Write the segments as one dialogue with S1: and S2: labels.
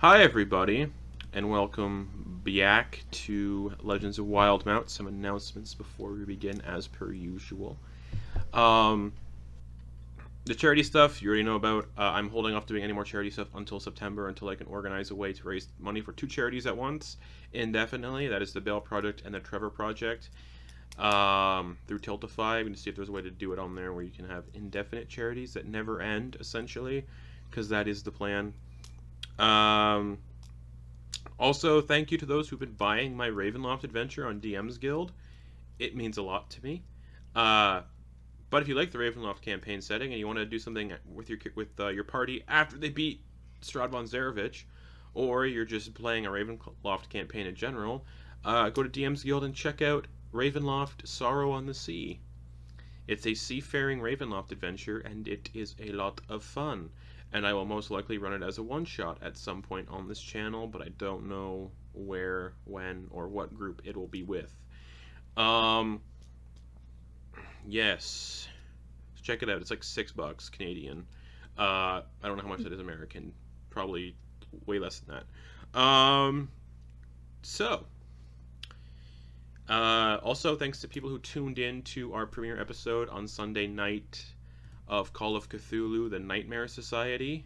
S1: Hi, everybody, and welcome back to Legends of Wildemount. Some announcements before we begin, as per usual. Um, the charity stuff you already know about. I'm holding off doing any more charity stuff until September, until I can organize a way to raise money for two charities at once, indefinitely. That is the Bale Project and the Trevor Project. Through Tiltify, I'm going to see if there's a way to do it on there where you can have indefinite charities that never end, essentially, because that is the plan. Um, Also, thank you to those who've been buying my Ravenloft adventure on DM's Guild. It means a lot to me. Uh, but if you like the Ravenloft campaign setting and you want to do something with your party after they beat Strahd Zarevich, or you're just playing a Ravenloft campaign in general, go to DM's Guild and check out Ravenloft Sorrow on the Sea. It's a seafaring Ravenloft adventure, and it is a lot of fun. And I will most likely run it as a one-shot at some point on this channel, but I don't know where, when, or what group it will be with. Um, yes. Check it out. It's like $6 Canadian. I don't know how much that is American. Probably way less than that. So, also, thanks to people who tuned in to our premiere episode on Sunday night of Call of Cthulhu, the Nightmare Society.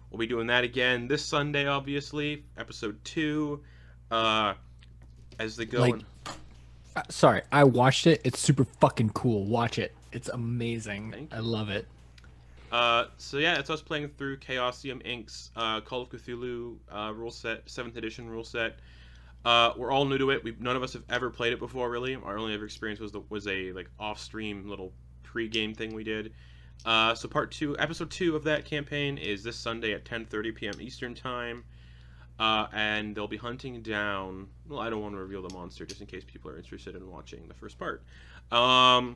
S1: We'll be doing that again this Sunday, obviously, episode 2. As they go
S2: Like,
S1: and
S2: sorry, I watched it. It's super fucking cool. Watch it. It's amazing.
S1: thank
S2: I
S1: you.
S2: love it.
S1: So yeah, it's us playing through Chaosium Inc.'s Call of Cthulhu rule set, 7th edition rule set. We're all new to it. None of us have ever played it before, really. Our only ever experience was a like off-stream little pre-game thing we did. So episode 2 of that campaign is this Sunday at 10:30 p.m. Eastern time. And they'll be hunting down. Well, I don't want to reveal the monster just in case people are interested in watching the first part. Um,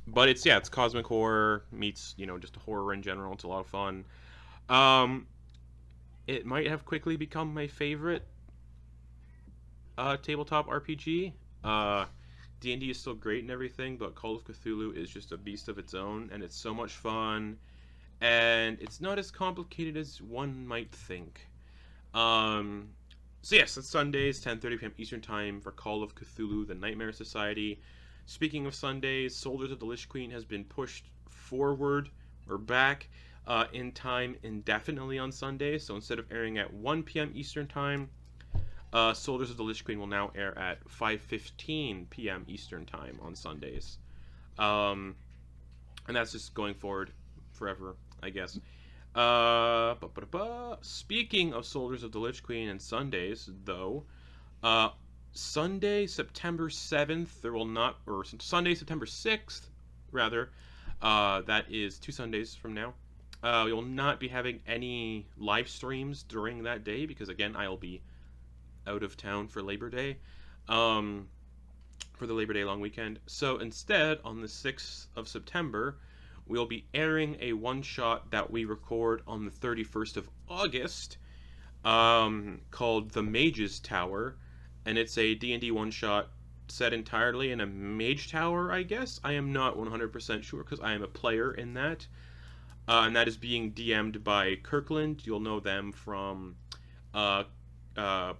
S1: but it's cosmic horror meets just horror in general. It's a lot of fun. Um, it might have quickly become my favorite tabletop RPG. D&D is still great and everything, but Call of Cthulhu is just a beast of its own, and it's so much fun, and it's not as complicated as one might think. Um, so yes, it's Sundays, 10:30 p.m. Eastern Time for Call of Cthulhu: The Nightmare Society. Speaking of Sundays, Soldiers of the Lich Queen has been pushed forward or back in time indefinitely on Sundays. So instead of airing at 1 p.m. Eastern Time, Soldiers of the Lich Queen will now air at 5:15 p.m. Eastern Time on Sundays. Um, and that's just going forward forever, I guess. Speaking of Soldiers of the Lich Queen and Sundays, though, uh, Sunday, September 7th, there will not, or Sunday, September 6th, rather, that is 2 Sundays from now. We will not be having any live streams during that day because, again, I'll be out of town for Labor Day, um, for the Labor Day long weekend. So instead, on the 6th of September, we'll be airing a one-shot that we record on the 31st of August, called The Mage's Tower, and it's a D&D one-shot set entirely in a mage tower, I guess. I am not 100% sure because I am a player in that. And that is being DM'd by Kirkland. You'll know them from uh, uh,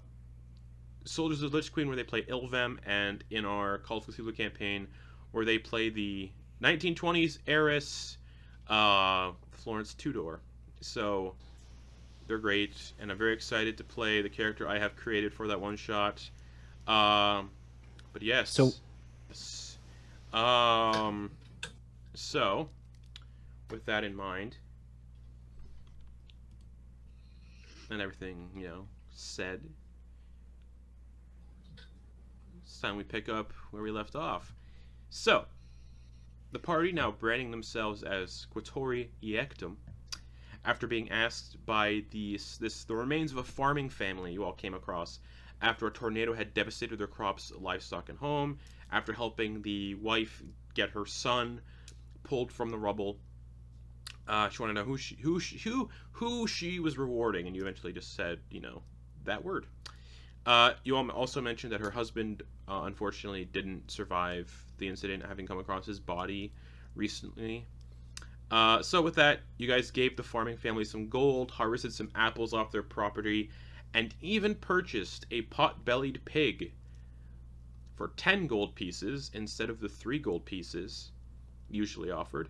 S1: Soldiers of the Lich Queen, where they play Ilvem, and in our Call of Cthulhu campaign, where they play the 1920s heiress Florence Tudor. So they're great, and I'm very excited to play the character I have created for that one shot. Um, but
S2: So,
S1: yes, yes. Um, so with that in mind and everything said, it's time we pick up where we left off. So the party, now branding themselves as Quattuor Eiectam, after being asked by the remains of a farming family you all came across after a tornado had devastated their crops, livestock, and home, after helping the wife get her son pulled from the rubble. She wanted to know who she was rewarding, and you eventually just said, that word. You also mentioned that her husband, unfortunately, didn't survive the incident, having come across his body recently. So with that, you guys gave the farming family some gold, harvested some apples off their property, and even purchased a pot-bellied pig for 10 gold pieces instead of the 3 gold pieces usually offered.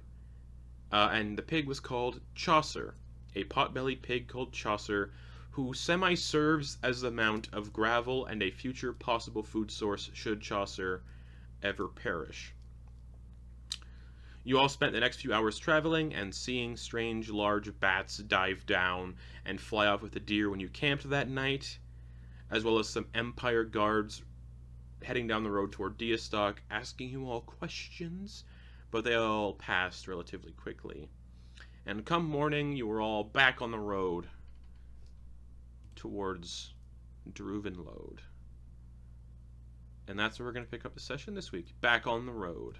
S1: And the pig was called Chaucer, a pot-bellied pig called Chaucer, who semi-serves as the mount of gravel and a future possible food source should Chaucer ever perish. You all spent the next few hours traveling and seeing strange large bats dive down and fly off with the deer when you camped that night, as well as some Empire guards heading down the road toward Deastock asking you all questions, but they all passed relatively quickly. And come morning, you were all back on the road towards Druvenlode. And that's where we're going to pick up the session this week. Back on the road.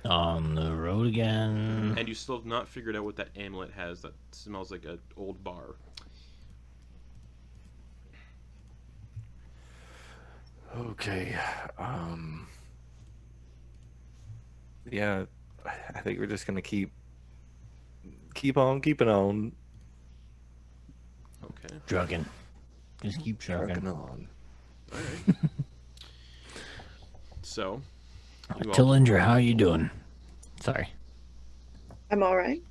S3: On the road again.
S1: And you still have not figured out what that amulet has that smells like an old bar.
S4: Okay. Yeah, I think we're just gonna keep on keeping on,
S1: Okay.
S3: Trucking. Just keep
S4: trucking
S3: trucking.
S4: on.
S1: Alright. So, you all,
S3: Tillinger, how you doing? Sorry.
S5: I'm all right.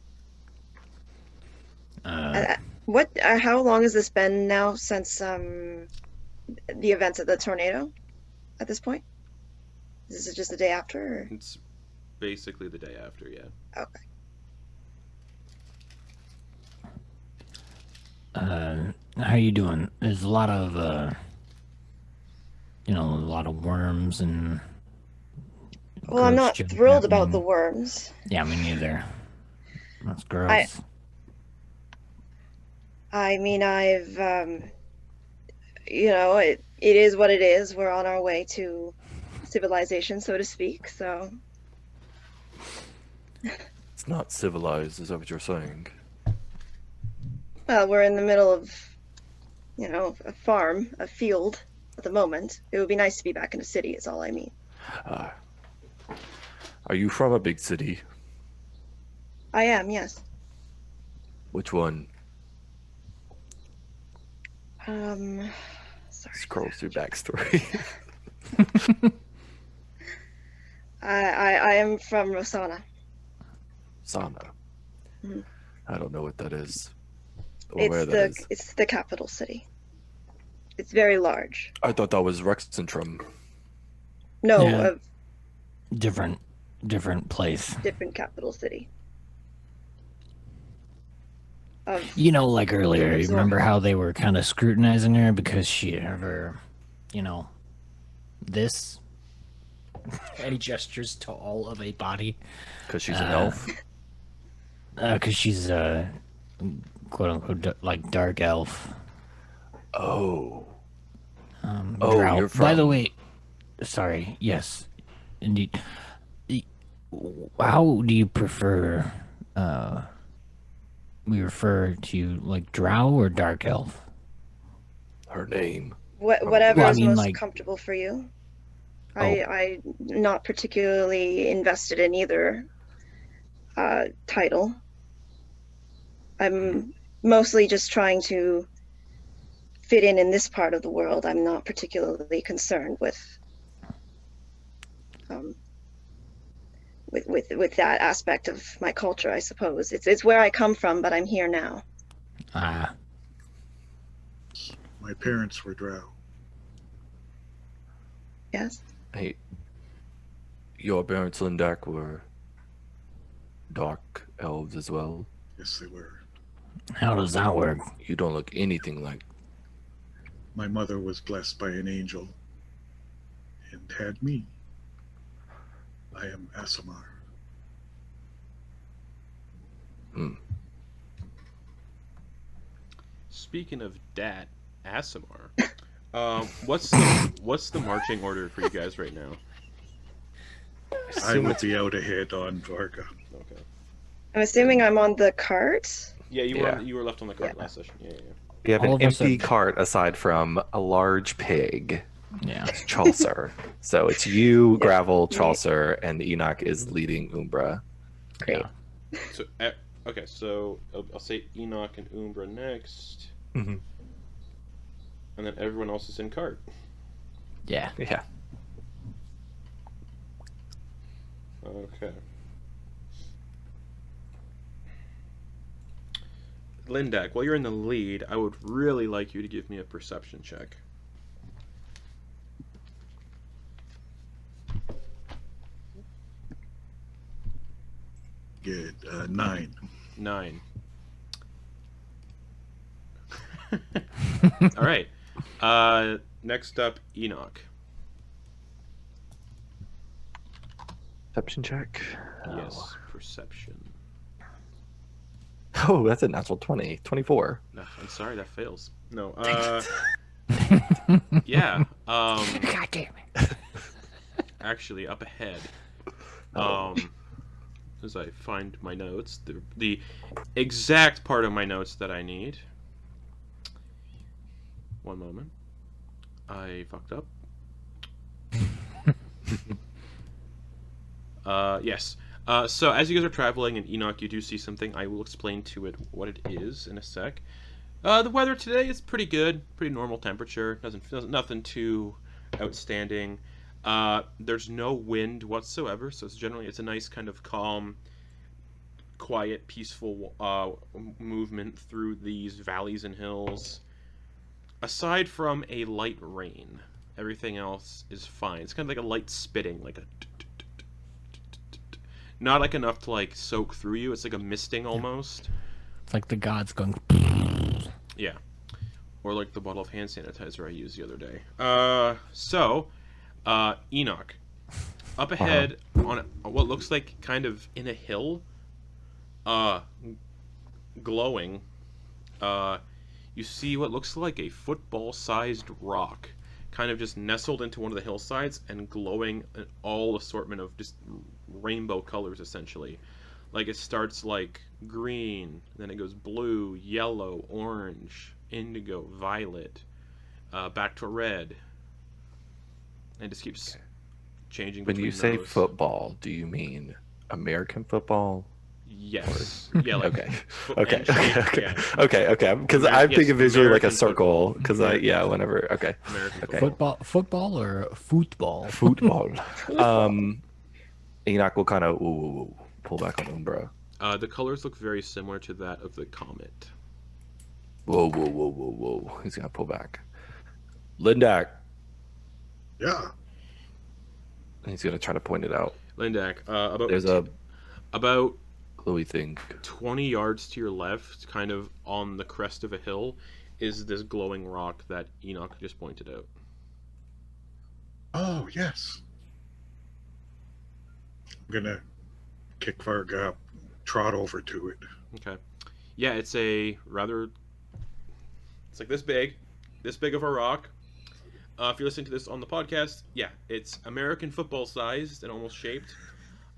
S3: Uh,
S5: What? How long has this been now since the events of the tornado? At this point, is this just the day after? Or?
S1: it's basically the day after, yeah.
S5: Okay.
S3: how you doing? There's a lot of, a lot of worms and.
S5: Well, I'm
S3: gross
S5: not
S3: junk
S5: thrilled about the
S3: happening.
S5: worms.
S3: Yeah, me neither. That's gross.
S5: I mean, I've, it is what it is. We're on our way to civilization, so to speak. So,
S4: It's not civilized, is that what you're saying?
S5: well, we're in the middle of, a farm, a field at the moment. It would be nice to be back in a city, is all I mean.
S4: Are you from a big city?
S5: I am, yes.
S4: Which one?
S5: Sorry.
S4: Scroll through backstory.
S5: I am from Rosanna.
S4: Sana.
S5: Mhm.
S4: I don't know what that is. Or where that is.
S5: It's the capital city. It's very large.
S4: I thought that was Rexentrum.
S5: No,
S3: Yeah.
S5: a
S3: Different place.
S5: different capital city. Of
S3: Like earlier, you
S5: Resort.
S3: remember how they were kind of scrutinizing her because she had her, this? And he gestures to all of a body.
S4: Because she's an elf.
S3: Because she's a quote unquote like dark elf.
S4: Oh.
S3: Drow.
S4: You're
S3: By the
S4: from-
S3: way, sorry. Yes, indeed. How do you prefer? We refer to you like drow or dark elf?
S4: Her name.
S5: whatever
S3: Well, I
S5: is
S3: mean,
S5: most
S3: like-
S5: comfortable for you.
S4: Oh.
S5: I'm not particularly invested in either title. I'm mostly just trying to fit in this part of the world. I'm not particularly concerned with that aspect of my culture, I suppose. It's where I come from, but I'm here now.
S3: Ah,
S6: My parents were drow.
S5: Yes.
S4: Hey, your parents, Lindak, were dark elves as well.
S6: Yes, they were.
S3: how does that work?
S4: You don't look anything like.
S6: My mother was blessed by an angel and had me. I am Asimar.
S1: Speaking of dat, Asimar, what's the marching order for you guys right now?
S6: I would be out ahead on Varga.
S1: Okay.
S5: I'm assuming I'm on the cart.
S1: Yeah,
S4: Yeah.
S1: You were left on the cart
S5: Yeah.
S1: last session. Yeah.
S7: We have
S3: All
S7: an
S3: of us
S7: empty
S3: are-
S7: cart aside from a large pig.
S2: Yeah.
S4: It's Chaucer. So it's you,
S5: Yep.
S4: Gravel, Chaucer, and Enoch is leading Umbra.
S5: Great.
S2: Yeah.
S1: So okay, so I'll say Enoch and Umbra next,
S4: Mm-hmm.
S1: and then everyone else is in cart.
S3: Yeah.
S4: Yeah.
S1: Okay. Lindak, while you're in the lead, I would really like you to give me a perception check.
S6: Good. 9.
S1: 9. All right. Next up, Enoch.
S4: Perception check.
S1: Yes, perception.
S4: Oh, that's a natural 20. 24.
S1: No, I'm sorry, that fails. No. Yeah.
S3: God damn it.
S1: Actually, up ahead.
S4: Oh.
S1: As I find my notes, the exact part of my notes that I need. One moment. I fucked up. Yes. So as you guys are traveling in Enoch, you do see something. I will explain to it what it is in a sec. The weather today is pretty good, pretty normal temperature. Nothing too outstanding. There's no wind whatsoever, so it's a nice kind of calm, quiet, peaceful movement through these valleys and hills. Aside from a light rain, everything else is fine. It's kind of like a light spitting, like a not like enough to like soak through you. It's like a misting almost.
S2: It's like the gods going.
S1: Yeah. Or like the bottle of hand sanitizer I used the other day. Enoch. Up ahead on what looks like kind of in a hill, glowing, you see what looks like a football-sized rock, kind of just nestled into one of the hillsides and glowing an all assortment of just rainbow colors, essentially. Like it starts like green, then it goes blue, yellow, orange, indigo, violet, back to red, and just keeps changing.
S4: When
S1: Between
S4: you say
S1: those.
S4: football, do you mean American football?
S1: Yes. Yeah, like
S4: Okay.
S1: foot-
S4: Okay.
S1: and shape,
S4: Okay.
S1: yeah.
S4: Okay. Because
S1: Yes,
S4: I'm thinking visually like a
S1: American
S4: circle.
S1: football.
S4: Because
S1: American
S4: whenever. Okay.
S1: American
S4: Okay.
S1: football.
S2: Football or football?
S4: Football. Enoch will kind of pull back on Umbra.
S1: The colors look very similar to that of the Comet.
S4: Whoa. He's gonna pull back. Lindak.
S6: Yeah.
S4: He's gonna try to point it out.
S1: Lindak,
S4: There's a
S1: about
S4: glowy thing.
S1: 20 yards to your left, kind of on the crest of a hill, is this glowing rock that Enoch just pointed out.
S6: Oh, yes. I'm gonna kick Varga up, trot over to it.
S1: Okay. Yeah, it's a rather... It's like this big of a rock. If you're listening to this on the podcast, yeah, it's American football sized and almost shaped.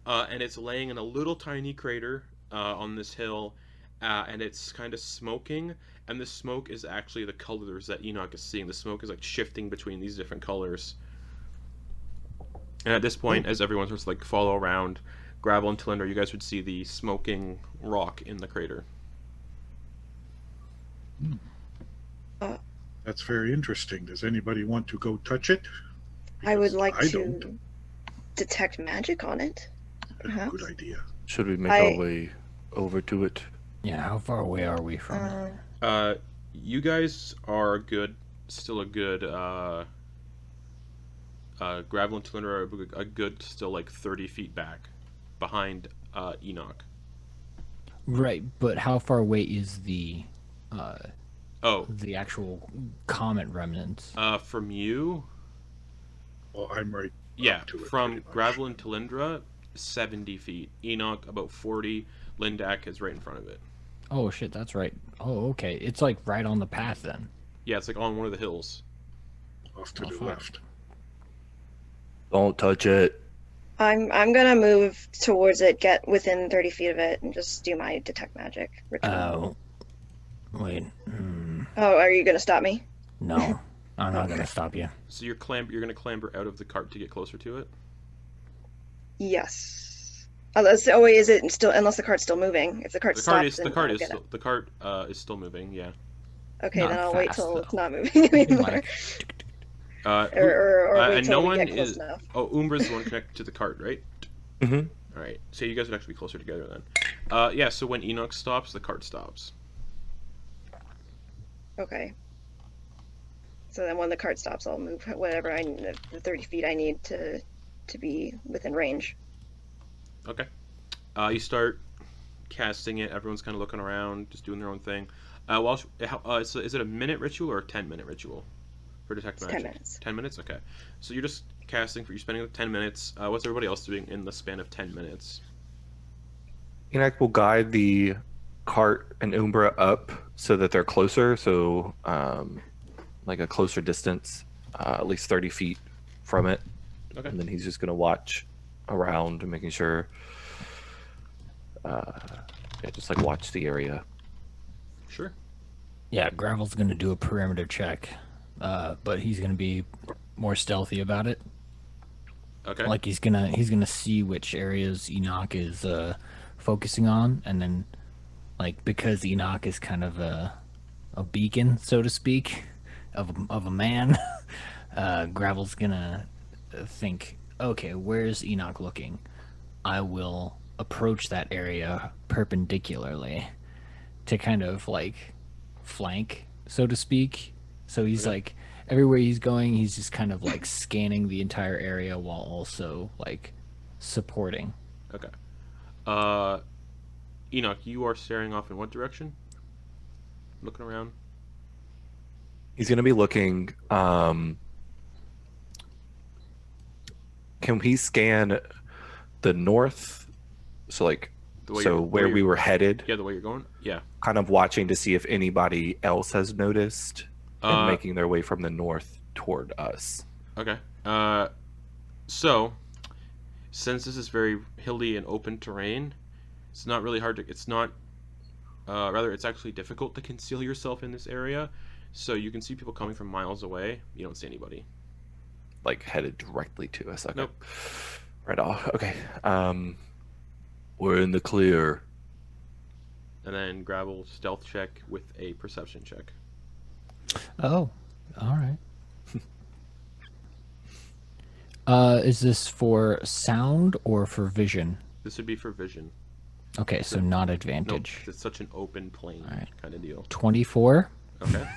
S1: And it's laying in a little tiny crater on this hill. And it's kind of smoking. And the smoke is actually the colors that Enoch is seeing. The smoke is like shifting between these different colors. And at this point, as everyone starts to like follow around, Gravel and Talinder, you guys would see the smoking rock in the crater.
S6: That's very interesting. Does anybody want to go touch it?
S5: I would
S6: Because
S5: like
S6: I
S5: to
S6: don't.
S5: detect magic on it.
S6: That's a
S5: Perhaps.
S6: good idea.
S4: Should we make
S5: I-
S4: our way over to it?
S2: Yeah, how far away are we from it?
S1: You guys are still a good, Gravel and Talinder are a good still like 30 feet back behind Enoch.
S2: Right, but how far away is the
S1: Oh,
S2: actual comet remnants?
S1: from you?
S6: Well, I'm right.
S1: Yeah,
S6: up to it
S1: from
S6: pretty much.
S1: Gravel and Talindra, 70 feet. Enoch, about 40. Lindak is right in front of it.
S2: Oh shit, that's right. Oh, okay. It's like right on the path then.
S1: Yeah, it's like on one of the hills.
S6: Off to
S2: Oh,
S6: the
S2: fuck.
S6: left.
S4: Don't touch it.
S5: I'm gonna move towards it, get within 30 feet of it, and just do my detect magic ritual.
S3: Oh. Wait.
S5: Oh, are you gonna stop me?
S3: No. I'm not gonna stop you.
S1: So you're gonna clamber out of the cart to get closer to it.
S5: Yes. Oh wait, is it still? Unless the cart's still moving. If the cart
S1: The cart
S5: stops,
S1: is the
S5: then
S1: cart
S5: I'll
S1: is
S5: get
S1: still,
S5: it.
S1: the cart is still moving. Yeah.
S5: Okay,
S2: Not
S5: then I'll wait
S2: fast,
S5: till
S2: though.
S5: it's not moving anymore,
S2: Like,
S5: or wait
S1: and
S5: till
S1: no
S5: we get
S1: one
S5: close
S1: is.
S5: enough.
S1: Oh, Umbra's the one connected to the cart, right?
S4: Mm-hmm.
S1: All right. So you guys would actually be closer together then. Yeah. So when Enoch stops, the cart stops.
S5: Okay. So then when the cart stops, I'll move whatever the 30 feet I need to be within range.
S1: Okay. You start casting it. Everyone's kind of looking around, just doing their own thing. So is it a minute ritual or a 10-minute ritual for detect
S5: It's
S1: magic?
S5: 10 minutes.
S1: 10 minutes. Okay. So you're just casting you're spending 10 minutes. What's everybody else doing in the span of 10 minutes?
S4: Enoch will guide the cart and Umbra up so that they're closer, so like a closer distance, at least 30 feet from it.
S1: Okay.
S4: And then he's just going to watch around, making sure, just like watch the area.
S1: Sure.
S3: Yeah, Gravel's gonna do a perimeter check, but he's gonna be more stealthy about it.
S1: Okay.
S3: Like he's gonna see which areas Enoch is focusing on, and then like because Enoch is kind of a beacon, so to speak, of a man, Gravel's gonna think, okay, where's Enoch looking? I will approach that area perpendicularly to kind of like flank, so to speak. So he's
S1: Okay.
S3: like everywhere he's going, he's just kind of like scanning the entire area while also like supporting.
S1: Okay. Enoch, you are staring off in what direction? Looking around.
S4: He's going to be looking. Can he scan the north? So like,
S1: The way
S4: so
S1: you're-
S4: where we were headed,
S1: Yeah, the way you're going. Yeah.
S4: kind of watching to see if anybody else has noticed and
S1: Uh,
S4: making their way from the north toward us.
S1: Okay. So since this is very hilly and open terrain, it's not really hard to. It's not. Rather, it's actually difficult to conceal yourself in this area. So you can see people coming from miles away. You don't see anybody.
S4: Like headed directly to us. Okay.
S1: Nope.
S4: Right off. Okay. We're in the clear.
S1: And then Gravel stealth check with a perception check.
S3: Oh, all right. Is this for sound or for vision?
S1: This would be for vision.
S3: Okay, so not
S1: No,
S3: advantage.
S1: it's such an open plain
S3: Alright.
S1: kind of deal.
S3: 24.
S1: Okay.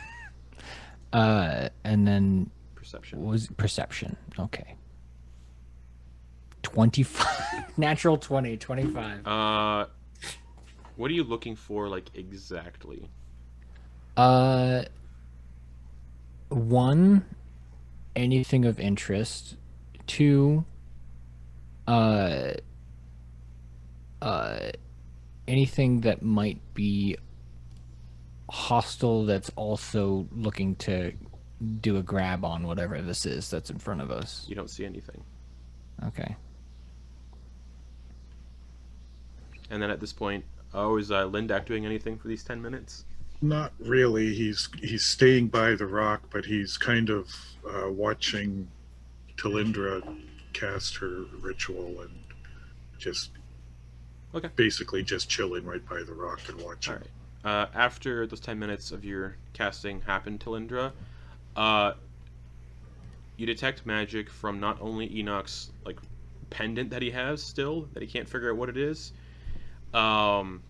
S3: And then
S1: Perception.
S3: was perception. Okay. 25. Natural 20, 25.
S1: What are you looking for, like, exactly?
S3: One, anything of interest. Two, anything that might be hostile that's also looking to do a grab on whatever this is that's in front of us.
S1: You don't see anything.
S3: Okay.
S1: And then at this point, is Lindak doing anything for these 10 minutes?
S6: Not really. He's staying by the rock, but he's kind of watching Talindra cast her ritual and just
S1: Okay.
S6: basically just chilling right by the rock and watching.
S1: All right. After those 10 minutes of your casting happened, Talindra, you detect magic from not only Enoch's like pendant that he has still that he can't figure out what it is, or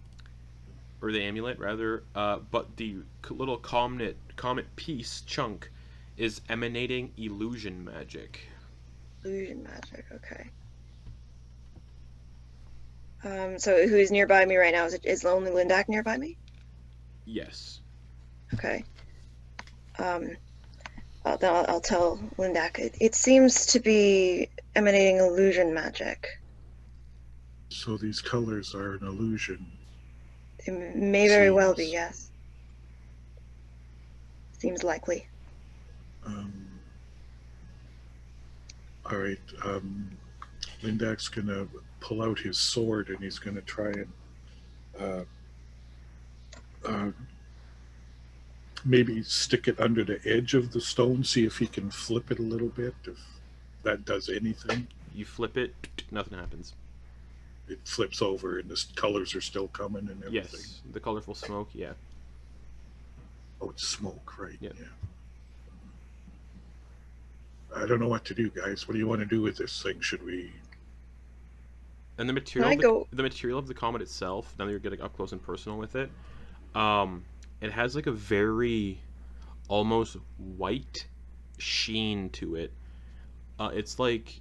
S1: the amulet rather, but the little comet piece chunk is emanating illusion magic.
S5: Illusion magic, okay. So who is nearby me right now? Is only Lindak nearby me?
S1: Yes.
S5: Okay. I'll tell Lindak. It seems to be emanating illusion magic.
S6: So these colors are an illusion.
S5: It may very well be,
S6: Seems-
S5: yes. Seems likely.
S6: All right. Lindak's gonna pull out his sword and he's gonna try and maybe stick it under the edge of the stone, see if he can flip it a little bit, if that does anything.
S1: You flip it, nothing happens.
S6: It flips over and the colors are still coming and everything.
S1: Yes, the colorful smoke, yeah.
S6: Oh, it's smoke, right?
S1: Yeah.
S6: I don't know what to do, guys. What do you want to do with this thing? Should we?
S1: And the material,
S5: Can I go-
S1: the material of the comet itself. Now that you're getting up close and personal with it, it has like a very almost white sheen to it. It's like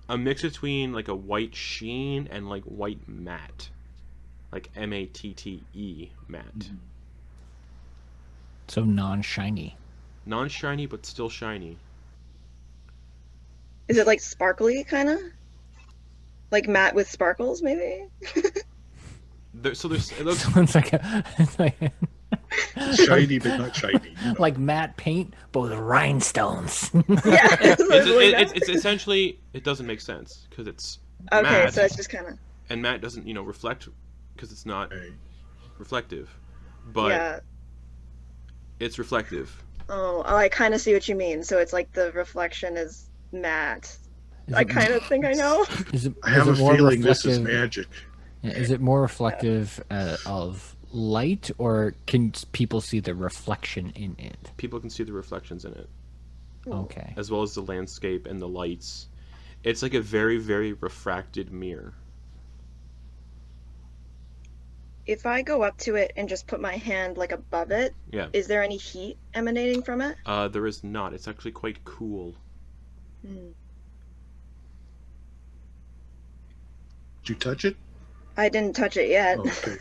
S1: a mix between like a white sheen and like white matte, like matte matte.
S3: So non-shiny.
S1: Non-shiny but still shiny.
S5: Is it like sparkly, kind of? Like matte with sparkles, maybe?
S1: So there's it looks
S3: So it's like
S6: Shiny, but not shiny.
S3: like matte paint, but with rhinestones.
S5: Yeah.
S1: it's essentially, it doesn't make sense because it's
S5: Okay,
S1: matte,
S5: so it's just kind of.
S1: and matte doesn't reflect because it's not
S6: Okay.
S1: reflective, but
S5: Yeah.
S1: it's reflective.
S5: Oh, I kind of see what you mean. So it's like the reflection is matte.
S3: Is
S5: I
S3: it-
S5: kind of think I know.
S3: Is it,
S6: I have a
S3: is it more
S6: feeling this is
S3: reflective-
S6: magic.
S3: Is it more reflective of light, or can people see the reflection in it?
S1: People can see the reflections in it,
S3: Okay.
S1: as well as the landscape and the lights. It's like a very, very refracted mirror.
S5: If I go up to it and just put my hand like above it,
S1: Yeah.
S5: is there any heat emanating from it?
S1: There is not. It's actually quite cool.
S5: Hmm.
S6: Did you touch it?
S5: I didn't touch it yet.
S6: Oh, okay.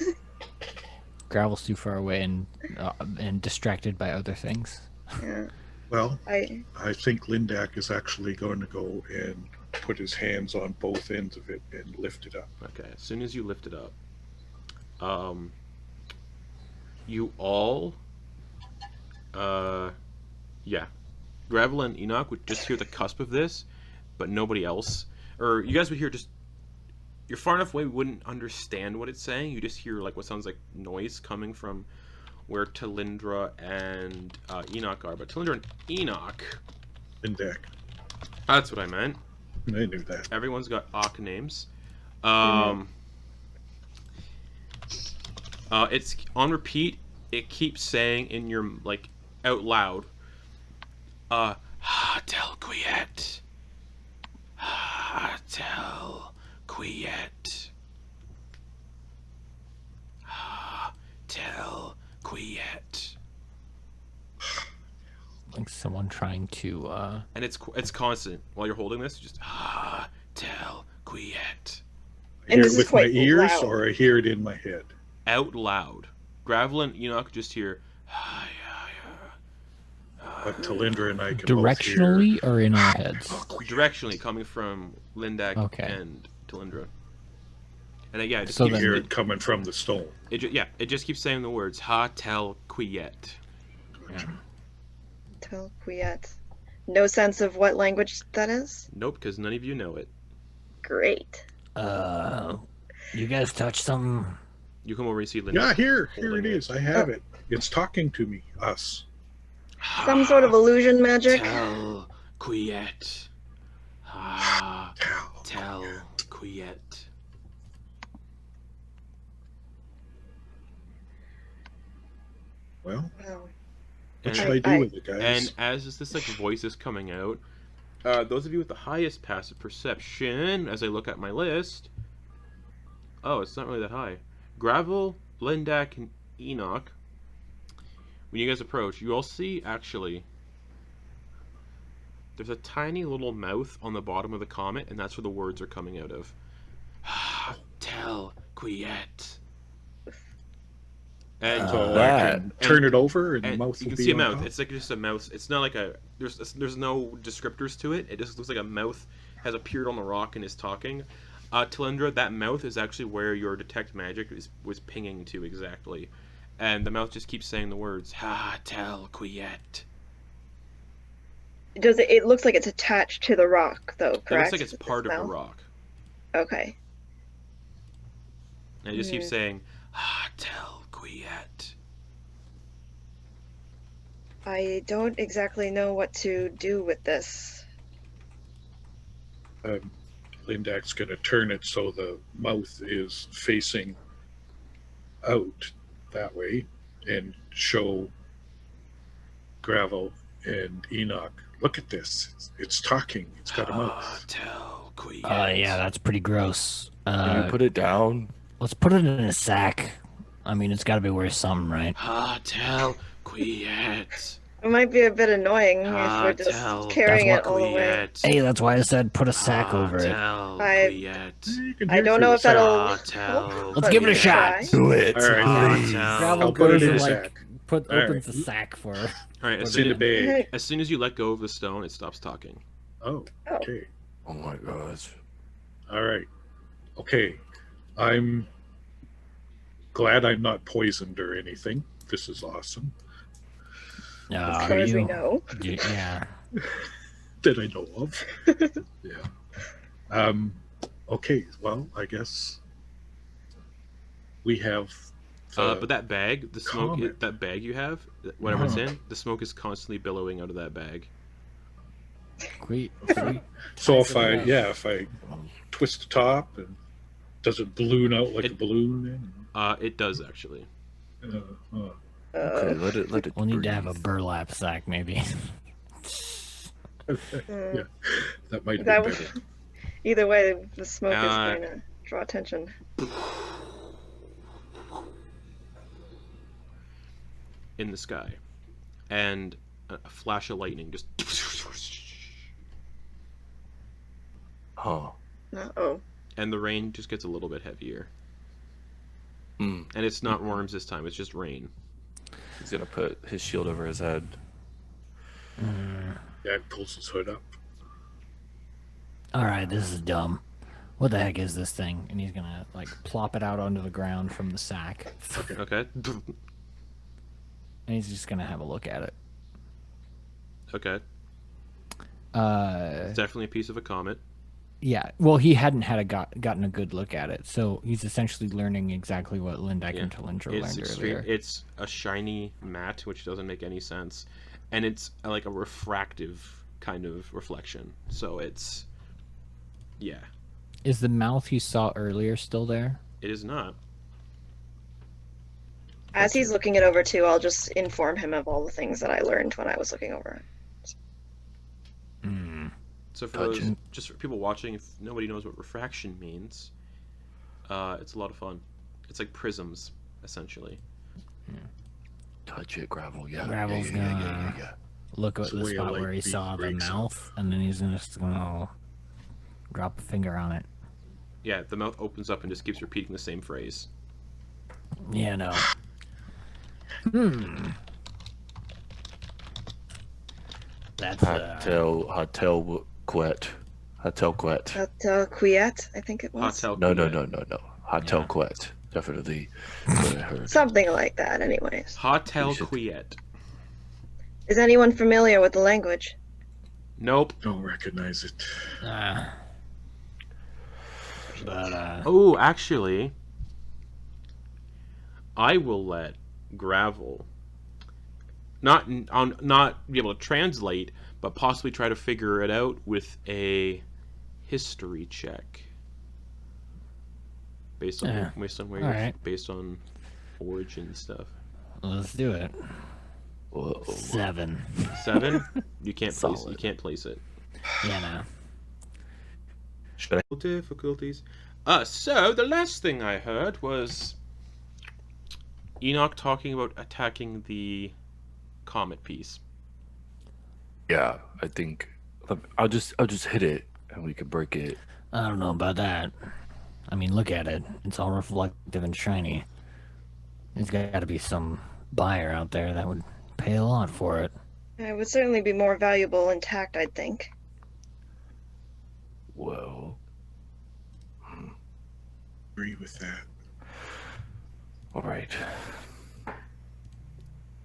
S3: Gravel's too far away and distracted by other things.
S5: Yeah.
S6: Well,
S5: I
S6: I think Lindak is actually going to go and put his hands on both ends of it and lift it up.
S1: Okay, as soon as you lift it up, you all, yeah, Gravel and Enoch would just hear the cusp of this, but nobody else, or you guys would hear just, you're far enough away, we wouldn't understand what it's saying. You just hear like what sounds like noise coming from where Talindra and Enoch are, but Talindra and Enoch,
S6: Lindak.
S1: that's what I meant.
S6: I knew that.
S1: Everyone's got Ak names. It's on repeat. It keeps saying in your like out loud. Tel Quiet. Tel Quiet. Tel Quiet.
S3: Like someone trying to.
S1: And it's constant while you're holding this. Just Tel Quiet.
S6: I
S5: And
S6: hear
S5: this
S6: it
S5: is
S6: with my
S5: quite
S6: ears
S5: loud.
S6: or I hear it in my head.
S1: Out loud. Gravel and Enoch just hear.
S6: But Talindra and I can
S3: Directionally or in our heads?
S1: Directionally coming from Lindak
S3: Okay.
S1: and Talindra. And yeah, it just
S3: So
S1: keeps,
S6: both hear
S3: then-
S6: it coming from the stone.
S1: it just keeps saying the words Tel Quiet.
S5: Tel Quiet. No sense of what language that is?
S1: Nope, because none of you know it.
S5: Great.
S3: You guys touch something?
S1: You come over and see Lindak.
S6: Yeah, here it
S1: holding
S6: is. I have it. It's talking to me. Us.
S5: Some sort of illusion magic?
S1: Tel Quiet. Tel Quiet.
S6: Well,
S5: Wow.
S6: what
S1: And-
S6: should I do with it, guys?
S1: And as this like voice is coming out, those of you with the highest passive perception, as I look at my list, oh, it's not really that high. Gravel, Lindak, and Enoch. When you guys approach, you all see actually. There's a tiny little mouth on the bottom of the comet, and that's where the words are coming out of. Tel Quiet. And
S6: so I can turn it over and the
S1: and
S6: mouth
S1: you
S6: will
S1: can
S6: be
S1: see a
S6: on
S1: mouth.
S6: top.
S1: It's like just a mouth. It's not like a there's no descriptors to it. It just looks like a mouth has appeared on the rock and is talking. Talindra, that mouth is actually where your detect magic was pinging to exactly, and the mouth just keeps saying the words Tel Quiet.
S5: Does it? It looks like it's attached to the rock, though. Correct.
S1: It looks like it's
S5: With the
S1: part of the
S5: smell?
S1: rock,
S5: Okay.
S1: and it just keeps saying Tel Quiet.
S5: I don't exactly know what to do with this.
S6: Lindak's going to turn it so the mouth is facing out that way and show Gravel and Enoch. Look at this. It's talking. It's got a mouth.
S1: Tell Quiet.
S3: Yeah, that's pretty gross.
S4: Can you put it down?
S3: Let's put it in a sack. I mean, it's got to be worth something, right?
S1: Tell Quiet.
S5: It might be a bit annoying if we're
S1: Tell
S5: just carrying it all the way.
S1: Quiet.
S3: Hey, that's why I said put a sack over it.
S1: Tell
S5: I-
S1: Quiet.
S6: You can
S5: I
S6: hear
S5: don't
S6: through
S5: know
S6: the
S5: if
S6: sack.
S5: that'll
S1: Tell
S5: help,
S3: Let's
S5: but
S3: give it a
S5: we
S3: shot.
S5: try.
S4: Do it.
S6: All right.
S4: please.
S3: Gravel
S6: I'll put it
S3: goes
S6: in
S3: and
S6: a
S3: like
S6: sack.
S3: opens
S6: Alright.
S3: the sack for her.
S1: All right.
S6: It's in the bag.
S1: As soon as you let go of the stone, it stops talking.
S6: Oh,
S5: Oh.
S6: okay.
S4: Oh my gosh.
S6: All right. Okay. I'm glad I'm not poisoned or anything. This is awesome.
S3: No,
S5: As
S3: are
S5: far as we
S3: you?
S5: know.
S3: Yeah.
S6: That I know of. Yeah. Okay. Well, I guess we have.
S1: But that bag, the smoke,
S6: Comet.
S1: that bag you have, whatever it's in, the smoke is constantly billowing out of that bag.
S3: Sweet.
S6: So if I twist the top, and does it balloon out like a balloon?
S1: It does actually.
S6: Then?
S4: Okay, let it.
S3: We'll need to have a
S4: breathe.
S3: burlap sack, maybe.
S6: Yeah, that might be
S5: That
S6: better.
S5: Either way, the smoke is
S1: Uh,
S5: going to draw attention.
S1: In the sky, and a flash of lightning just.
S4: Huh.
S5: Uh-oh.
S1: And the rain just gets a little bit heavier.
S4: Mm.
S1: And it's not worms this time; it's just rain.
S4: He's gonna put his shield over his head.
S6: Yeah, it pulls his hood up.
S3: All right, this is dumb. What the heck is this thing? And he's gonna like plop it out onto the ground from the sack,
S1: Okay.
S3: and he's just gonna have a look at it.
S1: Okay.
S3: Uh,
S1: It's definitely a piece of a comet.
S3: yeah. Well, he hadn't gotten a good look at it, so he's essentially learning exactly what Lindak
S1: Yeah.
S3: and Talindra
S1: It's
S3: learned
S1: extreme.
S3: earlier.
S1: It's a shiny matte, which doesn't make any sense, and it's like a refractive kind of reflection. So it's, yeah,
S3: Is the mouth you saw earlier still there?
S1: it is not.
S5: As he's looking it over too, I'll just inform him of all the things that I learned when I was looking over it.
S1: So for
S4: Touch
S1: those,
S4: it.
S1: just for people watching, if nobody knows what refraction means, it's a lot of fun. It's like prisms, essentially.
S4: Touch it, Gravel. Yeah.
S3: Gravel's gonna look at
S6: It's the
S3: the
S6: way
S3: spot
S6: light
S3: where he saw the
S6: breaks
S3: mouth, and then he's just gonna drop a finger on it.
S1: Yeah, the mouth opens up and just keeps repeating the same phrase.
S3: Yeah, no. That's
S4: Hotel Quet. Hotel Quet.
S5: Quiet, I think it was.
S1: Hotel.
S4: No.
S1: Quet.
S4: Hotel
S3: Yeah.
S4: Quet. Definitely what I heard.
S5: Something like that, anyways.
S1: Hotel
S4: You should-
S1: Quiet.
S5: Is anyone familiar with the language?
S1: Nope.
S6: Don't recognize it.
S3: but
S1: Oh, actually, I will let Gravel not be able to translate, but possibly try to figure it out with a history check based on
S3: Yeah.
S1: where
S3: Alright.
S1: based on origin stuff.
S3: let's do it.
S4: Whoa.
S3: 7.
S1: 7. You can't place. You
S4: Solid.
S1: can't place it.
S3: Yeah, no.
S4: Should I?
S1: Difficulties. So the last thing I heard was Enoch talking about attacking the comet piece.
S4: Yeah, I think I'll just hit it and we can break it.
S3: I don't know about that. I mean, look at it. It's all reflective and shiny. There's got to be some buyer out there that would pay a lot for it.
S5: It would certainly be more valuable intact, I'd think.
S4: Well,
S6: Agree with that.
S4: all right.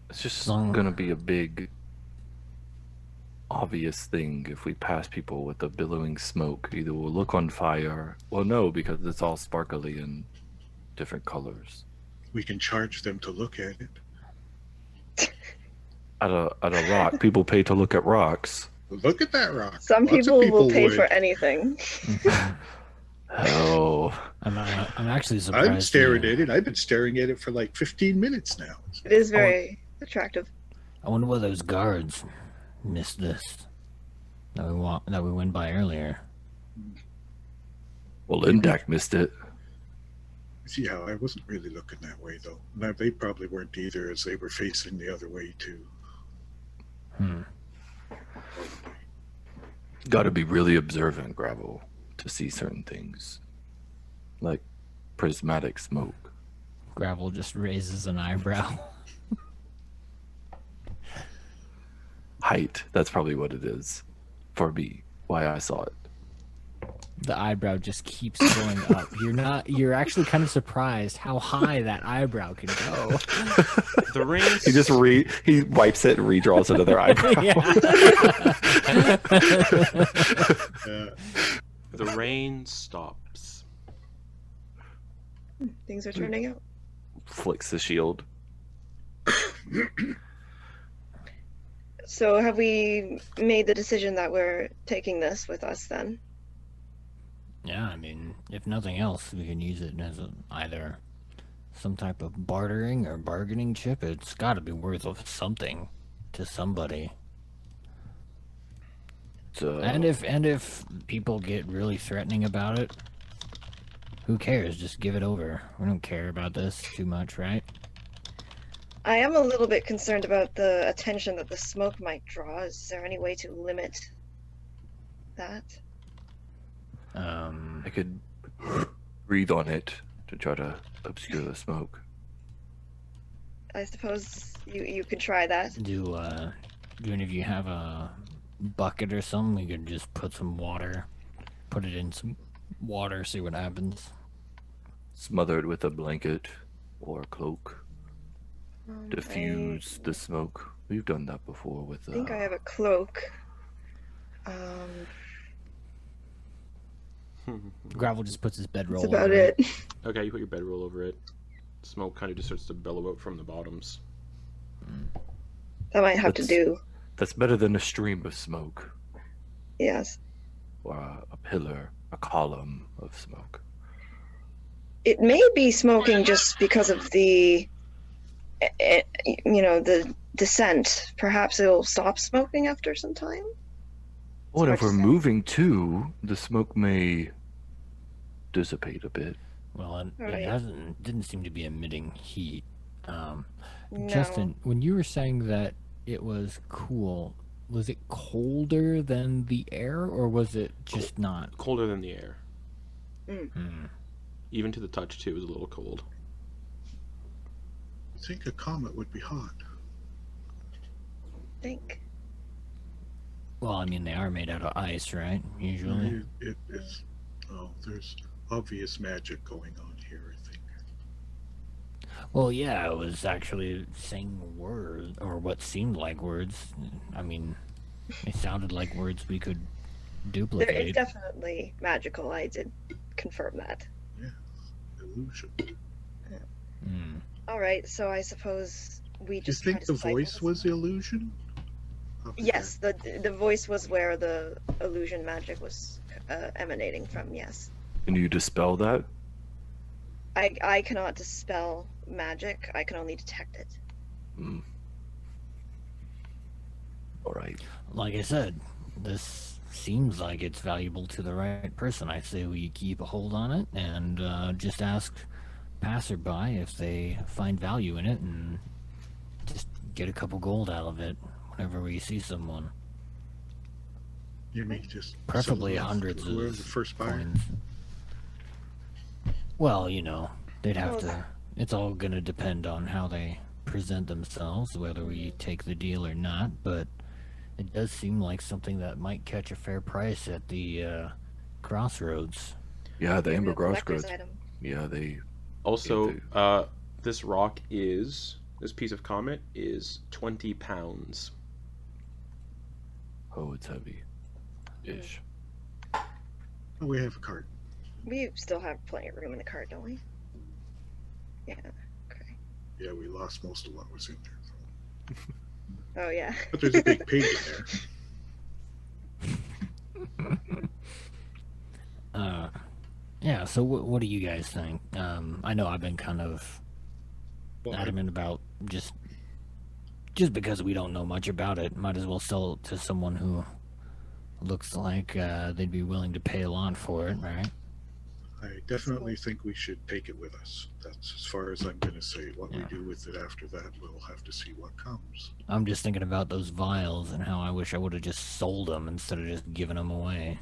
S4: It's just
S3: Long-
S4: gonna be a big, obvious thing if we pass people with the billowing smoke. Either we'll look on fire. Well, no, because it's all sparkly and different colors.
S6: We can charge them to look at it.
S4: At a rock. People pay to look at rocks.
S6: Look at that rock.
S5: Some
S6: Lots of
S5: people will pay
S6: would.
S5: for anything.
S4: Oh,
S3: I'm actually surprised.
S6: I'm staring at it. I've been staring at it for like 15 minutes now.
S5: It is very attractive.
S3: I wonder why those guards missed this that we went by earlier.
S4: well, Indak missed it.
S6: Yeah, I wasn't really looking that way though. No, they probably weren't either, as they were facing the other way too.
S4: Got to be really observant, Gravel, to see certain things, like prismatic smoke.
S3: Gravel just raises an eyebrow.
S4: Height. That's probably what it is, for me. Why I saw it.
S3: The eyebrow just keeps going up. You're actually kind of surprised how high that eyebrow can go.
S1: The rain.
S4: He wipes it and redraws another eyebrow.
S1: The rain stops.
S5: Things are turning out.
S4: Flicks the shield.
S5: So have we made the decision that we're taking this with us then?
S3: Yeah, I mean, if nothing else, we can use it as either some type of bartering or bargaining chip. It's got to be worth of something to somebody.
S4: So,
S3: And if people get really threatening about it, who cares? Just give it over. We don't care about this too much, right?
S5: I am a little bit concerned about the attention that the smoke might draw. Is there any way to limit that?
S4: I could breathe on it to try to obscure the smoke.
S5: I suppose you could try that.
S3: Do any of you have a bucket or something? We could just put it in some water, see what happens.
S4: Smothered with a blanket or a cloak.
S5: Um,
S4: Diffuse the smoke. We've done that before with.
S5: I think I have a cloak.
S3: Gravel just puts his bedroll.
S5: That's about
S3: over
S5: it.
S1: Okay, you put your bedroll over it. Smoke kind of just starts to billow out from the bottoms.
S5: That might have to do.
S4: That's better than a stream of smoke
S5: Yes.
S4: or a pillar, a column of smoke.
S5: It may be smoking just because of the the descent. Perhaps it'll stop smoking after some time.
S4: Well,
S5: hard
S4: if
S5: to
S4: we're
S5: say.
S4: moving too, the smoke may dissipate a bit.
S3: Well, and
S5: Right.
S3: it didn't seem to be emitting heat.
S5: No.
S3: Justin, when you were saying that it was cool, was it colder than the air, or was it just not?
S1: Colder than the air.
S3: Hmm.
S1: Even to the touch, too, is a little cold.
S6: I think a comet would be hot.
S5: I think.
S3: Well, I mean, they are made out of ice, right? Usually.
S6: It is. Oh, there's obvious magic going on here, I think.
S3: Well, yeah, I was actually saying words, or what seemed like words. I mean, it sounded like words we could
S5: There is
S3: duplicate.
S5: definitely magical. I did confirm that.
S6: Illusion.
S3: Hmm.
S5: All right, so I suppose we
S6: Do you
S5: just try
S6: think
S5: to
S6: the
S5: decipher
S6: voice
S5: this
S6: was
S5: one.
S6: illusion?
S5: Yes, the voice was where the illusion magic was emanating from. Yes,
S4: Can you dispel that?
S5: I cannot dispel magic. I can only detect it.
S4: Hmm. All right.
S3: Like I said, this seems like it's valuable to the right person. I say we keep a hold on it and just ask passerby if they find value in it and just get a couple gold out of it whenever we see someone.
S6: You mean just
S3: Preferably
S6: someone else,
S3: hundreds
S6: whoever
S3: of
S6: the first buyer.
S3: coins. Well, they'd have
S5: Well,
S3: to. It's all gonna depend on how they present themselves, whether we take the deal or not. But it does seem like something that might catch a fair price at the crossroads.
S4: Yeah, the Amber
S5: Maybe a collector's
S4: Crossroads.
S5: item.
S4: Yeah, they.
S1: Also,
S4: Yeah,
S1: this piece of comet is 20 pounds.
S4: Oh, it's heavy. Ish.
S6: Oh, we have a cart.
S5: We still have plenty of room in the cart, don't we? Yeah. Okay.
S6: Yeah, we lost most of what was in there.
S5: Oh yeah.
S6: But there's a big pig in there.
S3: Yeah. So what do you guys think? I know I've been kind of
S6: Well,
S3: adamant about just because we don't know much about it. Might as well sell it to someone who looks like they'd be willing to pay a lot for it, right?
S6: I definitely think we should take it with us. That's as far as I'm going to say. What we
S3: Yeah.
S6: do with it after that, we'll have to see what comes.
S3: I'm just thinking about those vials and how I wish I would have just sold them instead of just giving them away.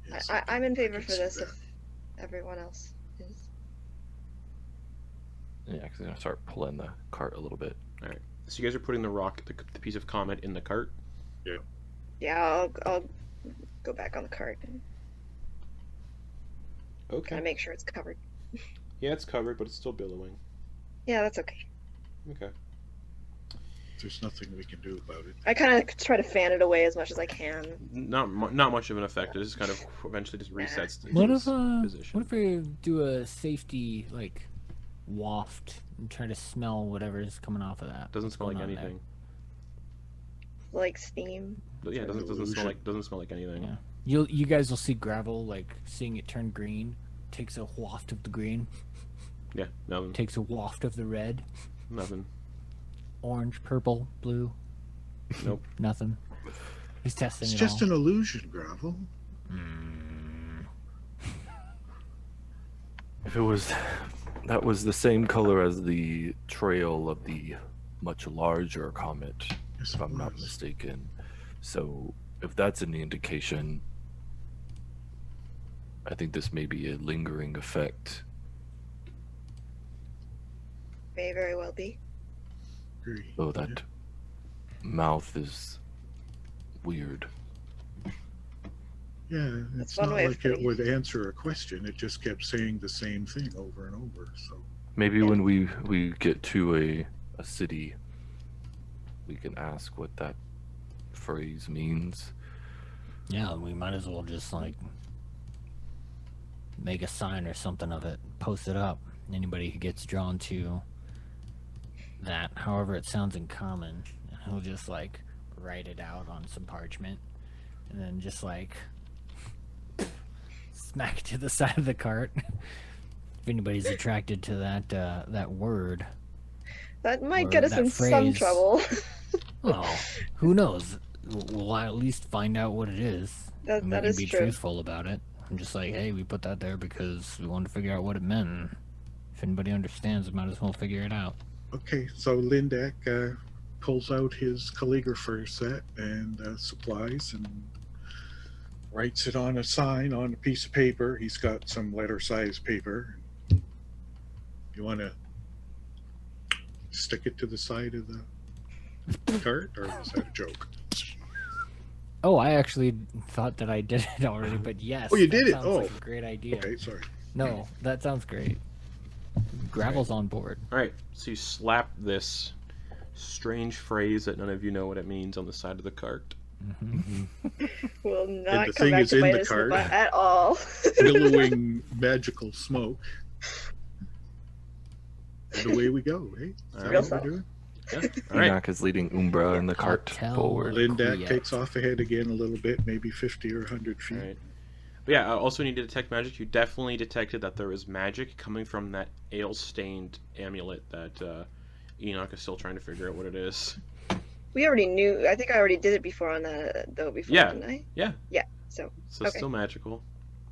S6: Yes,
S5: I'm in favor for
S6: can see
S5: this
S6: that.
S5: if everyone else is.
S4: Yeah, because I'm gonna start pulling the cart a little bit.
S1: All right. So you guys are putting the piece of Comet in the cart.
S5: Yeah, I'll go back on the cart and kind
S1: Okay.
S5: of make sure it's covered.
S1: Yeah, it's covered, but it's still billowing.
S5: Yeah, that's okay.
S1: Okay.
S6: There's nothing we can do about it.
S5: I kind of try to fan it away as much as I can.
S1: Not much of an effect. It just kind of eventually just resets into
S3: What
S1: its
S3: if
S1: position.
S3: what if we do a safety like waft and try to smell whatever's coming off of that?
S1: Doesn't smell like
S3: going on there?
S1: anything.
S5: Like steam.
S1: But yeah, it doesn't smell like anything.
S3: Yeah. You guys will see gravel like seeing it turn green, takes a waft of the green,
S1: Yeah, nothing.
S3: takes a waft of the red,
S1: Nothing.
S3: orange, purple, blue.
S1: Nope.
S3: Nothing. He's testing
S6: It's
S3: it
S6: just
S3: all.
S6: an illusion, Gravel.
S4: If it was, that was the same color as the trail of the much larger comet,
S6: Yes,
S4: if
S6: it
S4: I'm not
S6: was.
S4: mistaken. So if that's any indication, I think this may be a lingering effect.
S5: May very well be.
S6: Agree.
S4: Oh, that mouth is weird.
S6: Yeah, it's
S5: one
S6: not
S5: way of
S6: like it
S5: putting it.
S6: would answer a question. It just kept saying the same thing over and over. So
S4: Maybe when we get to a city, we can ask what that phrase means.
S3: Yeah, we might as well just like make a sign or something of it, post it up. Anybody who gets drawn to that, however it sounds in common, he'll just like write it out on some parchment and then just like smack it to the side of the cart. If anybody's attracted to that word,
S5: That might
S3: Or
S5: get us
S3: that
S5: in some
S3: phrase.
S5: trouble.
S3: well, who knows? We'll at least find out what it is.
S5: That-
S3: and we
S5: that
S3: can
S5: is
S3: be
S5: true.
S3: truthful about it. I'm just like, hey, we put that there because we wanted to figure out what it meant. If anybody understands, we might as well figure it out.
S6: okay, so Lindak pulls out his calligrapher set and supplies and writes it on a sign on a piece of paper. He's got some letter size paper. You want to stick it to the side of the cart, or is that a joke?
S3: Oh, I actually thought that I did it already, but yes.
S6: Oh, you
S3: that
S6: did it?
S3: sounds
S6: Oh.
S3: like a great idea.
S6: Okay, sorry.
S3: No, that sounds great. Gravel's on board.
S1: All right. So you slap this strange phrase that none of you know what it means on the side of the cart.
S5: Will not
S6: the
S5: come
S6: thing
S5: back
S6: is
S5: to
S6: in
S5: bite
S6: the
S5: us in the
S6: cart.
S5: butt at all.
S6: Billowing magical smoke. And away we go, eh? Is that
S1: Real
S6: what we're doing?
S1: Yeah. All right.
S4: Enoch is leading Umbra in the cart
S3: Hotel.
S4: forward.
S6: Lindak
S3: Quattuor.
S6: takes off ahead again a little bit, maybe 50 or 100 feet.
S1: All right. But yeah, also when you detect magic, you definitely detected that there was magic coming from that ale-stained amulet that Enoch is still trying to figure out what it is.
S5: We already knew. I think I already did it before on that though. Before,
S1: Yeah.
S5: didn't I?
S1: Yeah.
S5: Yeah. So
S1: So
S5: Okay.
S1: still magical.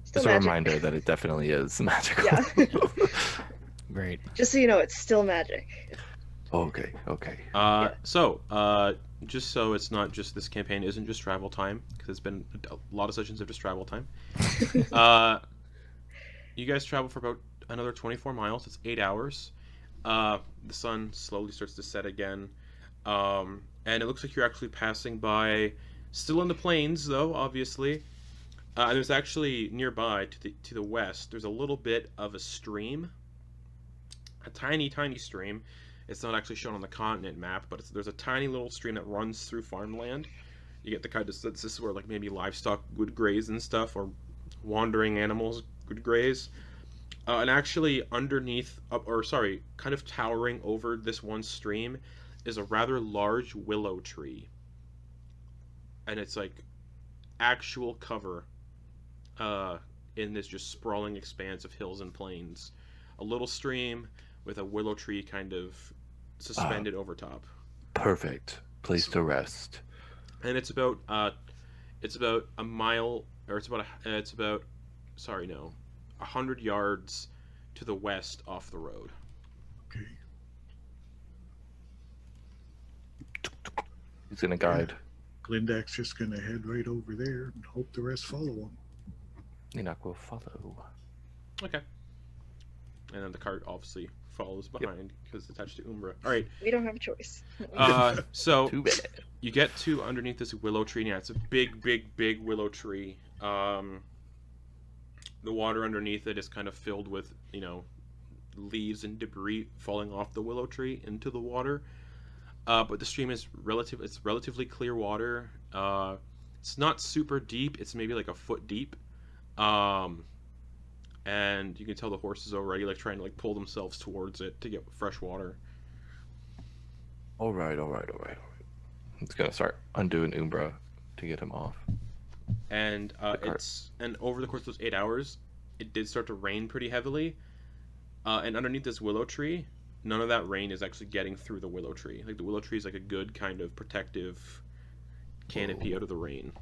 S5: still
S4: Just a
S5: magic.
S4: reminder that it definitely is magical.
S5: Yeah.
S3: Great.
S5: Just so you know, it's still magic.
S4: Okay, okay.
S1: So, just so it's not just this campaign isn't just travel time, because it's been a lot of sessions of just travel time. You guys travel for about another 24 miles. It's 8 hours. The sun slowly starts to set again. And it looks like you're actually passing by, still in the plains, though, obviously. There's actually nearby, to the west, there's a little bit of a stream. A tiny, tiny stream. It's not actually shown on the continent map, but there's a tiny little stream that runs through farmland. You get the kind of sense this is where like maybe livestock would graze and stuff, or wandering animals would graze. And actually, underneath, or sorry, kind of towering over this one stream, is a rather large willow tree, and it's like actual cover, uh, in this just sprawling expanse of hills and plains. A little stream with a willow tree kind of suspended over top,
S4: Perfect place to rest.
S1: and it's about a mile, or it's about, sorry, no, 100 yards to the west off the road.
S6: Okay.
S4: He's gonna guide.
S6: Glindak's just gonna head right over there and hope the rest follow him.
S4: Enoch will follow.
S1: Okay. And then the cart obviously follows behind because it's attached to Umbra. All right.
S5: We don't have a choice.
S1: So
S4: Too bad.
S1: you get to underneath this willow tree. Yeah, it's a big, big, big willow tree. The water underneath it is kind of filled with, leaves and debris falling off the willow tree into the water. But the stream is relatively clear water. It's not super deep. It's maybe like a foot deep. And you can tell the horses are already like trying to like pull themselves towards it to get fresh water.
S4: All right. He's gonna start undoing Umbra to get him off.
S1: And over the course of those 8 hours, it did start to rain pretty heavily. And underneath this willow tree, none of that rain is actually getting through the willow tree. Like the willow tree is like a good kind of protective canopy out of the rain.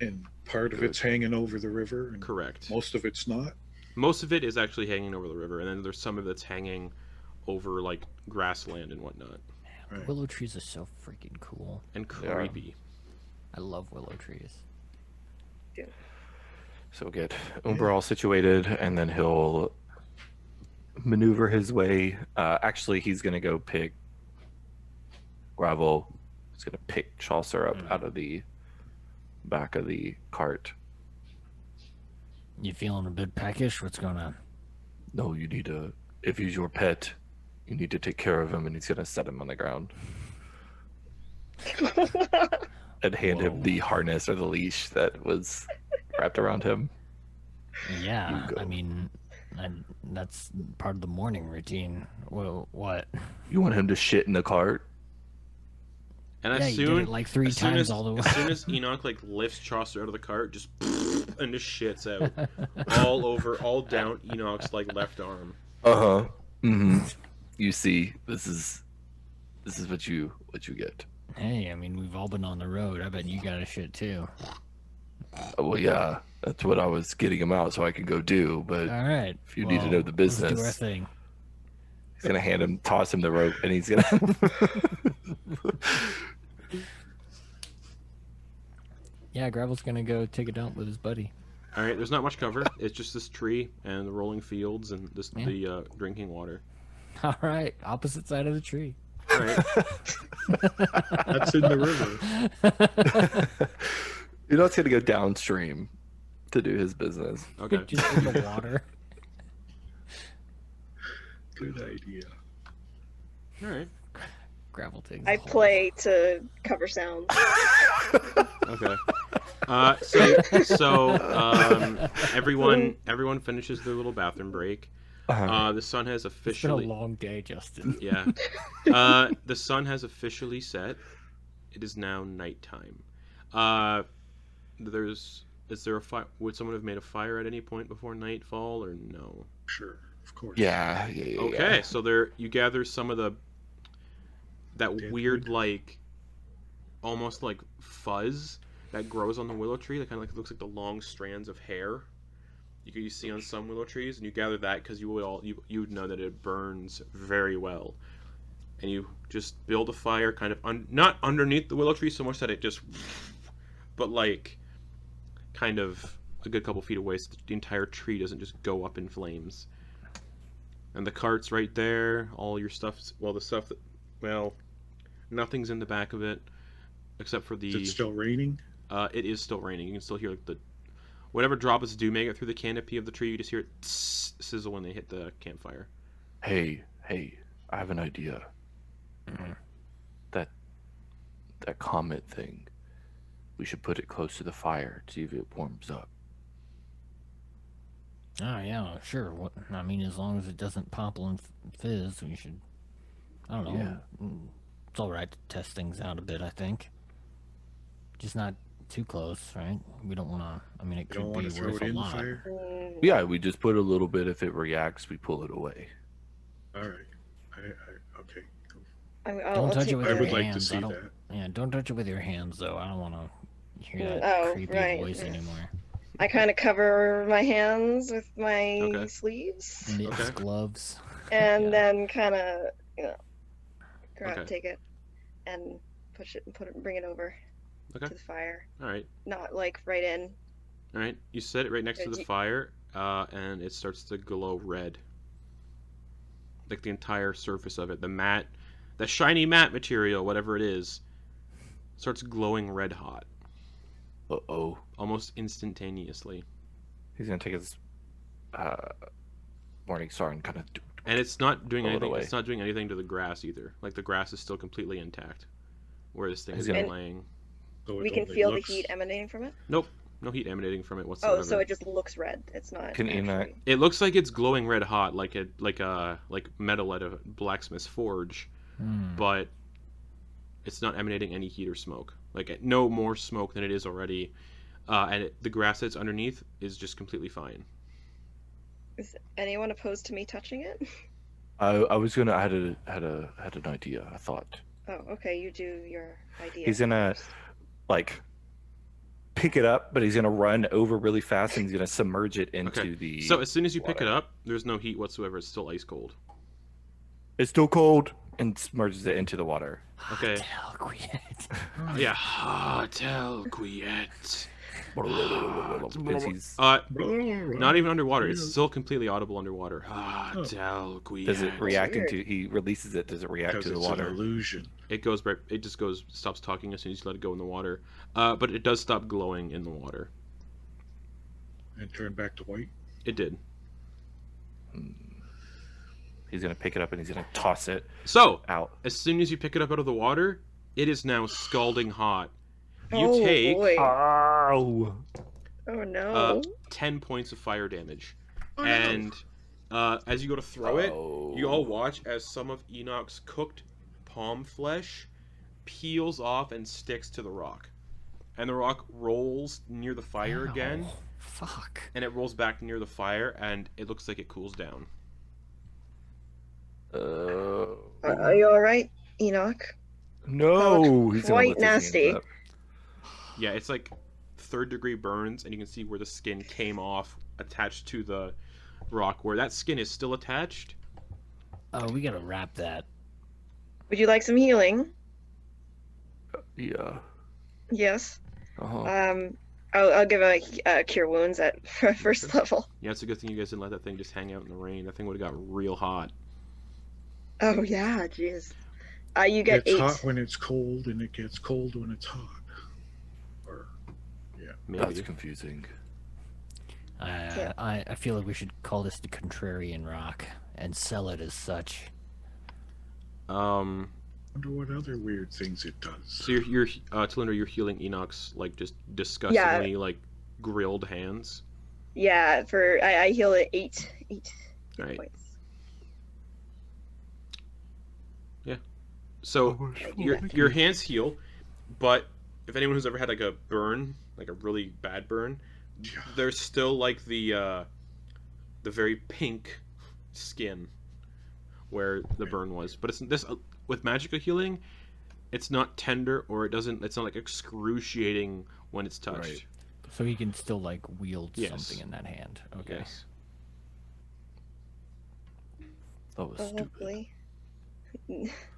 S6: And part of it's hanging over the river, and
S1: Correct.
S6: most of it's not.
S1: Most of it is actually hanging over the river, and then there's some of it's hanging over like grassland and whatnot,
S6: Right.
S3: Willow trees are so freaking cool.
S1: and
S4: They are.
S1: creepy.
S3: I love willow trees.
S4: So get Umbra all situated, and then he'll maneuver his way. Actually, he's gonna go pick Gravel. He's gonna pick Chaucer up out of the back of the cart.
S3: You feeling a bit peckish? What's going on?
S4: No, you need to. If he's your pet, you need to take care of him, and he's gonna set him on the ground and hand him the harness or the leash that was wrapped around him.
S3: Yeah,
S4: You go.
S3: I mean, that's part of the morning routine. Well, what?
S4: You want him to shit in the cart?
S1: And
S3: Yeah,
S1: as
S3: you
S1: soon
S3: did it like 3
S1: as soon
S3: times
S1: as,
S3: all the way.
S1: as soon as Enoch like lifts Chaucer out of the cart, just and just shits out all down Enoch's like left arm.
S4: Uh huh. Mm-hmm. You see, this is what you get.
S3: Hey, I mean, we've all been on the road. I bet you got a shit too.
S4: Oh, well, yeah, that's what I was getting him out so I could go do. But
S3: All right.
S4: if you need to know the
S3: Let's do our
S4: business,
S3: thing.
S4: he's gonna toss him the rope, and he's gonna.
S3: Yeah, Gravel's gonna go take a dump with his buddy.
S1: All right, there's not much cover. It's just this tree and the rolling fields and
S3: Yeah.
S1: the drinking water.
S3: All right, opposite side of the tree.
S1: All right.
S6: That's in the river.
S4: You know, it's gonna go downstream to do his business.
S1: Okay.
S3: Just in the water.
S6: Good idea.
S1: All right.
S3: Gravel takes.
S5: I
S3: the whole-
S5: play to cover sounds.
S1: Okay. Everyone finishes their little bathroom break. The sun has
S3: It's been a
S1: officially
S3: long day, Justin.
S1: yeah. The sun has officially set. It is now nighttime. Is there a fire? Would someone have made a fire at any point before nightfall, or no?
S6: Sure, of course.
S4: Yeah.
S1: Okay, so you gather some of that
S6: Dead
S1: weird
S6: wood.
S1: like, almost like fuzz that grows on the willow tree. That kind of like looks like the long strands of hair you see on some willow trees, and you gather that because you would know that it burns very well, and you just build a fire kind of not underneath the willow tree so much that it just, but like kind of a good couple feet away, so the entire tree doesn't just go up in flames. And the cart's right there. All your stuff's nothing's in the back of it except for
S6: Is it still raining?
S1: it is still raining. You can still hear like whatever droplets do make it through the canopy of the tree. You just hear it sizzle when they hit the campfire.
S4: Hey, I have an idea. That comet thing. We should put it close to the fire to see if it warms up.
S3: Oh yeah, sure. What I mean, as long as it doesn't popple and fizz, we should. I don't know.
S4: Yeah.
S3: It's all right to test things out a bit. I think. Just not too close, right? We don't want to. I mean, it
S6: You don't
S3: could
S6: want
S3: be
S6: to throw
S3: worth
S6: it
S3: a
S6: in the
S3: lot.
S6: fire.
S4: Yeah, we just put a little bit. If it reacts, we pull it away.
S6: All right. Okay. Cool.
S3: Don't
S5: I'll
S3: touch
S5: take
S3: it with
S6: I
S3: your
S6: would
S5: the-
S6: like to
S3: hands.
S6: see
S3: I don't.
S6: that.
S3: Yeah, don't touch it with your hands, though. I don't want to hear that
S5: Oh,
S3: creepy
S5: right.
S3: voice anymore.
S5: I kind of cover my hands with my
S1: Okay.
S5: sleeves,
S3: Mitts,
S1: Okay.
S3: gloves.
S5: and
S3: Yeah.
S5: then kind of,
S1: Okay.
S5: take it and bring it over
S1: Okay.
S5: to the fire.
S1: All right.
S5: Not like right in.
S1: All right. You set it right next to
S5: Did
S1: the
S5: you-
S1: fire, and it starts to glow red. Like the entire surface of it, the shiny matte material, whatever it is, starts glowing red hot,
S4: Uh-oh.
S1: almost instantaneously.
S4: He's gonna take his morning star and kind of.
S1: And it's not doing
S4: Blow it
S1: anything.
S4: away.
S1: It's not doing anything to the grass either. Like the grass is still completely intact, where this thing
S4: He's
S1: is
S4: gonna-
S1: laying.
S6: So it
S5: We can
S6: only
S5: feel
S6: looks-
S5: the heat emanating from it.
S1: Nope, no heat emanating from it whatsoever.
S5: Oh, so it just looks red. It's not.
S4: Can Enoch-
S5: actually-
S1: It looks like it's glowing red hot, like metal at a blacksmith's forge,
S3: Hmm.
S1: but it's not emanating any heat or smoke. Like no more smoke than it is already, and the grass that's underneath is just completely fine.
S5: Is anyone opposed to me touching it?
S4: I was gonna. I had an idea. I thought
S5: Oh, okay. You do your idea.
S4: he's gonna
S5: first.
S4: like pick it up, but he's gonna run over really fast and he's gonna submerge it into
S1: Okay.
S4: the.
S1: So as soon as you pick it
S4: water.
S1: up, there's no heat whatsoever. It's still ice cold.
S4: It's still cold and submerges it into the water.
S1: Okay.
S3: Tell Quiet.
S1: Yeah. Hotel quiet.
S4: As he's,
S1: Not even underwater. It's still completely audible underwater. Hotel quiet.
S4: does it react
S5: weird.
S4: into? He releases it. Does it react
S6: Because
S4: to the
S6: it's an
S4: water?
S6: illusion.
S1: It goes right. It just goes. Stops talking as soon as you let it go in the water. But it does stop glowing in the water.
S6: And turn back to white.
S1: It did.
S4: He's gonna pick it up and he's gonna toss it
S1: So
S4: out.
S1: as soon as you pick it up out of the water, it is now scalding hot. You
S5: Oh,
S1: take
S5: boy.
S4: Oh!
S5: Oh no.
S1: 10 points of fire damage,
S5: Oh, no.
S1: and as you go to throw it, you all
S4: Oh.
S1: watch as some of Enoch's cooked palm flesh peels off and sticks to the rock, and the rock rolls near the fire
S3: Ow.
S1: again,
S3: Fuck.
S1: and it rolls back near the fire, and it looks like it cools down.
S5: Are you all right, Enoch?
S4: No, he's gonna
S5: quite
S4: lift his hands
S5: nasty.
S4: up.
S1: Yeah, it's like third-degree burns, and you can see where the skin came off, attached to the rock, where that skin is still attached.
S3: Oh, we gotta wrap that.
S5: Would you like some healing?
S4: Yeah.
S5: Yes.
S4: Uh-huh.
S5: I'll give a cure wounds at first level.
S1: Yeah, it's a good thing you guys didn't let that thing just hang out in the rain. That thing would have got real hot.
S5: Oh yeah, jeez. You get
S6: It's
S5: 8.
S6: hot when it's cold, and it gets cold when it's hot. Or
S1: Maybe.
S4: That's confusing.
S3: I feel like we should call this the Contrarian Rock and sell it as such.
S6: wonder what other weird things it does.
S1: So you're Talinder, you're healing Enoch's like just disgustingly like grilled hands.
S5: Yeah, I heal it 8 hit
S1: Right.
S5: points.
S1: So your hands heal, but if anyone who's ever had like a burn, like a really bad burn,
S6: Yeah.
S1: there's still like the very pink skin where the burn was. But it's this with magical healing, it's not tender or it's not like excruciating when it's touched.
S6: Right.
S3: So he can still like wield
S1: Yes.
S3: something in that hand. Okay.
S1: Yes.
S4: That was stupid.
S5: Hopefully.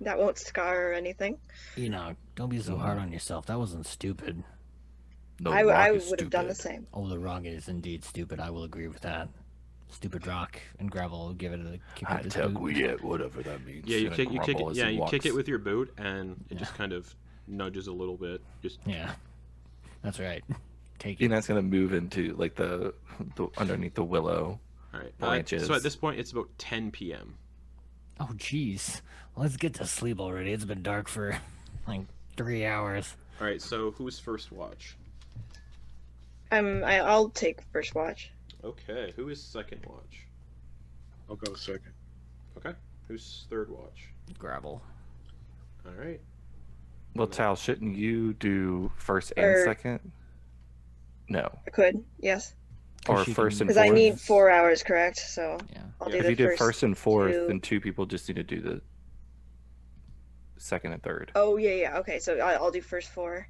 S5: That won't scar or anything.
S3: Don't be so hard on yourself. That wasn't stupid.
S4: No,
S5: I
S4: rock is
S5: would have done the
S4: stupid.
S5: same.
S3: Oh, the rock is indeed stupid. I will agree with that. Stupid rock and gravel. Will give it a kick
S4: I
S3: with his
S4: tell
S3: boot.
S4: you, whatever that means.
S1: Yeah, you
S4: Gonna
S1: kick it.
S4: grumble as
S1: Yeah,
S4: he
S1: you kick it
S4: walks.
S1: with your boot, and it
S3: Yeah.
S1: just kind of nudges a little bit. Just
S3: Yeah, that's right. Take it.
S4: Enak's gonna move into like the underneath the willow.
S1: all right.
S4: Branches.
S1: So at this point, it's about 10 p.m.
S3: Oh, jeez. Let's get to sleep already. It's been dark for like 3 hours.
S1: All right. So who's first watch?
S5: I'll take first watch.
S1: Okay, who is second watch?
S6: I'll go second.
S1: Okay, who's third watch?
S3: Gravel.
S1: All right.
S4: Well, Tal, shouldn't you do first and
S5: Or-
S4: second? No.
S5: I could, yes.
S4: Or
S3: she
S4: first
S3: can-
S4: and
S5: Because I
S4: fourth?
S5: need 4 hours, correct? So
S3: Yeah.
S5: I'll
S1: Yeah.
S5: do
S4: If
S5: the
S4: you did
S5: first.
S4: first and fourth,
S5: two.
S4: then 2 people just need to do the second and third.
S5: Oh, yeah. Okay, so I'll do first 4.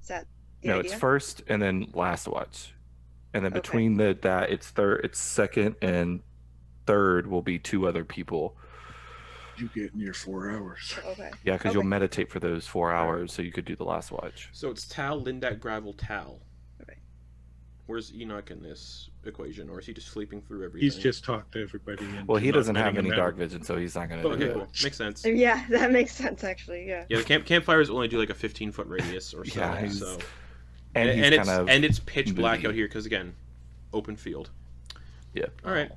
S5: Is that the
S4: No,
S5: idea?
S4: it's first and then last watch. And then
S5: Okay.
S4: between that it's second and third will be 2 other people.
S6: You get in your 4 hours.
S5: Okay.
S4: Yeah, because you'll
S5: Okay.
S4: meditate for those 4 hours, so you could do the last watch.
S1: So it's Tal, Lindak, Gravel, Tal.
S5: Okay.
S1: Where's Enoch in this equation, or is he just sleeping through everything?
S6: He's just talked to everybody.
S4: Well, he
S6: into not
S4: doesn't have
S6: letting
S4: any
S6: him
S4: dark
S6: out.
S4: vision, so he's not going
S1: Oh,
S4: to do
S1: okay,
S4: it.
S1: cool. Makes sense.
S5: Yeah, that makes sense, actually. Yeah.
S1: Yeah, the campfires only do like a 15-foot radius or so.
S4: Yeah, he's-
S1: so.
S4: And he's
S1: it's
S4: kind of
S1: and it's pitch black
S4: moody.
S1: out here because again, open field.
S4: Yeah.
S1: All right.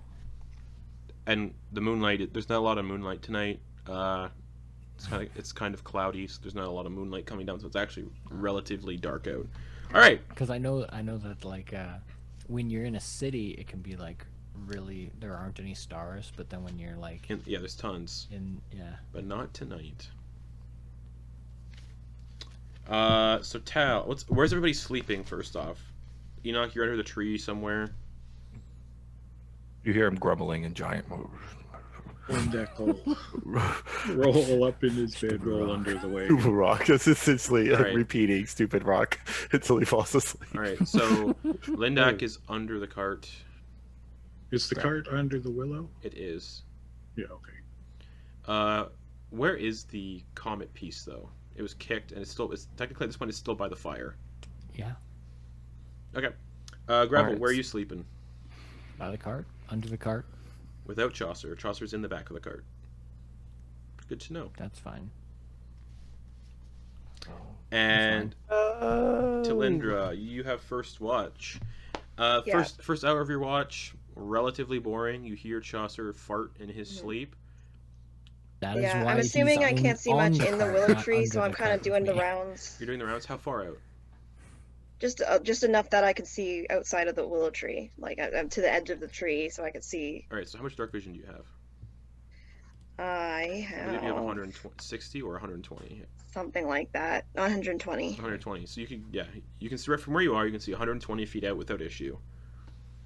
S1: And the moonlight. There's not a lot of moonlight tonight. It's kind of cloudy, so there's not a lot of moonlight coming down, so it's actually relatively dark out. All right.
S3: Because I know that like when you're in a city, it can be like really there aren't any stars, but then when you're like
S1: Yeah, there's tons,
S3: yeah.
S1: but not tonight. So Tal, where's everybody sleeping? First off, Enoch, you're under the tree somewhere.
S4: You hear him grumbling in giant mode.
S6: Lindeck will roll up in his bed, roll under the wagon.
S4: Stupid rock. That's essentially
S1: All right.
S4: repeating stupid rock until he falls asleep.
S1: All right, so Lindak is under the cart.
S6: Is the
S1: Right.
S6: cart under the willow?
S1: It is.
S6: Yeah, okay.
S1: Where is the Comet piece though? It was kicked, and it's technically at this point it's still by the fire.
S3: Yeah,
S1: Okay. Gravel,
S4: Alright.
S1: where are you sleeping?
S3: by the cart, under the cart.
S1: Without Chaucer. Chaucer's in the back of the cart. Good to know.
S3: That's fine.
S1: And Tilindra, you have first watch.
S5: Yeah.
S1: First hour of your watch, relatively boring. You hear Chaucer fart in his sleep.
S3: That is
S5: Yeah,
S3: why
S5: I'm assuming
S3: he's
S5: I can't see
S3: on
S5: much
S3: the
S5: in the
S3: cart,
S5: willow
S3: not
S5: tree,
S3: under
S5: so I'm
S3: the
S5: kind of
S3: cart
S5: doing
S3: with
S5: the
S3: me.
S5: rounds.
S1: You're doing the rounds. How far out?
S5: Just enough that I can see outside of the willow tree. Like I'm to the edge of the tree, so I can see.
S1: All right. So how much dark vision do you have?
S5: I
S1: I believe you have
S5: have
S1: 160 or 120.
S5: something like that. 120.
S1: 120. So you can see right from where you are. You can see 120 feet out without issue.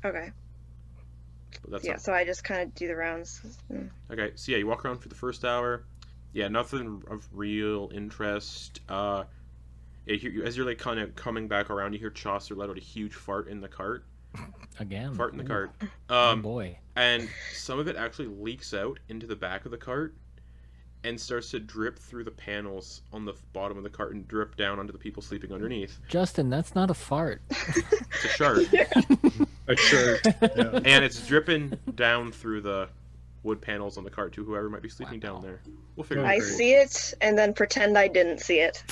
S5: Okay.
S1: But that's
S5: Yeah,
S1: not-
S5: so I just kind of do the rounds.
S1: Okay, so yeah, you walk around for the first hour. Yeah, nothing of real interest. As you're like kind of coming back around, you hear Chaucer let out a huge fart in the cart.
S3: Again.
S1: Fart in the
S3: Ooh,
S1: cart.
S3: Oh boy.
S1: And some of it actually leaks out into the back of the cart and starts to drip through the panels on the bottom of the cart and drip down onto the people sleeping underneath.
S3: Justin, that's not a fart.
S1: It's a shard.
S6: A shirt. Yeah.
S1: And it's dripping down through the wood panels on the cart to whoever might be sleeping down there. We'll figure it
S5: I
S1: out.
S6: Great.
S5: see it and then pretend I didn't see it.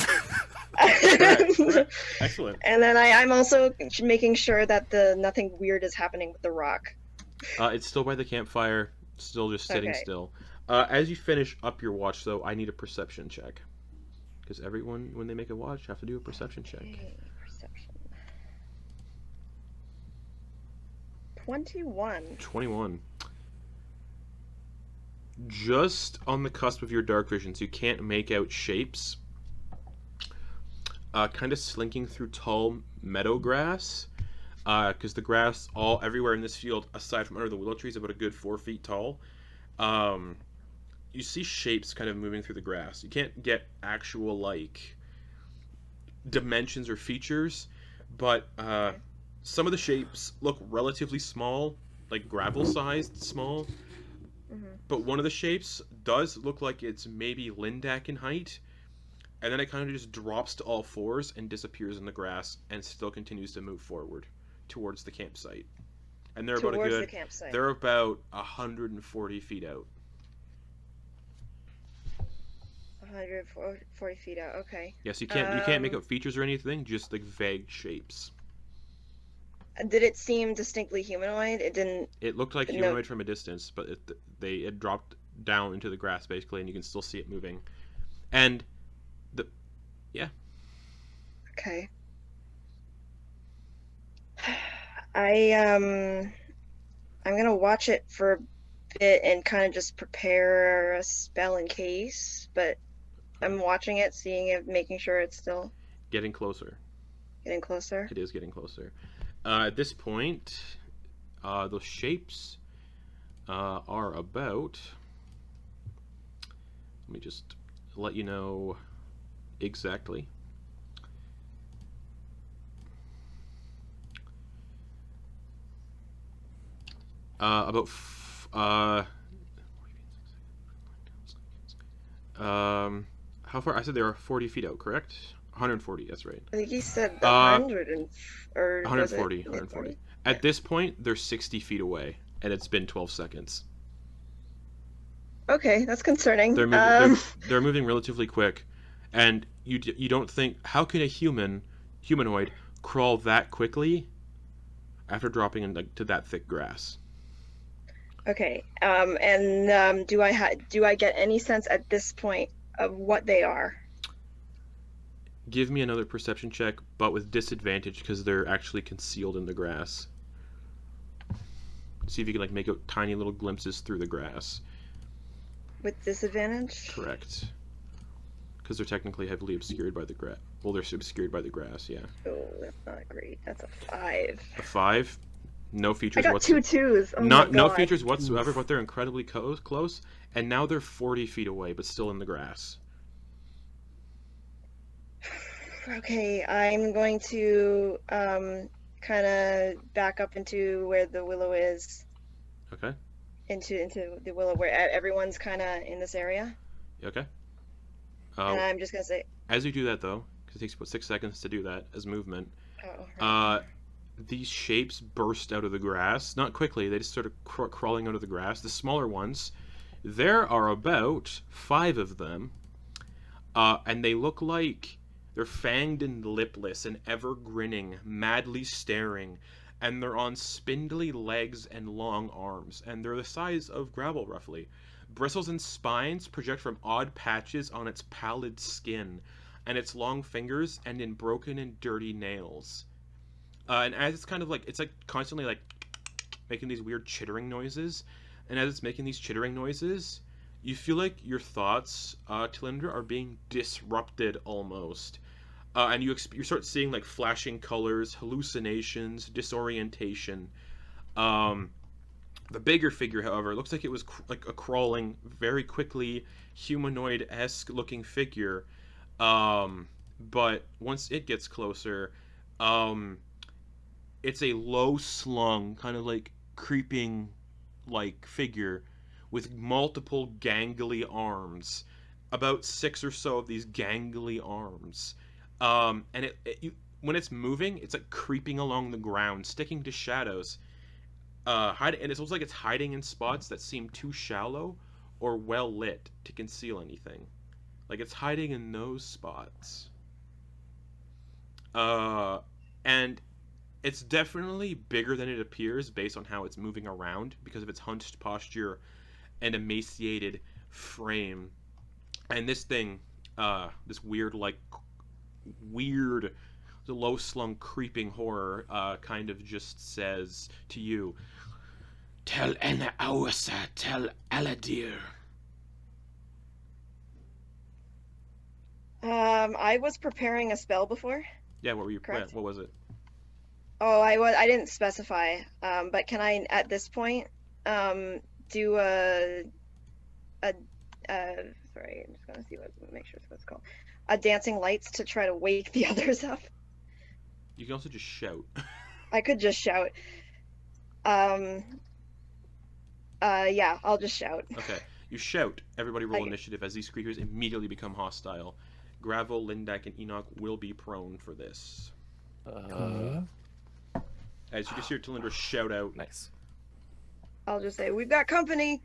S1: Correct. Excellent.
S5: And then I'm also making sure that nothing weird is happening with the rock.
S1: It's still by the campfire, still just sitting
S5: Okay.
S1: still. As you finish up your watch, though, I need a perception check. Because everyone, when they make a watch, have to do a perception check.
S5: Okay, perception. 21.
S1: 21. Just on the cusp of your dark vision, so you can't make out shapes. Kind of slinking through tall meadow grass. Because the grass everywhere in this field, aside from under the willow trees, about a good 4 feet tall. You see shapes kind of moving through the grass. You can't get actual like dimensions or features, but some of the shapes look relatively small, like gravel sized small.
S5: Mhm.
S1: But one of the shapes does look like it's maybe Lindak in height, and then it kind of just drops to all fours and disappears in the grass and still continues to move forward towards the campsite. And they're about
S5: Towards the campsite.
S1: they're about 140 feet out.
S5: 140 feet out. Okay.
S1: Yes, you can't make
S5: Um,
S1: out features or anything, just like vague shapes.
S5: Did it seem distinctly humanoid? It didn't.
S1: It looked like
S5: No.
S1: humanoid from a distance, but it dropped down into the grass basically, and you can still see it moving. And
S5: Okay. I I'm gonna watch it for a bit and kind of just prepare a spell in case. But I'm watching it, seeing it, making sure it's still
S1: Getting closer.
S5: getting closer.
S1: It is getting closer. At this point, those shapes are about. Let me just let you know exactly. About how far? I said they were 40 feet out, correct? 140. That's right.
S5: I think he said
S1: Uh,
S5: 100 or was it
S1: 140. 140. At this point, they're 60 feet away, and it's been 12 seconds.
S5: Okay, that's concerning.
S1: They're moving. They're moving relatively quick, and you don't think how can a humanoid crawl that quickly after dropping into that thick grass?
S5: Okay. Do I get any sense at this point of what they are?
S1: Give me another perception check, but with disadvantage because they're actually concealed in the grass. See if you can make out tiny little glimpses through the grass.
S5: With disadvantage?
S1: Correct. Because they're technically heavily obscured by the grass. Well, they're obscured by the grass, yeah.
S5: Oh, that's not great. That's a 5.
S1: A 5? No
S5: I
S1: features
S5: got
S1: whatsoever.
S5: 2 2s. Oh
S1: No
S5: my God.
S1: features whatsoever, but they're incredibly close. And now they're 40 feet away, but still in the grass.
S5: Okay, I'm going to kind of back up into where the willow is.
S1: Okay?
S5: Into the willow where everyone's kind of in this area.
S1: Okay?
S5: And I'm just gonna say,
S1: As you do that, though, because it takes about 6 seconds to do that as movement,
S5: oh,
S1: these shapes burst out of the grass. Not quickly, they just started crawling out of the grass. The smaller ones, there are about 5 of them, and they look like they're fanged and lipless and ever grinning, madly staring, and they're on spindly legs and long arms, and they're the size of gravel, roughly. Bristles and spines project from odd patches on its pallid skin, and its long fingers end in broken and dirty nails. And as it's it's constantly making these weird chittering noises, and as it's making these chittering noises, you feel like your thoughts, Talindra, are being disrupted almost. And you start seeing flashing colors, hallucinations, disorientation. The bigger figure, however, looks like it was a crawling, very quickly humanoid-esque looking figure. But once it gets closer, it's a low slung, kind of creeping figure with multiple gangly arms. About 6 or so of these gangly arms. And when it's moving, it's creeping along the ground, sticking to shadows. And it looks like it's hiding in spots that seem too shallow or well lit to conceal anything. It's hiding in those spots. And it's definitely bigger than it appears based on how it's moving around because of its hunched posture and emaciated frame. And this thing, this weird, low slung creeping horror kind of just says to you, "Tell Anna Awasa, tell Aladir."
S5: I was preparing a spell before.
S1: Yeah, what were you?
S5: Correct.
S1: What was it?
S5: Oh, I didn't specify. But can I at this point do sorry, I'm just gonna make sure it's what it's called. A dancing lights to try to wake the others up.
S1: You can also just shout.
S5: I could just shout. Yeah, I'll just shout.
S1: Okay, you shout. Everybody roll initiative as these creatures immediately become hostile. Gravel, Lindak, and Enoch will be prone for this. As you just hear Talindra shout out.
S4: Nice.
S5: I'll just say, "We've got company."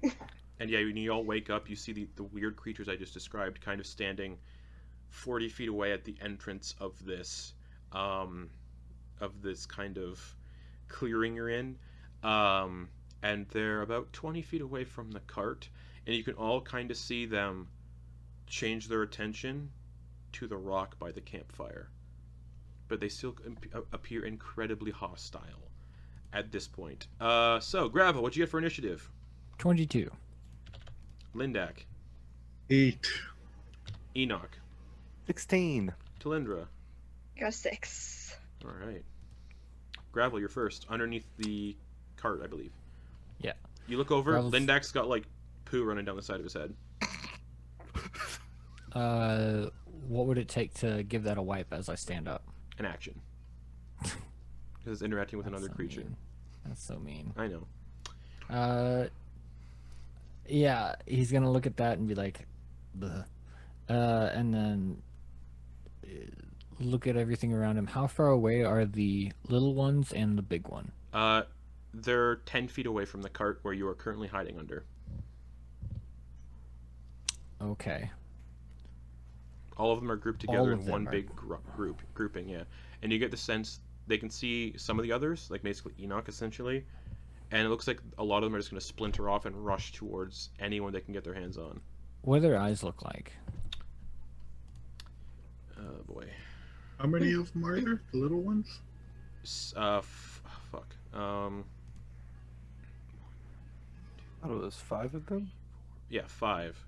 S1: And yeah, when you all wake up, you see the weird creatures I just described kind of standing 40 feet away at the entrance of this kind of clearing you're in. And they're about 20 feet away from the cart, and you can all kind of see them change their attention to the rock by the campfire. But they still appear incredibly hostile. at this point. So Gravel, what'd you get for initiative?
S3: 22.
S1: Lindak,
S6: 8.
S1: Enoch,
S4: 16.
S1: Talindra.
S5: Got 6.
S1: All right. Gravel, you're first, underneath the cart, I believe.
S3: Yeah.
S1: You look over.
S3: Gravel's-
S1: Lindak's got like poo running down the side of his head.
S3: What would it take to give that a wipe as I stand up?
S1: An action. Because it's interacting with another
S3: so
S1: creature.
S3: mean. That's so mean.
S1: I know.
S3: Yeah, he's gonna look at that and be like, "Bleh." And then look at everything around him. How far away are the little ones and the big one?
S1: They're 10 feet away from the cart where you are currently hiding under.
S3: Okay.
S1: All of them are grouped
S3: All
S1: together
S3: of
S1: in
S3: them
S1: one
S3: are-
S1: big grouping, yeah. And you get the sense they can see some of the others, like basically Enoch, essentially. And it looks like a lot of them are just going to splinter off and rush towards anyone they can get their hands on.
S3: What do their eyes look like?
S1: Oh, boy.
S6: How many of them are there? The little ones?
S1: Fuck.
S4: I thought it was 5 of them.
S1: Yeah, 5.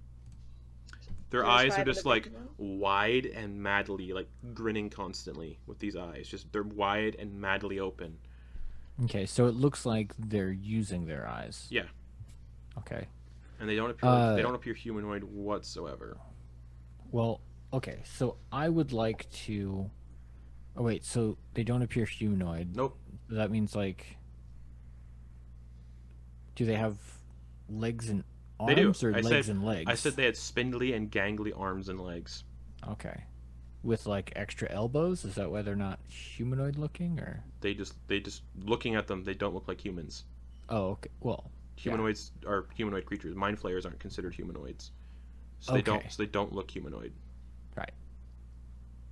S1: Their
S5: There's
S1: eyes
S5: 5
S1: are
S5: in the
S1: just
S5: big
S1: like
S5: one?
S1: wide and madly, like grinning constantly with these eyes. Just they're wide and madly open.
S3: Okay, so it looks like they're using their eyes.
S1: Yeah,
S3: Okay.
S1: and they don't appear they don't appear humanoid whatsoever.
S3: Well, okay, so I would like to. Oh wait, so they don't appear humanoid.
S1: Nope.
S3: That means like. Do they have legs and
S1: They do.
S3: arms or
S1: I
S3: legs
S1: said-
S3: and legs?
S1: I said they had spindly and gangly arms and legs.
S3: Okay. With like extra elbows? Is that why they're not humanoid looking or?
S1: They just looking at them, they don't look like humans.
S3: Oh, okay. Well,
S1: Humanoids are humanoid creatures. Mind flayers aren't considered humanoids, so
S3: Okay.
S1: they don't look humanoid.
S3: right.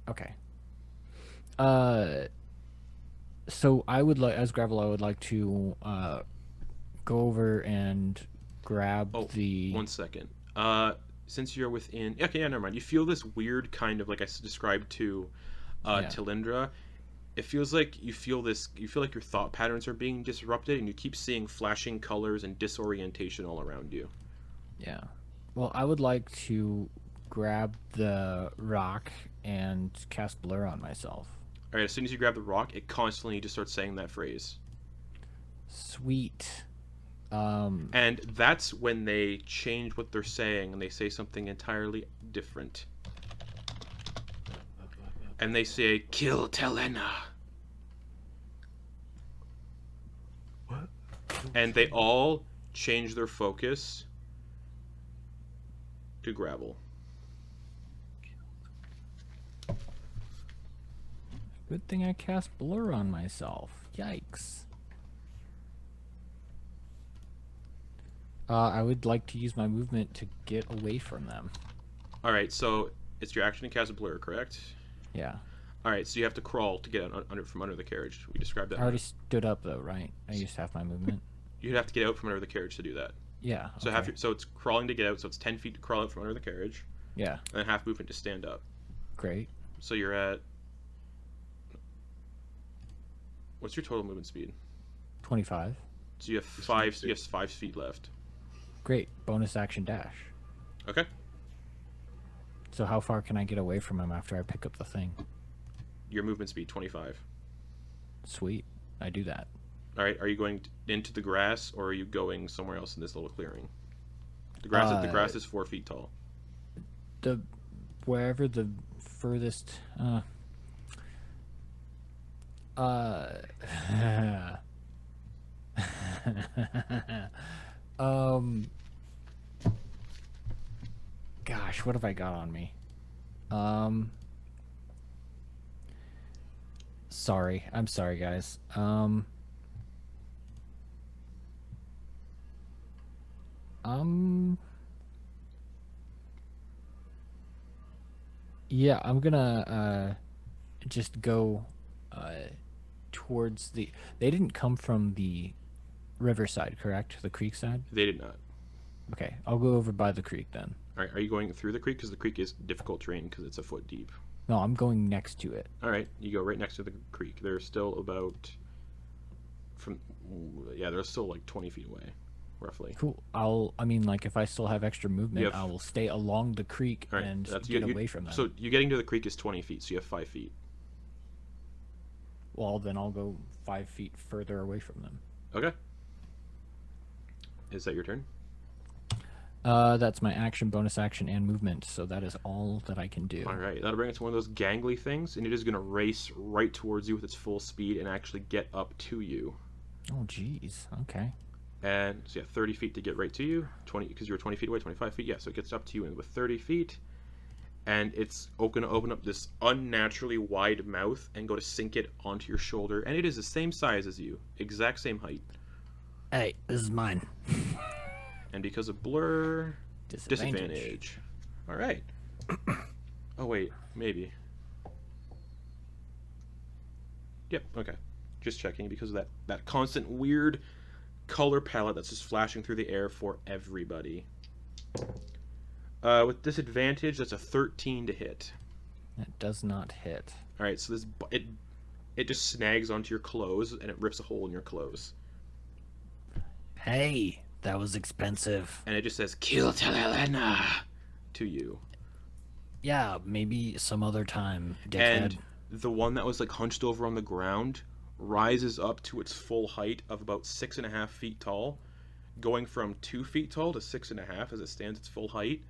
S3: Okay. So I would like, as Gravel, I would like to go over and grab
S1: Oh,
S3: the.
S1: 1 second. Since you're within, okay, yeah, never mind. You feel this weird kind of like I described to
S3: Yeah.
S1: Talindra. It feels like you feel like your thought patterns are being disrupted, and you keep seeing flashing colors and disorientation all around you.
S3: Yeah. Well, I would like to grab the rock and cast blur on myself.
S1: All right, as soon as you grab the rock, it constantly just starts saying that phrase,
S3: Sweet.
S1: and that's when they change what they're saying and they say something entirely different. And they say, "Kill Telena."
S4: What?
S1: And they all change their focus to Gravel.
S3: Good thing I cast blur on myself. Yikes. I would like to use my movement to get away from them.
S1: All right, so it's your action to cast a blur, correct?
S3: Yeah.
S1: All right, so you have to crawl to get out from under the carriage. We described that.
S3: I already stood up though, right? I used half my movement.
S1: You'd have to get out from under the carriage to do that.
S3: Yeah.
S1: So
S3: okay.
S1: so it's crawling to get out. So it's 10 feet to crawl out from under the carriage,
S3: Yeah.
S1: and then half movement to stand up.
S3: Great.
S1: So you're at. What's your total movement speed?
S3: 25.
S1: So you have 5. You have 5 feet left.
S3: Great. Bonus action dash.
S1: Okay.
S3: So how far can I get away from him after I pick up the thing?
S1: Your movement speed 25.
S3: Sweet. I do that.
S1: All right. Are you going into the grass, or are you going somewhere else in this little clearing? The grass is 4 feet tall.
S3: The wherever the furthest gosh, what have I got on me? Sorry. I'm sorry, guys. Yeah, I'm gonna just go towards the. They didn't come from the riverside, correct? The creek side.
S1: They did not.
S3: Okay, I'll go over by the creek then.
S1: All right. Are you going through the creek? Because the creek is difficult terrain because it's a foot deep.
S3: No, I'm going next to it.
S1: All right. You go right next to the creek. There's still about from yeah, they're still like 20 feet away, roughly.
S3: Cool. I mean, like, if I still have extra movement,
S1: You have-
S3: I will stay along the creek
S1: All right,
S3: and
S1: that's
S3: get away from them.
S1: So you getting to the creek is 20 feet, so you have 5 feet.
S3: Well, then I'll go 5 feet further away from them.
S1: Okay. Is that your turn?
S3: That's my action, bonus action, and movement. So that is all that I can do.
S1: All right, that'll bring it to one of those gangly things, and it is going to race right towards you with its full speed and actually get up to you.
S3: Oh, jeez. Okay.
S1: And so yeah, 30 feet to get right to you. 20 because you're 20 feet away, 25 feet. Yeah, so it gets up to you with 30 feet, and it's going to open up this unnaturally wide mouth and go to sink it onto your shoulder. And it is the same size as you, exact same height.
S3: Hey, this is mine.
S1: And because of blur, disadvantage. All right. Oh wait, maybe. Yep. Okay. Just checking because of that constant weird color palette that's just flashing through the air for everybody. With disadvantage, that's a 13 to hit.
S3: That does not hit.
S1: All right. So it just snags onto your clothes and it rips a hole in your clothes.
S3: Hey, that was expensive.
S1: And it just says "Kill Helena" to you.
S3: Yeah, maybe some other time, dickhead.
S1: And the one that was like hunched over on the ground rises up to its full height of about 6.5 feet tall, going from 2 feet tall to 6.5 as it stands its full height,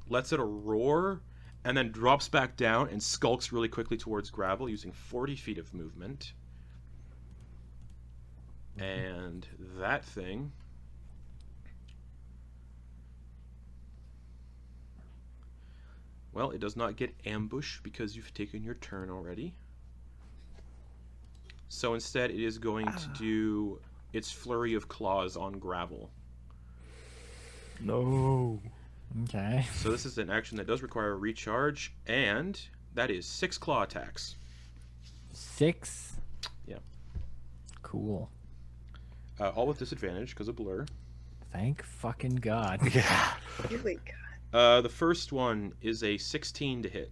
S1: lets out a roar, and then drops back down and skulks really quickly towards gravel using 40 feet of movement. And that thing well, it does not get ambush because you've taken your turn already. So instead, it is going to do its flurry of claws on gravel.
S4: No.
S3: Okay.
S1: So this is an action that does require a recharge, and that is 6 claw attacks.
S3: 6?
S1: Yeah.
S3: Cool.
S1: All with disadvantage because of blur.
S3: Thank fucking God.
S4: Yeah.
S5: Really good.
S1: The first one is a 16 to hit.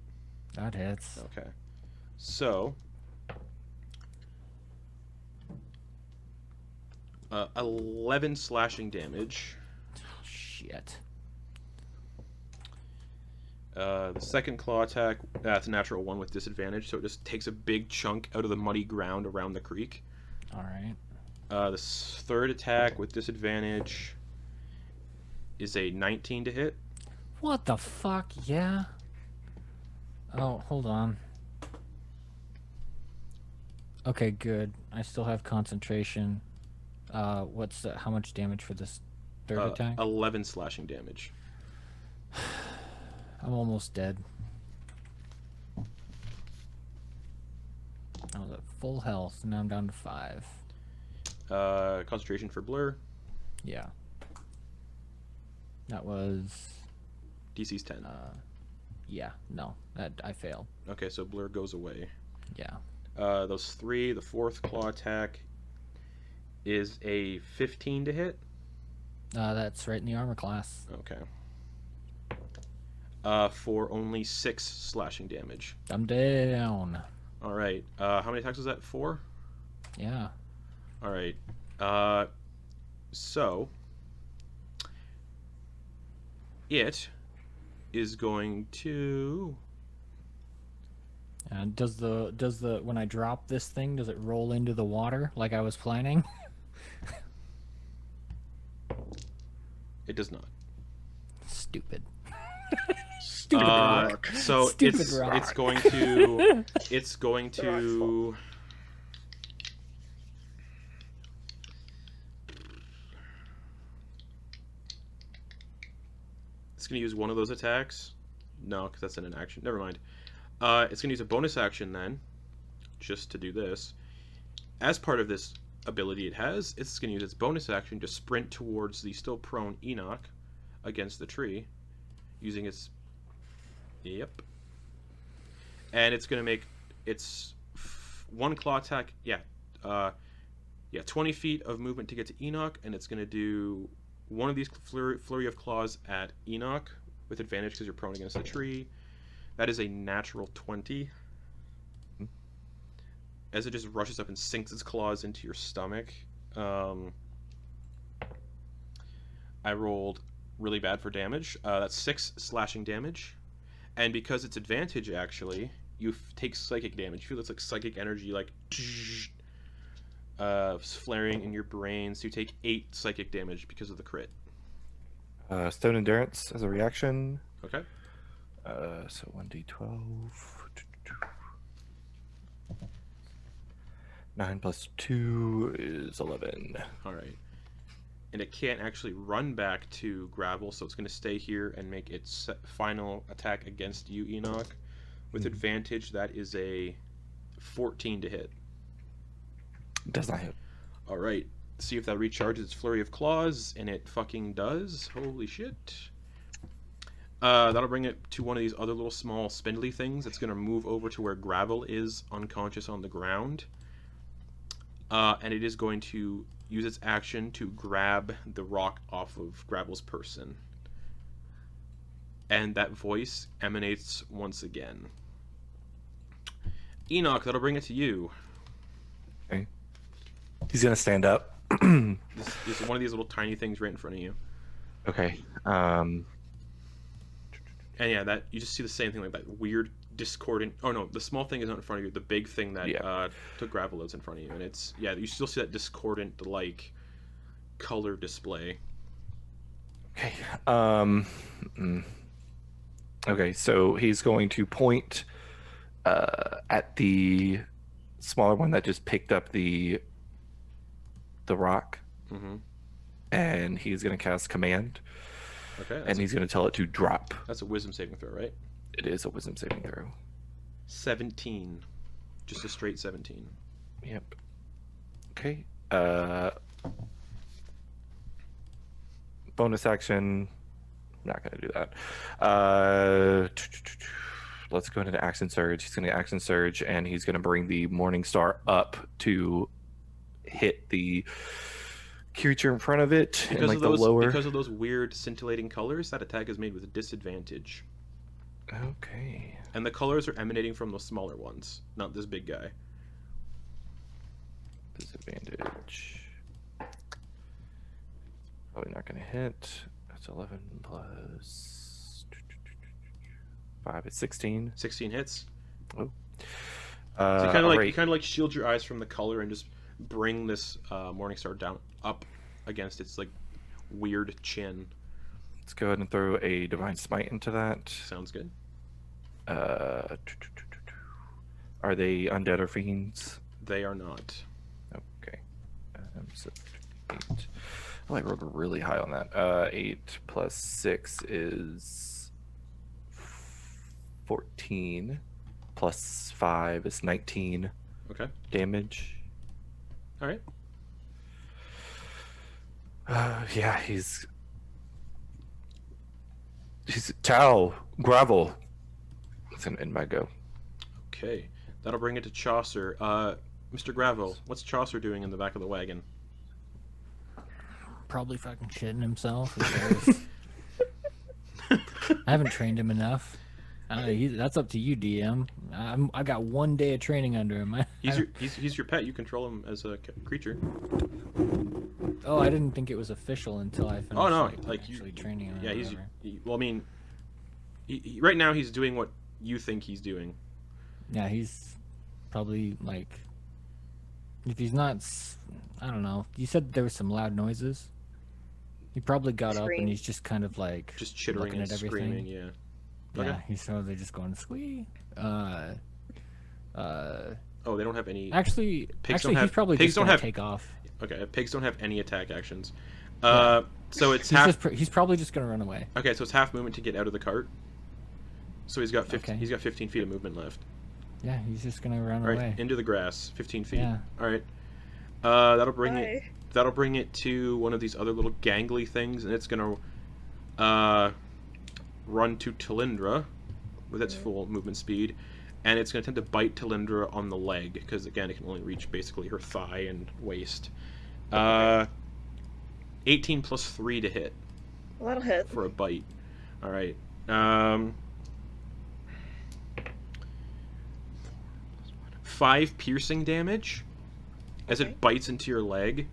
S3: That hits.
S1: Okay. So 11 slashing damage.
S3: Shit.
S1: The second claw attack, that's a natural 1 with disadvantage, so it just takes a big chunk out of the muddy ground around the creek.
S3: Alright.
S1: The third attack with disadvantage is a 19 to hit.
S3: What the fuck? Yeah? Oh, hold on. Okay, good. I still have concentration. What's the, how much damage for this third attack?
S1: 11 slashing damage.
S3: I'm almost dead. I was at full health, and now I'm down to 5.
S1: Concentration for blur.
S3: Yeah. That was...
S1: DC's 10.
S3: Yeah, no. That I failed.
S1: Okay, so blur goes away.
S3: Yeah.
S1: Those 3, the fourth claw attack is a 15 to hit.
S3: That's right in the armor class.
S1: Okay. For only 6 slashing damage.
S3: I'm down.
S1: All right. How many attacks was that? 4?
S3: Yeah.
S1: All right. So it is going to.
S3: Does the when I drop this thing, does it roll into the water like I was planning?
S1: It does not.
S3: Stupid.
S6: Stupid rock.
S1: So
S3: Stupid
S1: it's
S3: rock.
S1: it's going to it's going to. It's going to use one of those attacks. No, because that's in an action. Never mind. It's going to use a bonus action then, just to do this. As part of this ability it has, it's going to use its bonus action to sprint towards the still prone Enoch against the tree, using its... Yep. And it's going to make its one claw attack, 20 feet of movement to get to Enoch, and it's going to do one of these flurry of claws at Enoch with advantage because you're prone against the tree. That is a natural 20. as it just rushes up and sinks its claws into your stomach. I rolled really bad for damage. That's 6 slashing damage. And because it's advantage, actually, you take psychic damage. You feel this like psychic energy, like flaring in your brain. So you take 8 psychic damage because of the crit.
S4: Stone Endurance as a reaction.
S1: Okay.
S4: So 1d12. 9 plus 2 is 11.
S1: All right. And it can't actually run back to Gravel, so it's going to stay here and make its final attack against you, Enoch. With advantage, that is a 14 to hit.
S4: Does not hit.
S1: All right. See if that recharges its Flurry of Claws, and it fucking does. Holy shit. That'll bring it to one of these other little small spindly things. It's going to move over to where Gravel is unconscious on the ground. And it is going to use its action to grab the rock off of Gravel's person. And that voice emanates once again. Enoch, that'll bring it to you.
S4: Okay. He's gonna stand up.
S1: This is one of these little tiny things right in front of you.
S4: Okay.
S1: And yeah, that you just see the same thing, like that weird discordant. Oh no, the small thing is not in front of you. The big thing that took Gravel is in front of you, and it's you still see that discordant like color display.
S4: Okay. Okay, so he's going to point at the smaller one that just picked up the rock, and he's going to cast Command.
S1: Okay.
S4: And he's going to tell it to drop.
S1: That's a Wisdom saving throw, right?
S4: It is a Wisdom saving throw.
S1: 17. Just a straight 17.
S4: Yep. Okay. Bonus action. I'm not going to do that. Let's go into Action Surge. He's going to Action Surge, and he's going to bring the Morning Star up to hit the creature in front of it.
S1: Because
S4: and like
S1: of those,
S4: the lower.
S1: because of those weird scintillating colors, that attack is made with a disadvantage.
S4: Okay.
S1: And the colors are emanating from those smaller ones, not this big guy.
S4: Disadvantage. Probably not going to hit. That's 11 plus 5 is 16.
S1: 16 hits.
S4: Oh.
S1: So you kind of like you kind of like shield your eyes from the color and just bring this Morningstar down up against its like weird chin.
S4: Let's go ahead and throw a Divine Smite into that.
S1: Sounds good.
S4: Are they undead or fiends?
S1: They are not.
S4: Okay. So 8. Oh, I rolled really high on that. 8 plus 6 is 14. Plus 5 is 19.
S1: Okay.
S4: Damage.
S1: All right.
S4: Yeah, he's Tau, Gravel. It's gonna end my go.
S1: Okay. That'll bring it to Chaucer. Mr. Gravel, what's Chaucer doing in the back of the wagon?
S3: Probably fucking shitting himself. I haven't trained him enough. That's up to you, DM. I got 1 day of training under him.
S1: He's your pet. You control him as a creature.
S3: Oh, I didn't think it was official until I finished.
S1: Oh no,
S3: actually training him.
S1: Yeah,
S3: or
S1: he's.
S3: whatever.
S1: Well, I mean, right now he's doing what you think he's doing.
S3: Yeah, he's probably like. If he's not, I don't know. You said there was some loud noises. He probably got up and he's just kind of like
S1: just chittering
S3: looking
S1: and
S3: at everything.
S1: screaming. Yeah.
S3: Yeah,
S1: Okay.
S3: he's probably just going squee.
S1: Oh, they don't have any.
S3: Pigs
S1: don't have-
S3: he's probably
S1: pigs
S3: just
S1: don't
S3: gonna
S1: have-
S3: take off.
S1: Okay, pigs don't have any attack actions.
S3: Yeah.
S1: So it's
S3: He's,
S1: half.
S3: he's probably just gonna run away.
S1: Okay, so it's half movement to get out of the cart. So he's got 15.
S3: Okay.
S1: He's got 15 feet of movement left.
S3: Yeah, he's just gonna run
S1: All right,
S3: away.
S1: into the grass, 15 feet.
S3: Yeah.
S1: All right. That'll bring it.
S5: Bye.
S1: That'll bring it to one of these other little gangly things, and it's gonna run to Talindra with its full movement speed, and it's gonna attempt to bite Talindra on the leg because again, it can only reach basically her thigh and waist. 18 plus 3 to hit
S5: Well, that'll hit.
S1: for a bite. All right. 5 5 piercing damage as
S5: Okay.
S1: it bites into your leg,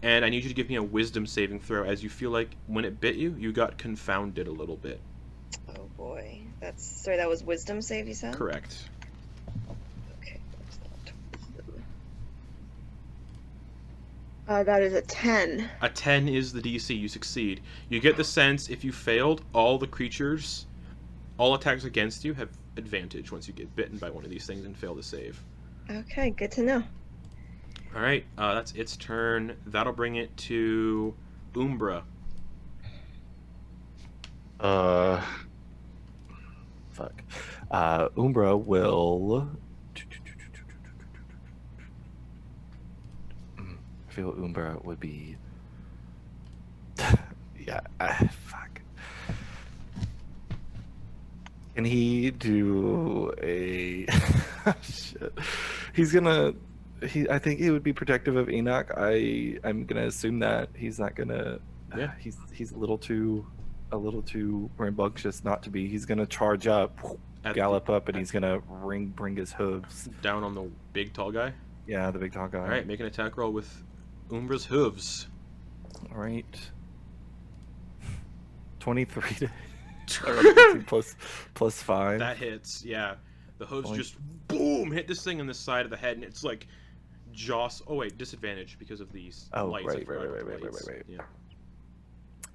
S1: and I need you to give me a wisdom saving throw as you feel like when it bit you, you got confounded a little bit.
S5: Oh boy. Sorry, that was wisdom save, you said?
S1: Correct.
S5: Okay. That is a 10.
S1: A 10 is the DC. You succeed. You get the sense if you failed, all attacks against you have advantage once you get bitten by one of these things and fail to save.
S5: Okay, good to know.
S1: All right, that's its turn. That'll bring it to Umbra.
S4: Fuck. Umbra will. I feel Umbra would be. Yeah. Fuck. Can he do a? Shit. He's gonna. I think he would be protective of Enoch. I'm gonna assume that he's not gonna.
S1: Yeah.
S4: He's a little too rambunctious not to be. He's gonna charge up, gallop up, and he's gonna bring his hooves
S1: Down on the big tall guy.
S4: Yeah, the big tall guy.
S1: All right, make an attack roll with Umbra's hooves.
S4: All right. 23 to plus 5.
S1: That hits. Yeah, the hooves
S4: Boink.
S1: just boom hit this thing in the side of the head, and it's like Oh wait, disadvantage because of these lights. I
S4: Right.
S1: forgot about the lights. Yeah.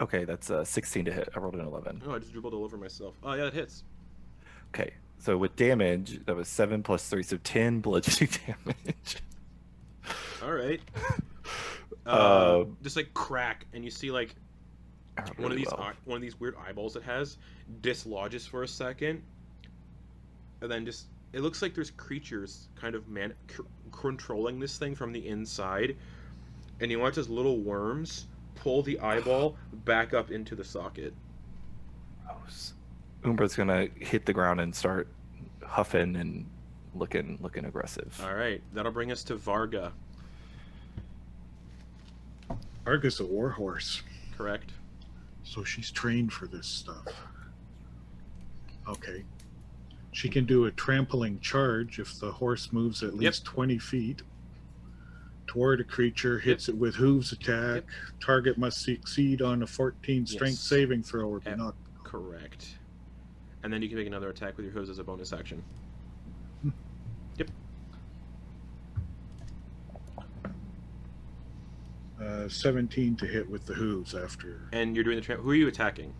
S4: Okay, that's 16 to hit. I rolled an 11.
S1: Oh, I just dribbled all over myself. Oh yeah, that hits.
S4: Okay, so with damage, that was 7 plus 3, so 10 bludgeoning damage.
S1: All right. Just like crack, and you see like one of these weird eyeballs it has dislodges for a second, and then just it looks like there's creatures kind of controlling this thing from the inside, and you watch as little worms pull the eyeball back up into the socket.
S4: Gross. Umbra's gonna hit the ground and start huffing and looking aggressive.
S1: All right, that'll bring us to Varga.
S6: Argus a warhorse,
S1: Correct.
S6: so she's trained for this stuff. Okay. She can do a trampling charge if the horse moves at least 20 feet toward a creature, hits it with hooves attack. Target must succeed on a 14 strength
S1: Yes.
S6: saving throw or be knocked.
S1: Correct. And then you can make another attack with your hooves as a bonus action.
S6: 17 to hit with the hooves after.
S1: And you're doing the who are you attacking?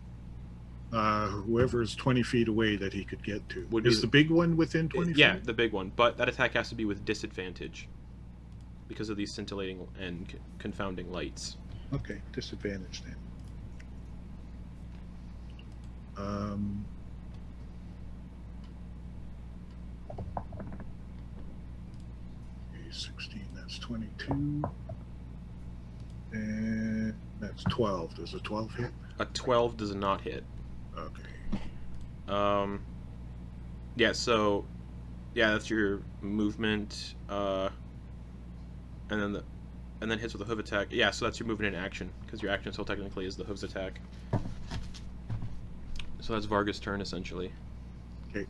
S6: Whoever's 20 feet away that he could get to.
S1: Would be
S6: Is the big one within 20 feet?
S1: Yeah, the big one. But that attack has to be with disadvantage because of these scintillating and confounding lights.
S6: Okay, disadvantage then. Okay, 16, that's 22. And that's 12. Does a 12 hit?
S1: A 12 does not hit.
S6: Okay.
S1: Yeah, so that's your movement, and then hits with a hoof attack. Yeah, so that's your movement in action, because your action still technically is the hooves attack. So that's Varga's turn essentially.
S6: Okay.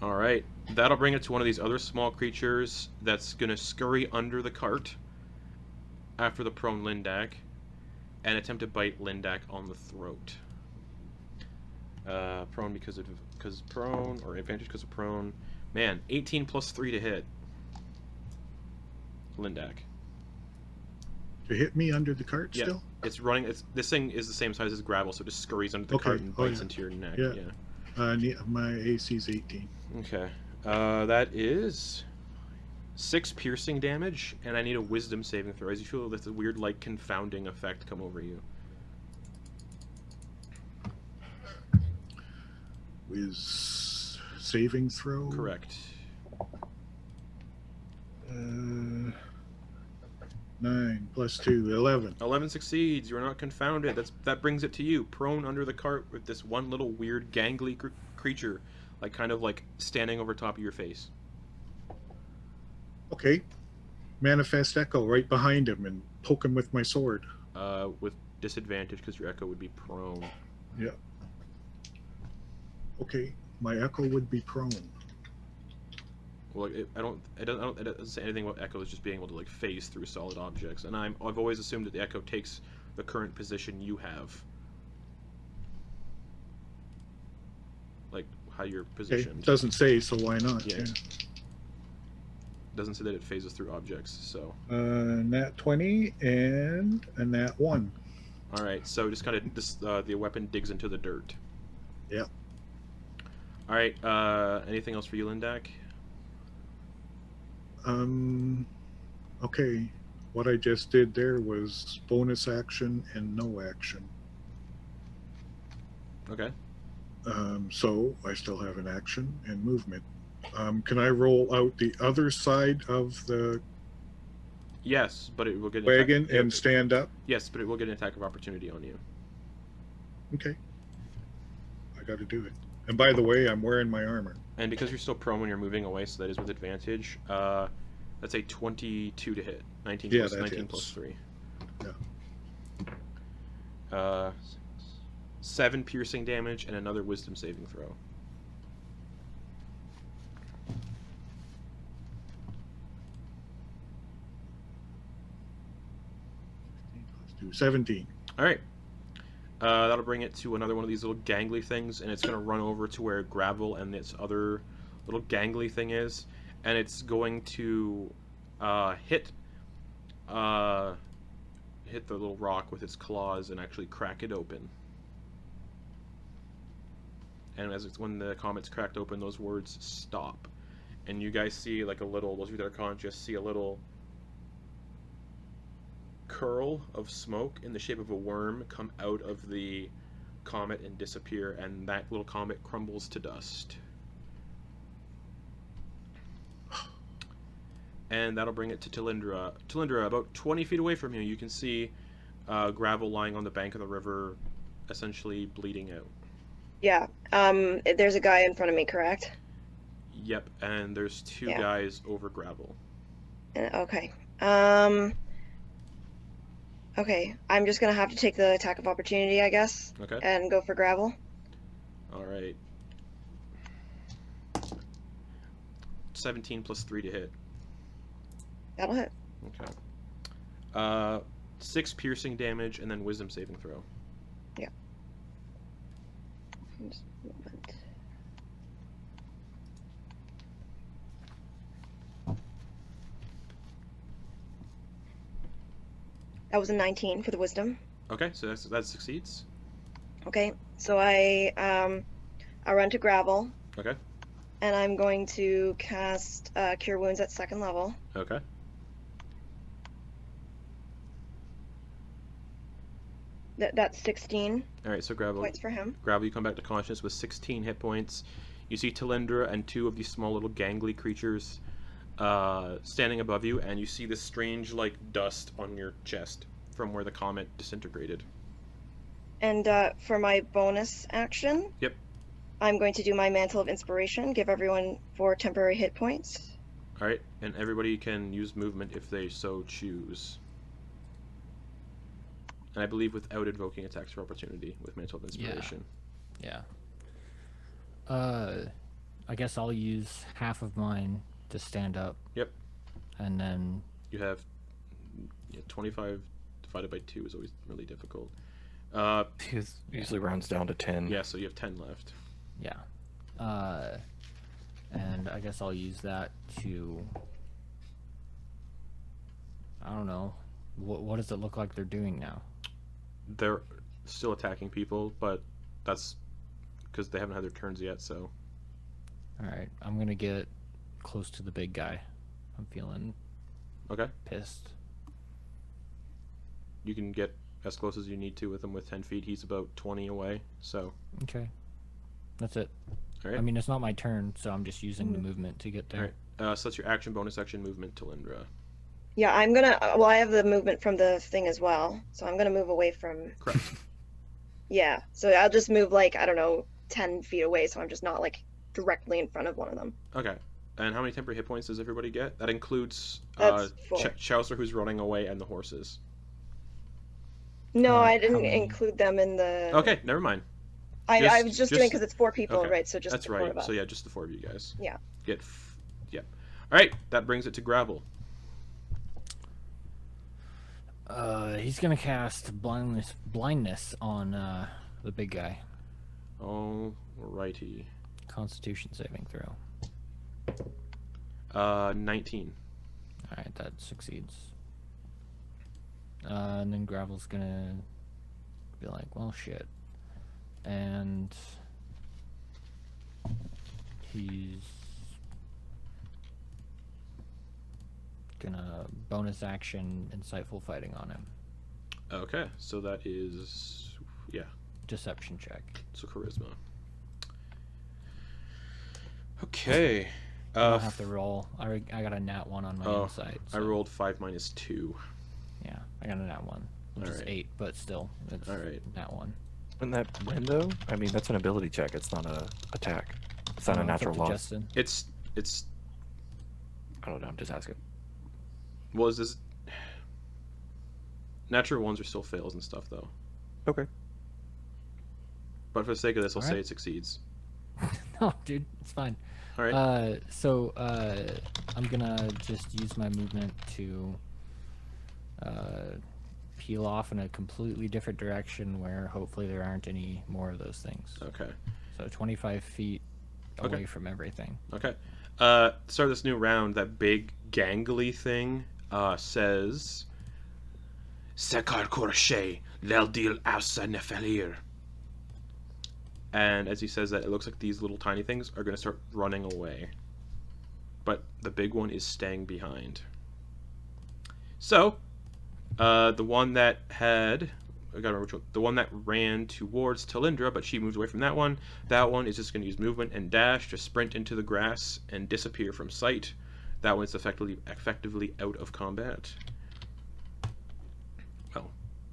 S1: All right, that'll bring it to one of these other small creatures that's gonna scurry under the cart after the prone Lindak and attempt to bite Lindak on the throat. Prone because prone, or advantage because of prone. Man, 18 plus 3 to hit. Lindak.
S6: To hit me under the cart
S1: Yeah.
S6: still?
S1: It's running. This thing is the same size as gravel, so it just scurries under the
S6: Okay.
S1: cart and
S6: Oh,
S1: bites
S6: yeah.
S1: into your neck.
S6: Yeah.
S1: Yeah.
S6: My AC's 18.
S1: Okay. That is 6 piercing damage, and I need a wisdom saving throw as you feel this weird, like, confounding effect come over you.
S6: Is saving throw?
S1: Correct.
S6: 9 plus 2, 11.
S1: 11 succeeds. You are not confounded. That brings it to you, prone under the cart with this one little weird, gangly creature, like kind of like standing over top of your face.
S6: Okay. Manifest Echo right behind him and poke him with my sword.
S1: With disadvantage because your echo would be prone.
S6: Yeah. Okay. My Echo would be prone.
S1: Well, it doesn't say anything about echoes just being able to like phase through solid objects, and I've always assumed that the echo takes the current position you have, like how you're
S6: Okay.
S1: positioned.
S6: Doesn't say, so why not?
S1: Yeah.
S6: Yeah.
S1: Doesn't say that it phases through objects. So,
S6: Nat 20 and a nat 1.
S1: all right. So just kind of the weapon digs into the dirt.
S6: Yep.
S1: All right. Anything else for you, Lindak?
S6: Okay. What I just did there was bonus action and no action.
S1: Okay.
S6: So I still have an action and movement. Can I roll out the other side of the
S1: Yes, but it will get an
S6: wagon
S1: attack,
S6: and stand up?
S1: yes, but it will get an attack of opportunity on you.
S6: Okay. I got to do it. And by the way, I'm wearing my armor.
S1: And because you're still prone when you're moving away, so that is with advantage. That's a 22 to hit. 19
S6: Yeah,
S1: plus
S6: that
S1: 19
S6: hits.
S1: plus 3.
S6: Yeah.
S1: 7 piercing damage and another wisdom saving throw.
S6: Let's do 17.
S1: All right. That'll bring it to another one of these little gangly things, and it's going to run over to where gravel and this other little gangly thing is, and it's going to hit the little rock with its claws and actually crack it open. And when the comet's cracked open, those words stop, and you guys see like a little. Those of you that are conscious see a little curl of smoke in the shape of a worm come out of the comet and disappear, and that little comet crumbles to dust. And that'll bring it to Tilindra. Tilindra, about 20 feet away from you, you can see gravel lying on the bank of the river, essentially bleeding out.
S5: Yeah. There's a guy in front of me, correct?
S1: Yep, and there's 2
S5: Yeah.
S1: guys over gravel.
S5: Okay. Okay. I'm just gonna have to take the attack of opportunity, I guess,
S1: Okay.
S5: and go for gravel.
S1: All right. 17 plus 3 to hit.
S5: That'll hit.
S1: Okay. 6 piercing damage and then wisdom saving throw.
S5: Just a moment. That was a 19 for the wisdom.
S1: Okay, so that succeeds.
S5: Okay, so I run to gravel,
S1: Okay.
S5: and I'm going to cast Cure Wounds at 2nd level.
S1: Okay.
S5: That's 16
S1: All right, so gravel,
S5: points for him.
S1: you come back to consciousness with 16 hit points. You see Tilindra and 2 of these small little gangly creatures standing above you, and you see this strange like dust on your chest from where the comet disintegrated.
S5: And for my bonus action,
S1: Yep.
S5: I'm going to do my Mantle of Inspiration, give everyone 4 temporary hit points.
S1: All right, and everybody can use movement if they so choose. And I believe without invoking attacks of opportunity with Mantle of Inspiration.
S3: Yeah. I guess I'll use half of mine to stand up.
S1: Yep.
S3: And then
S1: You have 25 divided by 2 is always really difficult.
S4: He usually rounds down to 10.
S1: Yeah, so you have 10 left.
S3: yeah. And I guess I'll use that to, I don't know. What does it look like they're doing now?
S1: They're still attacking people, but that's because they haven't had their turns yet, so.
S3: Alright, I'm gonna get close to the big guy. I'm feeling
S1: Okay.
S3: pissed.
S1: You can get as close as you need to with him with 10 feet. He's about 20 away, so.
S3: Okay. That's it.
S1: Alright.
S3: I mean, it's not my turn, so I'm just using the movement to get there.
S1: Alright. So that's your action, bonus action, movement to Lindra.
S5: Yeah, I'm gonna. Well, I have the movement from the thing as well, so I'm gonna move away from.
S1: Correct.
S5: Yeah, so I'll just move like I don't know, 10 feet away, so I'm just not like directly in front of one of them.
S1: Okay. And how many temporary hit points does everybody get? That includes
S5: That's 4.
S1: Chaucer, who's running away, and the horses.
S5: No, I
S3: how
S5: didn't
S3: many?
S5: include them in the.
S1: Okay, never mind.
S5: I was just doing
S1: just-
S5: because it's 4 people,
S1: okay,
S5: right? So just
S1: That's
S5: the 4
S1: right.
S5: of us.
S1: So yeah, just the 4 of you guys.
S5: Yeah.
S1: Get, yeah. right, that brings it to Gravel.
S3: He's gonna cast blindness on the big guy.
S1: Alrighty.
S3: Constitution saving throw.
S1: 19.
S3: All right, that succeeds. And then Gravel's gonna be like, well, shit. And he's gonna bonus action insightful fighting on him.
S1: Okay, so that is, yeah,
S3: Deception check.
S1: so charisma. Okay.
S3: I don't have to roll. I got a nat 1 on my insight.
S1: I rolled 5 minus 2.
S3: Yeah, I got a nat 1, which is
S1: Alright.
S3: 8, but still, it's
S1: Alright.
S3: nat 1.
S4: In that window, I mean, that's an ability check. It's not a attack. It's not a natural loss.
S3: Justin.
S1: It's
S4: I don't know. I'm just asking.
S1: well, is this natural ones are still fails and stuff though.
S4: Okay.
S1: But for the sake of this, I'll say
S3: Alright.
S1: it succeeds.
S3: No, dude, it's fine.
S1: All right.
S3: So I'm gonna just use my movement to peel off in a completely different direction where hopefully there aren't any more of those things.
S1: Okay.
S3: So 25 feet
S1: Okay.
S3: away from everything.
S1: Okay. Start this new round. That big gangly thing says, "Sekar Korashe Leldil Asa Nefelir." And as he says that, it looks like these little tiny things are going to start running away. But the big one is staying behind. So, the one that had... I gotta remember which one. The one that ran towards Talindra, but she moved away from that one. That one is just going to use movement and dash to sprint into the grass and disappear from sight. That one's effectively out of combat. Well,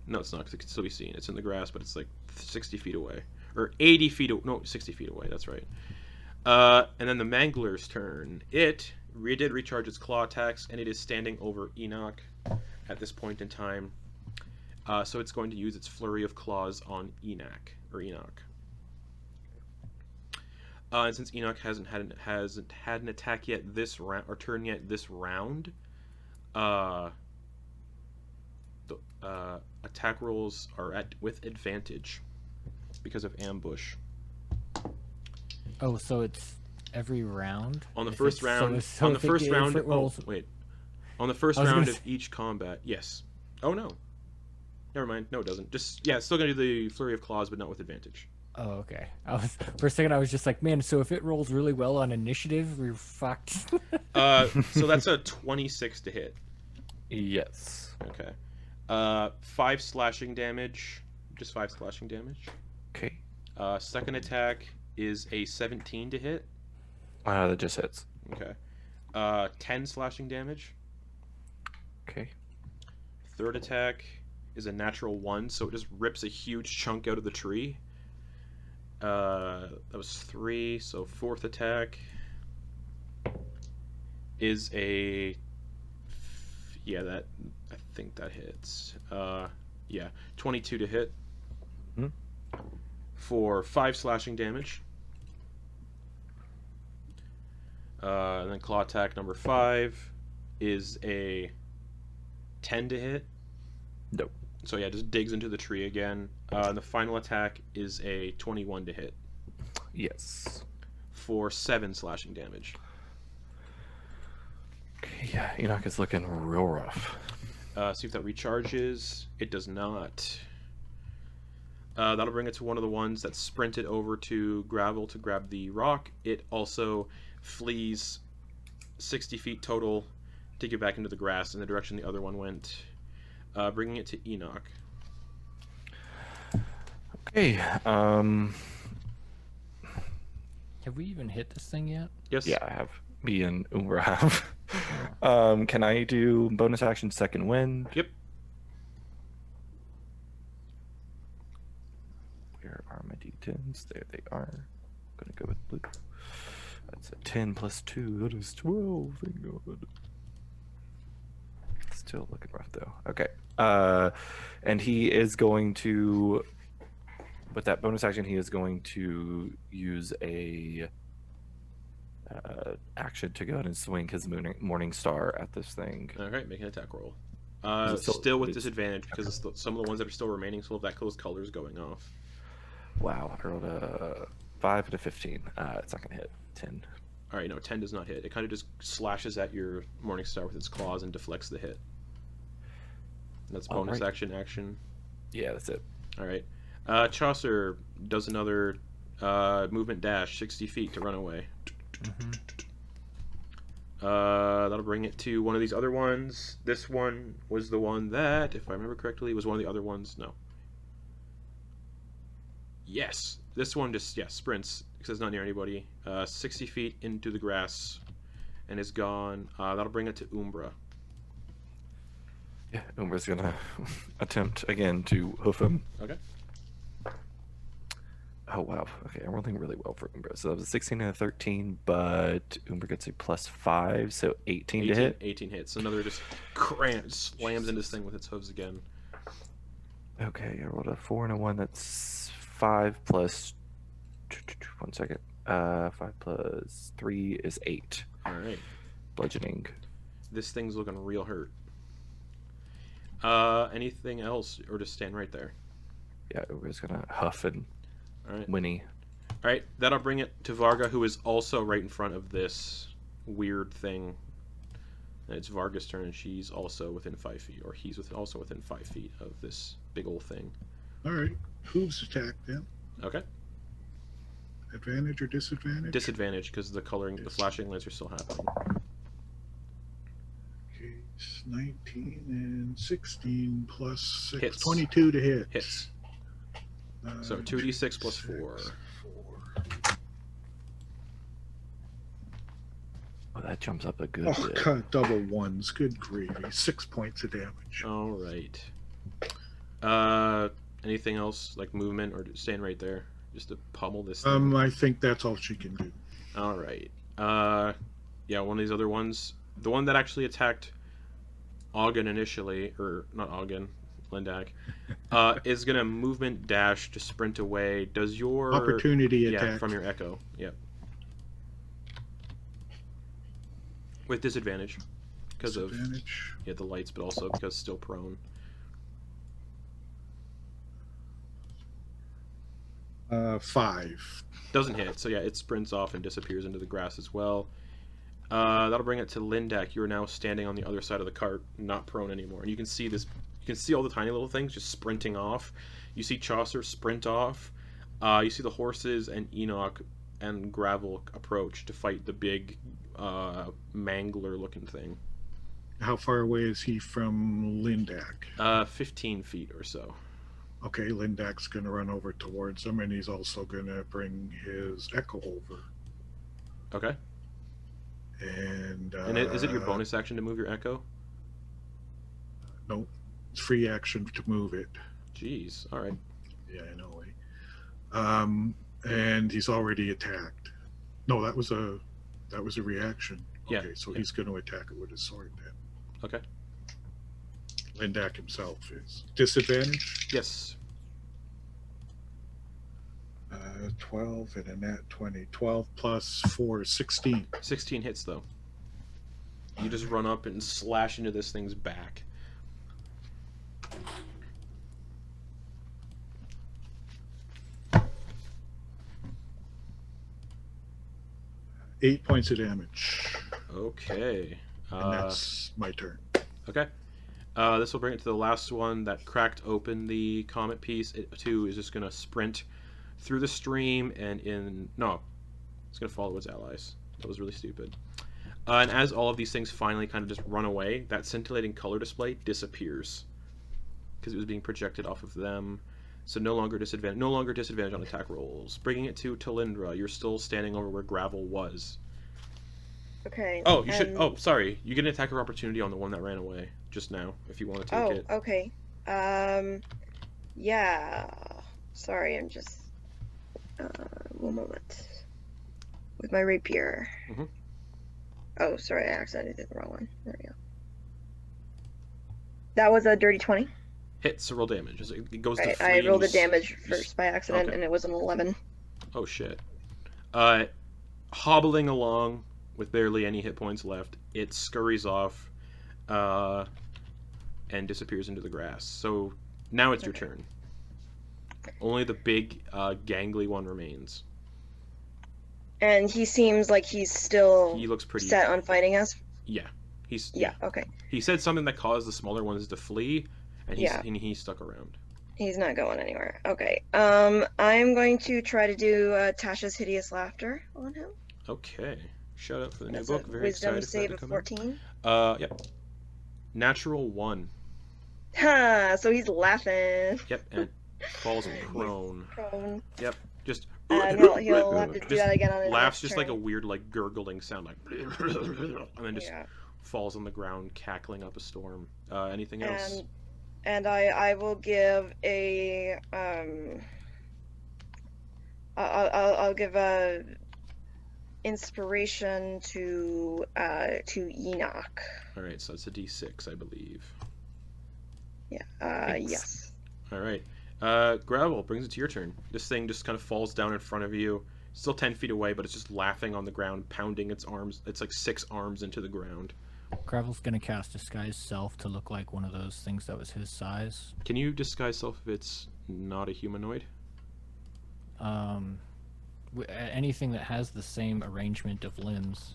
S1: no, it's not, because it can still be seen. It's in the grass, but it's like 60 feet away. Or 80 feet, no, 60 feet away, that's right. And then the Mangler's turn. It did recharge its claw attacks, and it is standing over Enoch at this point in time. So it's going to use its flurry of claws on Enoch. And since Enoch hasn't had an attack yet this round, or turn yet this round, the attack rolls are with advantage because of ambush.
S3: Oh, so it's every round?
S1: On the
S3: If
S1: first
S3: it's-
S1: round,
S3: so
S1: on the
S3: if it-
S1: first
S3: if
S1: round,
S3: it rolls-
S1: on the first
S3: I was
S1: round
S3: gonna
S1: of each combat, yes. Oh no, never mind. No, it doesn't. Just yeah, it's still gonna do the flurry of claws, but not with advantage.
S3: Oh, okay. For a second I was just like, man, so if it rolls really well on initiative, we're fucked.
S1: So that's a 26 to hit.
S4: Yes.
S1: Okay. 5 slashing damage. Just 5 slashing damage.
S4: Okay.
S1: Second attack is a 17 to hit.
S4: That just hits.
S1: Okay. 10 slashing damage.
S4: Okay.
S1: Third attack is a natural 1, so it just rips a huge chunk out of the tree. That was 3, so fourth attack is a... Yeah, that... I think that hits. Yeah, 22 to hit.
S4: Mhm.
S1: For 5 slashing damage. And then claw attack number 5 is a 10 to hit.
S4: Nope.
S1: So yeah, just digs into the tree again. And the final attack is a 21 to hit
S4: Yes.
S1: for 7 slashing damage.
S4: Okay, yeah, Enoch is looking real rough.
S1: See if that recharges. It does not. That'll bring it to one of the ones that sprinted over to Gravel to grab the rock. It also flees 60 feet total to get back into the grass in the direction the other one went, bringing it to Enoch.
S4: Okay.
S3: Have we even hit this thing yet?
S1: Yes.
S4: Yeah, I have. Me and Umbra have. Can I do bonus action second wind?
S1: Yep.
S4: Where are my d10s? There they are. I'm gonna go with blue. That's a 10 plus 2. That is 12. Thank God. Still looking rough though. Okay. And he is going to, with that bonus action, he is going to use a action to go ahead and swing his morning star at this thing.
S1: All right, make an attack roll.
S4: Is it
S1: Still with
S4: it's-
S1: disadvantage because some of the ones that are still remaining still have that those colors going off.
S4: Wow, I rolled a 5 and a 15. It's not gonna hit. 10.
S1: All right, no, 10 does not hit. It kind of just slashes at your morning star with its claws and deflects the hit. That's bonus
S4: Alright.
S1: action.
S4: Yeah, that's it.
S1: All right. Chaucer does another movement dash 60 feet to run away. That'll bring it to one of these other ones. This one was the one that, if I remember correctly, was one of the other ones. No. Yes. This one just, sprints because it's not near anybody. 60 feet into the grass and is gone. That'll bring it to Umbra.
S4: Yeah, Umbra's gonna attempt again to hoof him.
S1: Okay.
S4: Oh wow. Okay, I'm rolling really well for Umbra. So that was a 16 and a 13, but Umbra gets a +5, so 18 to hit.
S1: 18 hits. Another just slams into this thing with its hooves again.
S4: Okay, I rolled a 4 and a 1. That's 5 plus. 1 second. 5 plus 3 is 8.
S1: All right.
S4: Bludgeoning.
S1: This thing's looking real hurt. Anything else, or just stand right there?
S4: Yeah, Umbra's gonna huff and
S1: All right.
S4: whinny.
S1: All right. That'll bring it to Varga, who is also right in front of this weird thing. And it's Varga's turn, and she's also within 5 feet, or he's also within 5 feet of this big old thing.
S6: All right. Hooves attack then.
S1: Okay.
S6: Advantage or disadvantage?
S1: Disadvantage because the flashing lights are still happening.
S6: Okay, it's 19 and 16 plus 6.
S1: Hits.
S6: 22 to hit.
S1: Hits. So 2d6 plus 4.
S4: Oh, that jumps up a good
S6: Oh,
S4: bit.
S6: God, double ones. Good gravy. 6 points of damage.
S1: All right. Anything else like movement or staying right there just to pummel this thing?
S6: I think that's all she can do.
S1: All right. Yeah, one of these other ones. The one that actually attacked Ogden initially, or not Ogden, Lindak, is gonna movement dash to sprint away. Does your
S6: Opportunity attack.
S1: from your echo? Yep. With disadvantage because of
S6: Disadvantage.
S1: the lights, but also because still prone.
S6: 5.
S1: Doesn't hit, so yeah, it sprints off and disappears into the grass as well. That'll bring it to Lindak. You are now standing on the other side of the cart, not prone anymore. And you can see this. You can see all the tiny little things just sprinting off. You see Chaucer sprint off. You see the horses and Enoch and Gravel approach to fight the big mangler-looking thing.
S6: How far away is he from Lindak?
S1: 15 feet or so.
S6: Okay, Lindak's going to run over towards him, and he's also going to bring his echo over.
S1: Okay.
S6: And
S1: Is it your bonus action to move your echo?
S6: No, it's free action to move it.
S1: Jeez. All right.
S6: Yeah, I know. And he's already attacked. No, that was a reaction.
S1: Yeah,
S6: Okay, so
S1: yeah.
S6: he's going to attack it with his sword then.
S1: Okay.
S6: Lindak himself is disadvantage.
S1: Yes.
S6: 12 and a nat 20. 12 plus 4, 16.
S1: 16 hits though. You just run up and slash into this thing's back.
S6: Eight points of damage.
S1: Okay.
S6: And that's my turn.
S1: Okay. This will bring it to the last one that cracked open the Comet piece. It too is just gonna sprint through the stream and it's gonna follow its allies. That was really stupid. And as all of these things finally kind of just run away, that scintillating color display disappears because it was being projected off of them. So no longer disadvantage on attack rolls. Bringing it to Talindra, you're still standing over where Gravel was.
S5: Okay.
S1: Oh, you should.
S5: and-
S1: Oh, sorry. You get an attack of opportunity on the one that ran away just now, if you want to take
S5: Oh,
S1: it.
S5: okay. Yeah. Sorry, I'm just. One moment. With my rapier.
S1: Mhm.
S5: Oh, sorry, I accidentally did the wrong one. There we go. That was a dirty 20.
S1: Hit, so roll damage. It goes to
S5: Right,
S1: free.
S5: I
S1: and
S5: rolled the
S1: you
S5: damage first by accident,
S1: okay.
S5: and it was an 11.
S1: Oh shit. hobbling along with barely any hit points left. It scurries off and disappears into the grass. So now it's your turn. Only the big, gangly one remains.
S5: And he seems like he's still
S1: He looks pretty
S5: set on fighting us.
S1: Yeah, he's
S5: Yeah. Okay.
S1: He said something that caused the smaller ones to flee, and
S5: Yeah.
S1: he stuck around.
S5: He's not going anywhere. Okay. I'm going to try to do Tasha's hideous laughter on him.
S1: Okay, shout out for the new
S5: That's
S1: book.
S5: a
S1: Very
S5: wisdom
S1: excited for
S5: save
S1: that
S5: of
S1: to come
S5: 14.
S1: out. Yep. Natural 1.
S5: Ha! So he's laughing.
S1: Yep, and falls prone.
S5: Prone.
S1: Yep, just
S5: And he'll have to do
S1: just
S5: that again on his
S1: laughs
S5: next
S1: just
S5: turn.
S1: like a weird like gurgling sound, like, and then just
S5: Yeah.
S1: falls on the ground, cackling up a storm. Anything else?
S5: And I will give a I'll give a inspiration to Enoch.
S1: All right, so it's a D6, I believe.
S5: Yeah.
S3: Thanks.
S5: Yes.
S1: All right. Gravel, brings it to your turn. This thing just kind of falls down in front of you. Still 10 feet away, but it's just laughing on the ground, pounding its arms. It's like 6 arms into the ground.
S3: Gravel's gonna cast Disguise Self to look like one of those things that was his size.
S1: Can you disguise self if it's not a humanoid?
S3: Anything that has the same arrangement of limbs.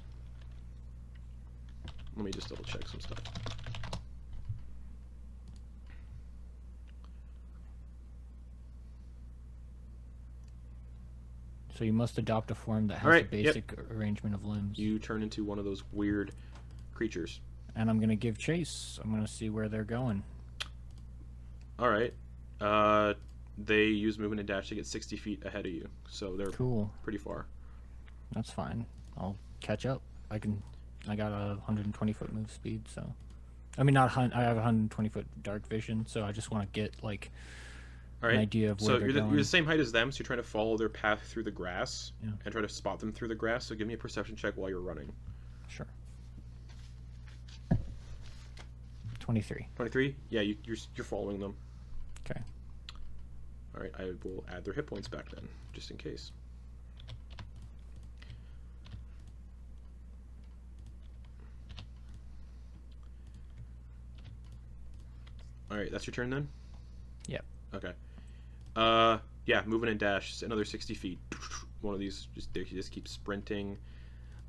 S1: Let me just double check some stuff.
S3: So you must adopt a form that has
S1: Alright,
S3: the
S1: yep.
S3: basic arrangement of limbs.
S1: You turn into one of those weird creatures.
S3: And I'm gonna give chase. I'm gonna see where they're going.
S1: All right. They use movement and dash to get 60 feet ahead of you, so they're
S3: Cool.
S1: pretty far.
S3: That's fine. I'll catch up. I got a 120-foot move speed, so. I mean, I have a 120-foot dark vision, so I just want to get like
S1: All
S3: an
S1: right.
S3: idea of where
S1: So
S3: they're
S1: you're
S3: going.
S1: the same height as them, so you're trying to follow their path through the grass
S3: Yeah.
S1: and try to spot them through the grass. So give me a perception check while you're running.
S3: Sure. 23.
S1: 23. Yeah, you're following them.
S3: Okay.
S1: All right. I will add their hit points back then, just in case. All right, that's your turn then?
S3: Yep.
S1: Okay. Yeah, moving and dash, another 60 feet. One of these just keeps sprinting.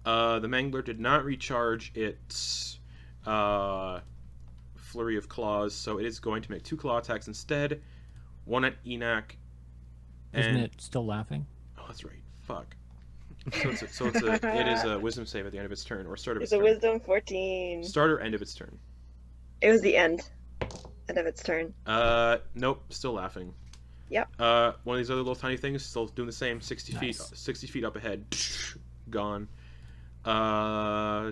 S1: The Mangler did not recharge its flurry of claws, so it is going to make 2 claw attacks instead. One at Enoch.
S3: Isn't it still laughing?
S1: Oh, that's right. Fuck. It is a wisdom save at the end of its turn, or start of its
S5: It's a
S1: turn.
S5: wisdom 14.
S1: Start or end of its turn.
S5: It was the end of its turn.
S1: Nope, still laughing.
S5: Yep.
S1: One of these other little tiny things still doing the same. 60 feet,
S3: Nice.
S1: 60 feet up ahead. Gone.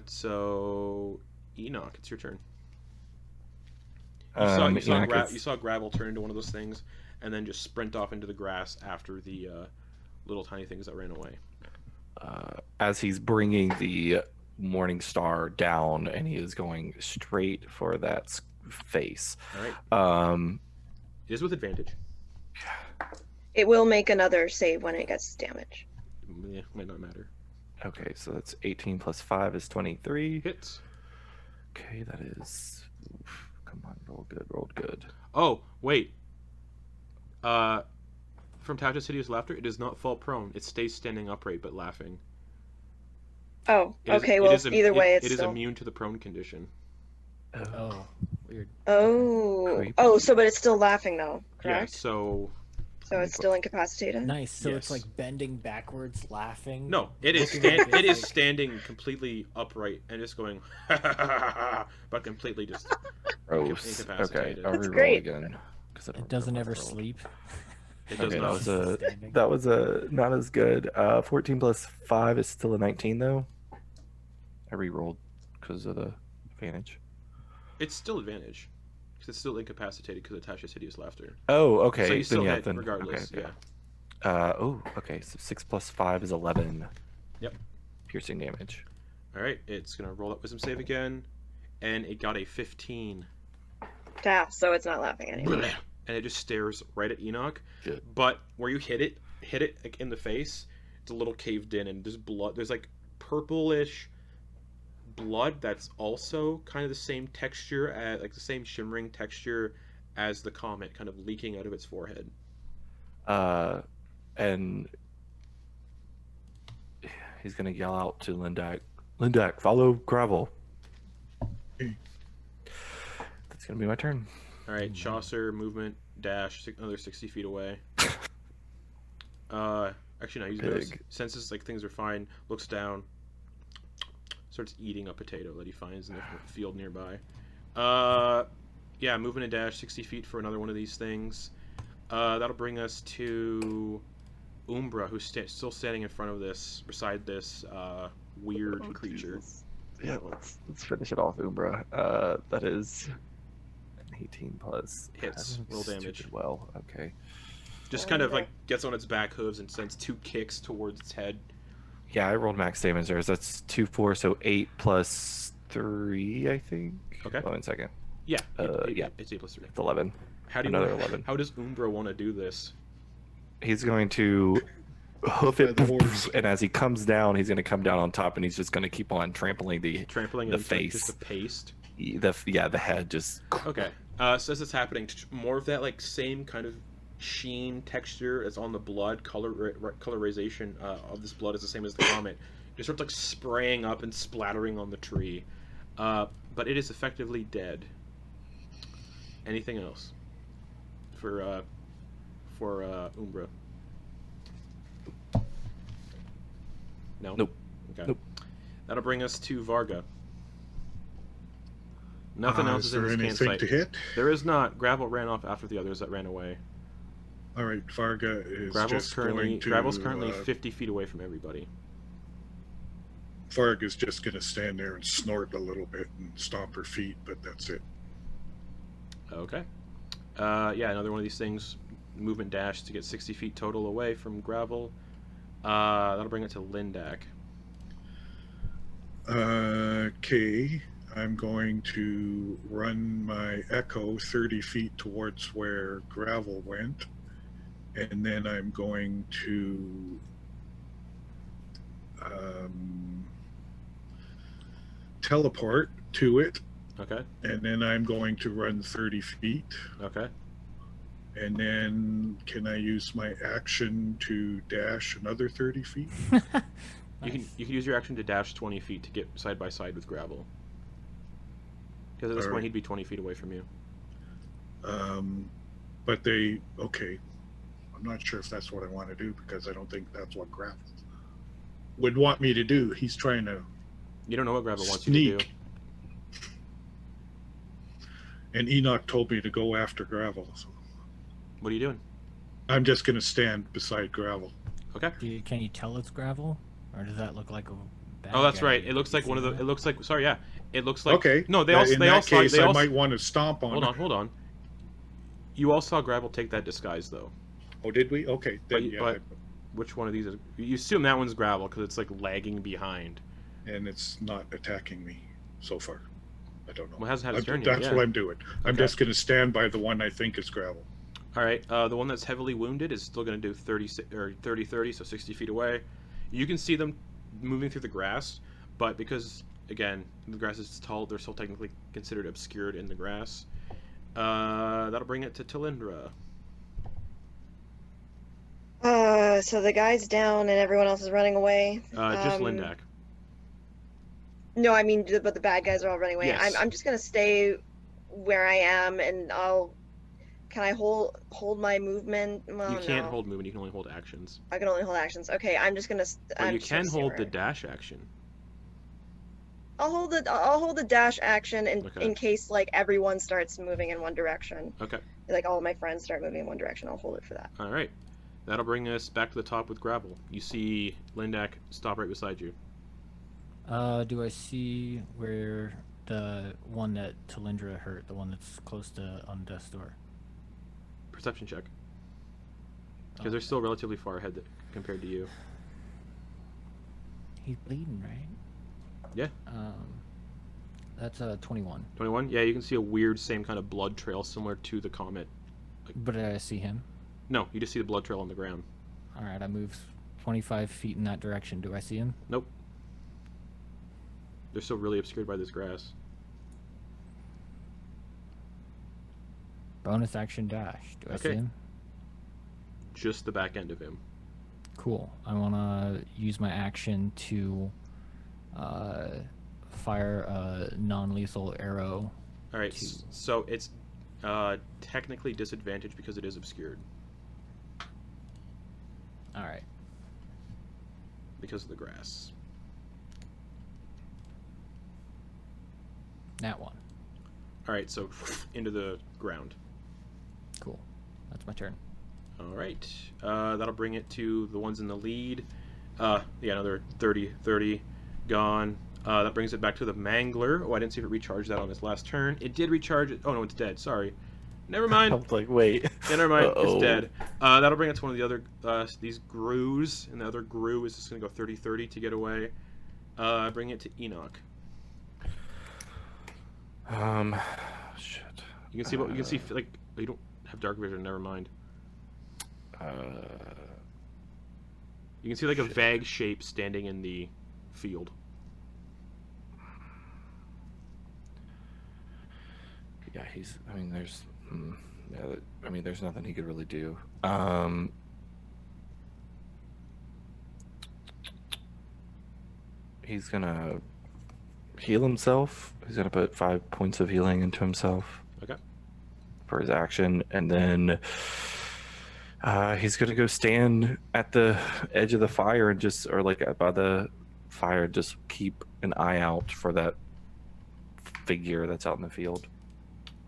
S1: So Enoch, it's your turn. You saw Gravel turn into one of those things, and then just sprint off into the grass after the little tiny things that ran away.
S4: As he's bringing the Morning Star down, and he is going straight for that face.
S1: All right. It is with advantage.
S5: It will make another save when it gets damage.
S1: Yeah, might not matter.
S4: Okay, so that's 18 plus 5 is 23.
S1: Hits.
S4: Okay, that is. Oof, come on, rolled good.
S1: Oh, wait. From Tasha's hideous laughter, it does not fall prone. It stays standing upright but laughing.
S5: Oh,
S1: It is-
S5: okay.
S1: it
S5: Well,
S1: is
S5: either way, it's
S1: it is
S5: still.
S1: immune to the prone condition.
S3: Oh, weird.
S5: Oh,
S4: Creepy.
S5: oh. So, but it's still laughing though,
S1: Yeah,
S5: correct?
S1: so
S5: So it's still incapacitated.
S3: Nice. So
S1: Yes.
S3: it's like bending backwards, laughing.
S1: no, it is
S3: Looking like
S1: it is
S3: it's like-
S1: standing completely upright and just going, but completely just.
S4: Gross. Okay,
S1: Incapacitated.
S4: I'll
S5: That's
S4: reroll
S5: great.
S4: again. 'Cause I don't
S3: It doesn't
S4: remember
S3: ever
S4: what I rolled.
S3: sleep.
S1: It does
S4: Okay,
S1: not.
S4: that was a not as good. 14 plus 5 is still a 19 though. I rerolled because of the advantage.
S1: It's still advantage. 'Cause it's still incapacitated because of Tasha's hideous laughter.
S4: Oh, okay.
S1: So you still
S4: then,
S1: hit regardless.
S4: okay,
S1: Yeah.
S4: okay. So 6 plus 5 is 11.
S1: Yep.
S4: Piercing damage.
S1: All right. It's gonna roll that wisdom save again, and it got a 15.
S5: Yeah, so it's not laughing anymore.
S1: And it just stares right at Enoch.
S4: Good.
S1: But where you hit it like in the face, It's a little caved in, and there's blood. There's like purplish blood that's also kind of the same texture, like the same shimmering texture as the comet, kind of leaking out of its forehead.
S4: And he's gonna yell out to Lindak, Lindak, follow Gravel.
S6: Okay.
S4: That's gonna be my turn.
S1: All right, Chaucer, movement, dash, another 60 feet away. Actually, no, he's
S4: Big.
S1: senses like things are fine. Looks down, starts eating a potato that he finds in the field nearby. Yeah, movement and dash, 60 feet for another one of these things. That'll bring us to Umbra, who's still standing in front of this, beside this weird creature.
S4: Jesus. Yeah, let's finish it off, Umbra. That is an 18 plus.
S1: Hits. Roll damage.
S4: Stupid well, okay.
S1: Just kind of like gets on its back hooves and sends 2 kicks towards its head.
S4: Yeah, I rolled max damage there. So that's 2, 4, so 8 plus 3, I think.
S1: Okay.
S4: 1 second.
S1: Yeah.
S4: Yeah.
S1: It's 8 plus 3.
S4: It's 11.
S1: How do you
S4: Another 11.
S1: How does Umbra want to do this?
S4: He's going to hoof it,
S6: By the horse.
S4: and as he comes down, he's going to come down on top, and he's just going to keep on trampling the
S1: Trampling
S4: the
S1: into, like,
S4: face.
S1: just the paste.
S4: the head just.
S1: Okay. So as it's happening, more of that like same kind of sheen texture as on the blood, colorization of this blood is the same as the comet. Just sort of like spraying up and splattering on the tree, but it is effectively dead. Anything else for Umbra? No.
S4: Nope.
S1: Okay.
S4: Nope.
S1: That'll bring us to Varga. Nothing else
S6: Is
S1: is in
S6: there
S1: this
S6: anything
S1: campsite.
S6: to hit?
S1: There is not. Gravel ran off after the others that ran away.
S6: All right, Varga is
S1: Gravel's
S6: just
S1: currently
S6: going to.
S1: Gravel's currently 50 feet away from everybody.
S6: Varga's just going to stand there and snort a little bit and stomp her feet, but that's it.
S1: Okay. Yeah, another one of these things. Movement dash to get 60 feet total away from Gravel. That'll bring it to Lindak.
S6: Okay, I'm going to run my echo 30 feet towards where Gravel went, and then I'm going to teleport to it,
S1: Okay.
S6: and then I'm going to run 30 feet.
S1: Okay.
S6: And then can I use my action to dash another 30 feet?
S1: You can use your action to dash 20 feet to get side by side with Gravel. Because at this point
S6: Alright.
S1: he'd be 20 feet away from you.
S6: But okay. I'm not sure if that's what I want to do because I don't think that's what Gravel would want me to do. He's trying to
S1: You don't know what Gravel wants you to do.
S6: sneak. And Enoch told me to go after Gravel. So
S1: What are you doing?
S6: I'm just going to stand beside Gravel.
S1: Okay.
S3: Can you tell it's gravel, or does that look like a? Bad
S1: Oh, that's
S3: guy?
S1: right. It looks like
S3: See
S1: one of the.
S3: that?
S1: It looks like. Sorry, yeah. It looks like.
S6: Okay.
S1: No, they
S6: in
S1: all. They
S6: that
S1: all saw.
S6: case,
S1: They
S6: I
S1: all.
S6: might want to stomp on
S1: Hold
S6: her.
S1: on. Hold on. You all saw Gravel take that disguise though.
S6: Oh, did we? Okay. Then,
S1: But which one of these is? You assume that one's Gravel because it's like lagging behind.
S6: and it's not attacking me so far. I don't know.
S1: Well, it hasn't had its turn yet.
S6: That's
S1: Yeah.
S6: what I'm doing. I'm
S1: Okay.
S6: just going to stand by the one I think is Gravel.
S1: All right. The one that's heavily wounded is still going to do 30, so 60 feet away. You can see them moving through the grass, but because again the grass is tall, they're still technically considered obscured in the grass. That'll bring it to Tilindra.
S5: So the guy's down and everyone else is running away.
S1: Just Lindak.
S5: No, I mean, but the bad guys are all running away.
S1: Yes.
S5: I'm just gonna stay where I am, and Can I hold my movement? Well,
S1: You can't
S5: no.
S1: hold movement. You can only hold actions.
S5: I can only hold actions. Okay, I'm just gonna.
S1: But you can hold the dash action.
S5: I'll hold the dash action
S1: Okay.
S5: in case like everyone starts moving in one direction.
S1: Okay.
S5: Like all of my friends start moving in one direction. I'll hold it for that.
S1: All right. That'll bring us back to the top with Gravel. You see Lindak stop right beside you.
S3: Do I see where the one that Tilindra hurt, the one that's close to on death's door?
S1: Perception check. Because they're still relatively far ahead compared to you.
S3: He's bleeding, right?
S1: Yeah.
S3: That's 21.
S1: 21? Yeah, you can see a weird same kind of blood trail similar to the comet.
S3: But did I see him?
S1: No, you just see the blood trail on the ground.
S3: All right, I move 25 feet in that direction. Do I see him?
S1: Nope. They're still really obscured by this grass.
S3: Bonus action dash. Do I see
S1: Okay.
S3: him?
S1: Just the back end of him.
S3: Cool. I want to use my action to fire a non-lethal arrow.
S1: All right. So it's technically disadvantaged because it is obscured
S3: All right.
S1: because of the grass.
S3: That one.
S1: All right. So into the ground.
S3: Cool. That's my turn.
S1: All right. That'll bring it to the ones in the lead. Yeah, another 30 gone. That brings it back to the Mangler. Oh, I didn't see if it recharged that on its last turn. It did recharge it. Oh, no, it's dead. Sorry. Never
S4: I
S1: mind.
S4: was like, wait.
S1: Yeah, never mind.
S4: Uh-oh.
S1: It's dead. That'll bring it to one of the other, these Grues. And the other Grue is just going to go 30-30 to get away. Bring it to Enoch.
S4: Shit.
S1: You can see what you can see. Like, you don't have dark vision. Never mind. You can see like a vague shape standing in the field.
S4: Yeah, he's. I mean, there's. Yeah, I mean, there's nothing he could really do. He's gonna heal himself. He's gonna put 5 points of healing into himself.
S1: Okay.
S4: For his action, and then he's gonna go stand at the edge of the fire and just, or like by the fire, just keep an eye out for that figure that's out in the field.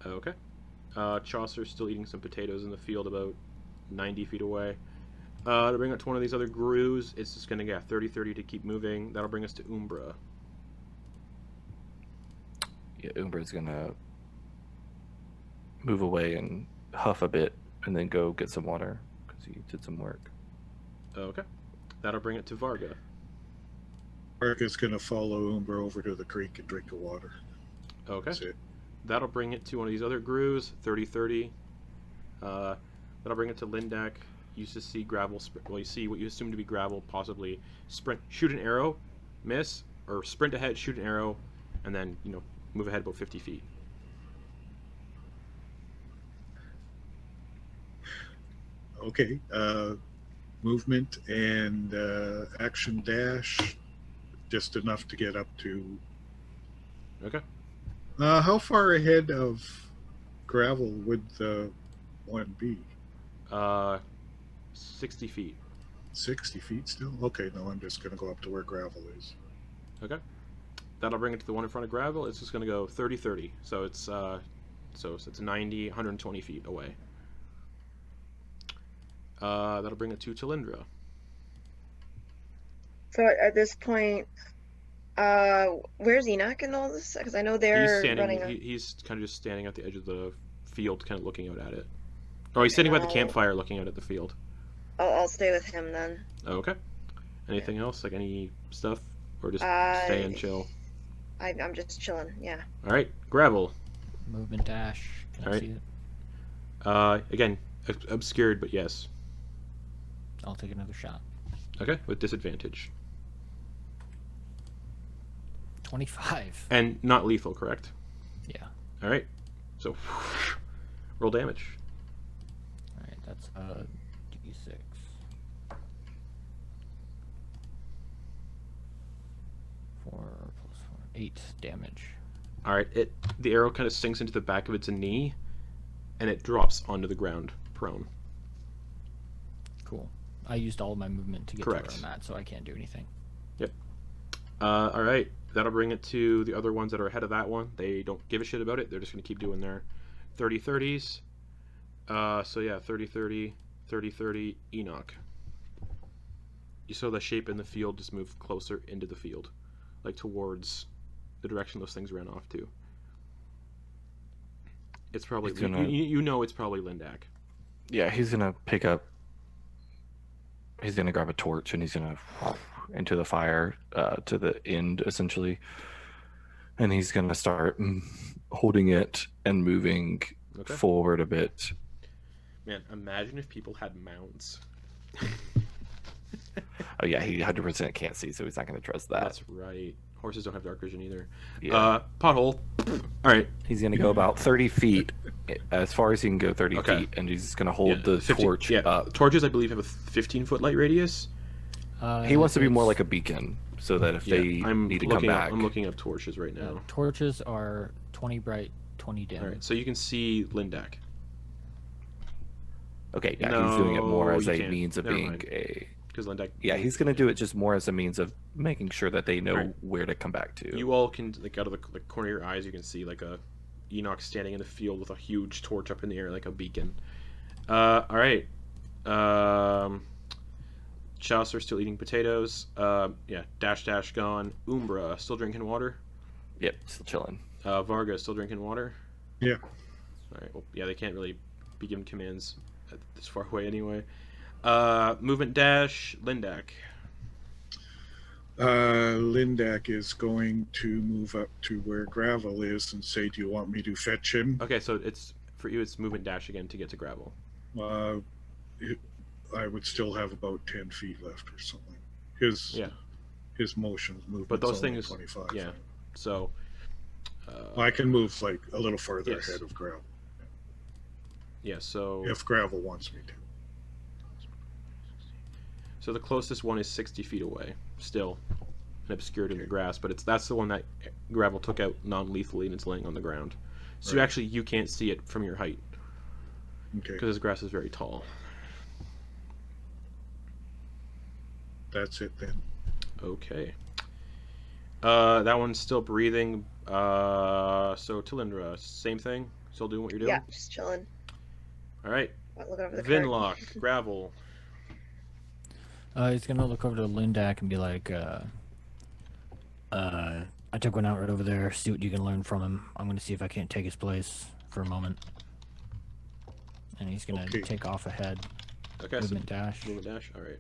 S1: Okay. Chaucer's still eating some potatoes in the field about 90 feet away. To bring up to one of these other Grues, it's just going to get 30-30 to keep moving. That'll bring us to Umbra.
S4: Yeah, Umbra's gonna move away and huff a bit, and then go get some water because he did some work.
S1: Okay. That'll bring it to Varga.
S6: Varga's going to follow Umbra over to the creek and drink the water.
S1: Okay.
S6: That's it.
S1: That'll bring it to one of these other Grues, 30-30. That'll bring it to Lindak. You just see gravel, well, you see what you assume to be gravel, possibly sprint, shoot an arrow, miss, or sprint ahead, shoot an arrow, and then, you know, move ahead about 50 feet.
S6: Okay. Movement and action dash, just enough to get up to.
S1: Okay.
S6: How far ahead of gravel would the one be?
S1: 60 feet.
S6: 60 feet still? Okay, no, I'm just going to go up to where gravel is.
S1: Okay. That'll bring it to the one in front of gravel. It's just going to go 30-30. So it's it's 90, 120 feet away. That'll bring it to Chalindra.
S5: So at this point, where's Enoch in all this? Because I know they're running.
S1: He's kind of just standing at the edge of the field, kind of looking out at it. Oh, he's sitting by the campfire, looking out at the field.
S5: I'll stay with him then.
S1: Okay. Anything else? Like any stuff, or just stay and chill?
S5: I'm just chilling. Yeah.
S1: All right, gravel.
S3: Movement dash. Can I
S1: Alright.
S3: see it?
S1: Again, obscured, but yes.
S3: I'll take another shot.
S1: Okay, with disadvantage.
S3: 25.
S1: And not lethal, correct?
S3: Yeah.
S1: All right. So, roll damage.
S3: All right. That's d6. 4 plus 4. 8 damage.
S1: All right. The arrow kind of sinks into the back of its knee, and it drops onto the ground, prone.
S3: Cool. I used all of my movement to get
S1: Correct.
S3: to where I'm at, so I can't do anything.
S1: Yep. All right. That'll bring it to the other ones that are ahead of that one. They don't give a shit about it. They're just going to keep doing their 30-30s. So yeah, 30-30, 30-30, Enoch. You saw the shape in the field just move closer into the field, like towards the direction those things ran off to. It's probably,
S4: He's gonna-
S1: you know it's probably Lindak.
S4: Yeah, he's gonna pick up. He's gonna grab a torch and he's gonna into the fire to the end essentially, and he's gonna start holding it and moving
S1: Okay.
S4: forward a bit.
S1: Man, imagine if people had mounts.
S4: Oh yeah, he 100% can't see, so he's not going to trust that.
S1: That's right. Horses don't have dark vision either.
S4: Yeah.
S1: Pothole. All right.
S4: He's going to go about 30 feet, as far as he can go 30
S1: Okay.
S4: feet, and he's just going to hold
S1: Yeah,
S4: the
S1: 50
S4: torch up.
S1: Torches, I believe, have a 15-foot light radius.
S4: He wants to be more
S3: it's-
S4: like a beacon, so that if they need to come back.
S1: I'm looking up torches right now.
S3: torches are 20 bright, 20 dim.
S1: All right, so you can see Lindak.
S4: Okay, yeah, he's doing it more
S1: No,
S4: as
S1: you
S4: a
S1: can't.
S4: means of
S1: Never
S4: being
S1: mind.
S4: a.
S1: Because Lindak.
S4: Yeah, he's going to do it just more as a means of making sure that they know
S1: Right.
S4: where to come back to.
S1: You all can, like, out of the corner of your eyes, you can see like a Enoch standing in the field with a huge torch up in the air, like a beacon. All right. Chaucer still eating potatoes. Yeah, dash gone. Umbra still drinking water.
S4: Yep, still chilling.
S1: Varga still drinking water.
S6: Yeah.
S1: All right. Well, yeah, they can't really be given commands this far away anyway. Movement dash. Lindak.
S6: Lindak is going to move up to where Gravel is and say, "Do you want me to fetch him?"
S1: Okay, so it's for you. It's movement dash again to get to gravel.
S6: I would still have about 10 feet left or something. His motion movement.
S1: But those things,
S6: 25.
S1: yeah. So.
S6: I can move like a little further
S1: Yes.
S6: ahead of Gravel
S1: Yeah. So.
S6: if Gravel wants me to.
S1: So the closest one is 60 feet away, still, and obscured in the grass. But that's the one that gravel took out non-lethally, and it's laying on the ground. So
S6: Right.
S1: actually, you can't see it from your height
S6: Okay,
S1: because this grass is very tall.
S6: that's it then.
S1: Okay. That one's still breathing. So Tilindra, same thing. Still doing what you're doing.
S5: Yeah, just chilling.
S1: All right.
S5: Looking over the cart.
S1: Vinlock, gravel.
S3: He's gonna look over to Lindak and be like, I took one out right over there. See what you can learn from him. I'm gonna see if I can't take his place for a moment. And he's gonna
S6: Okay.
S3: take off ahead.
S1: Okay.
S3: Movement dash.
S1: Movement dash. All right.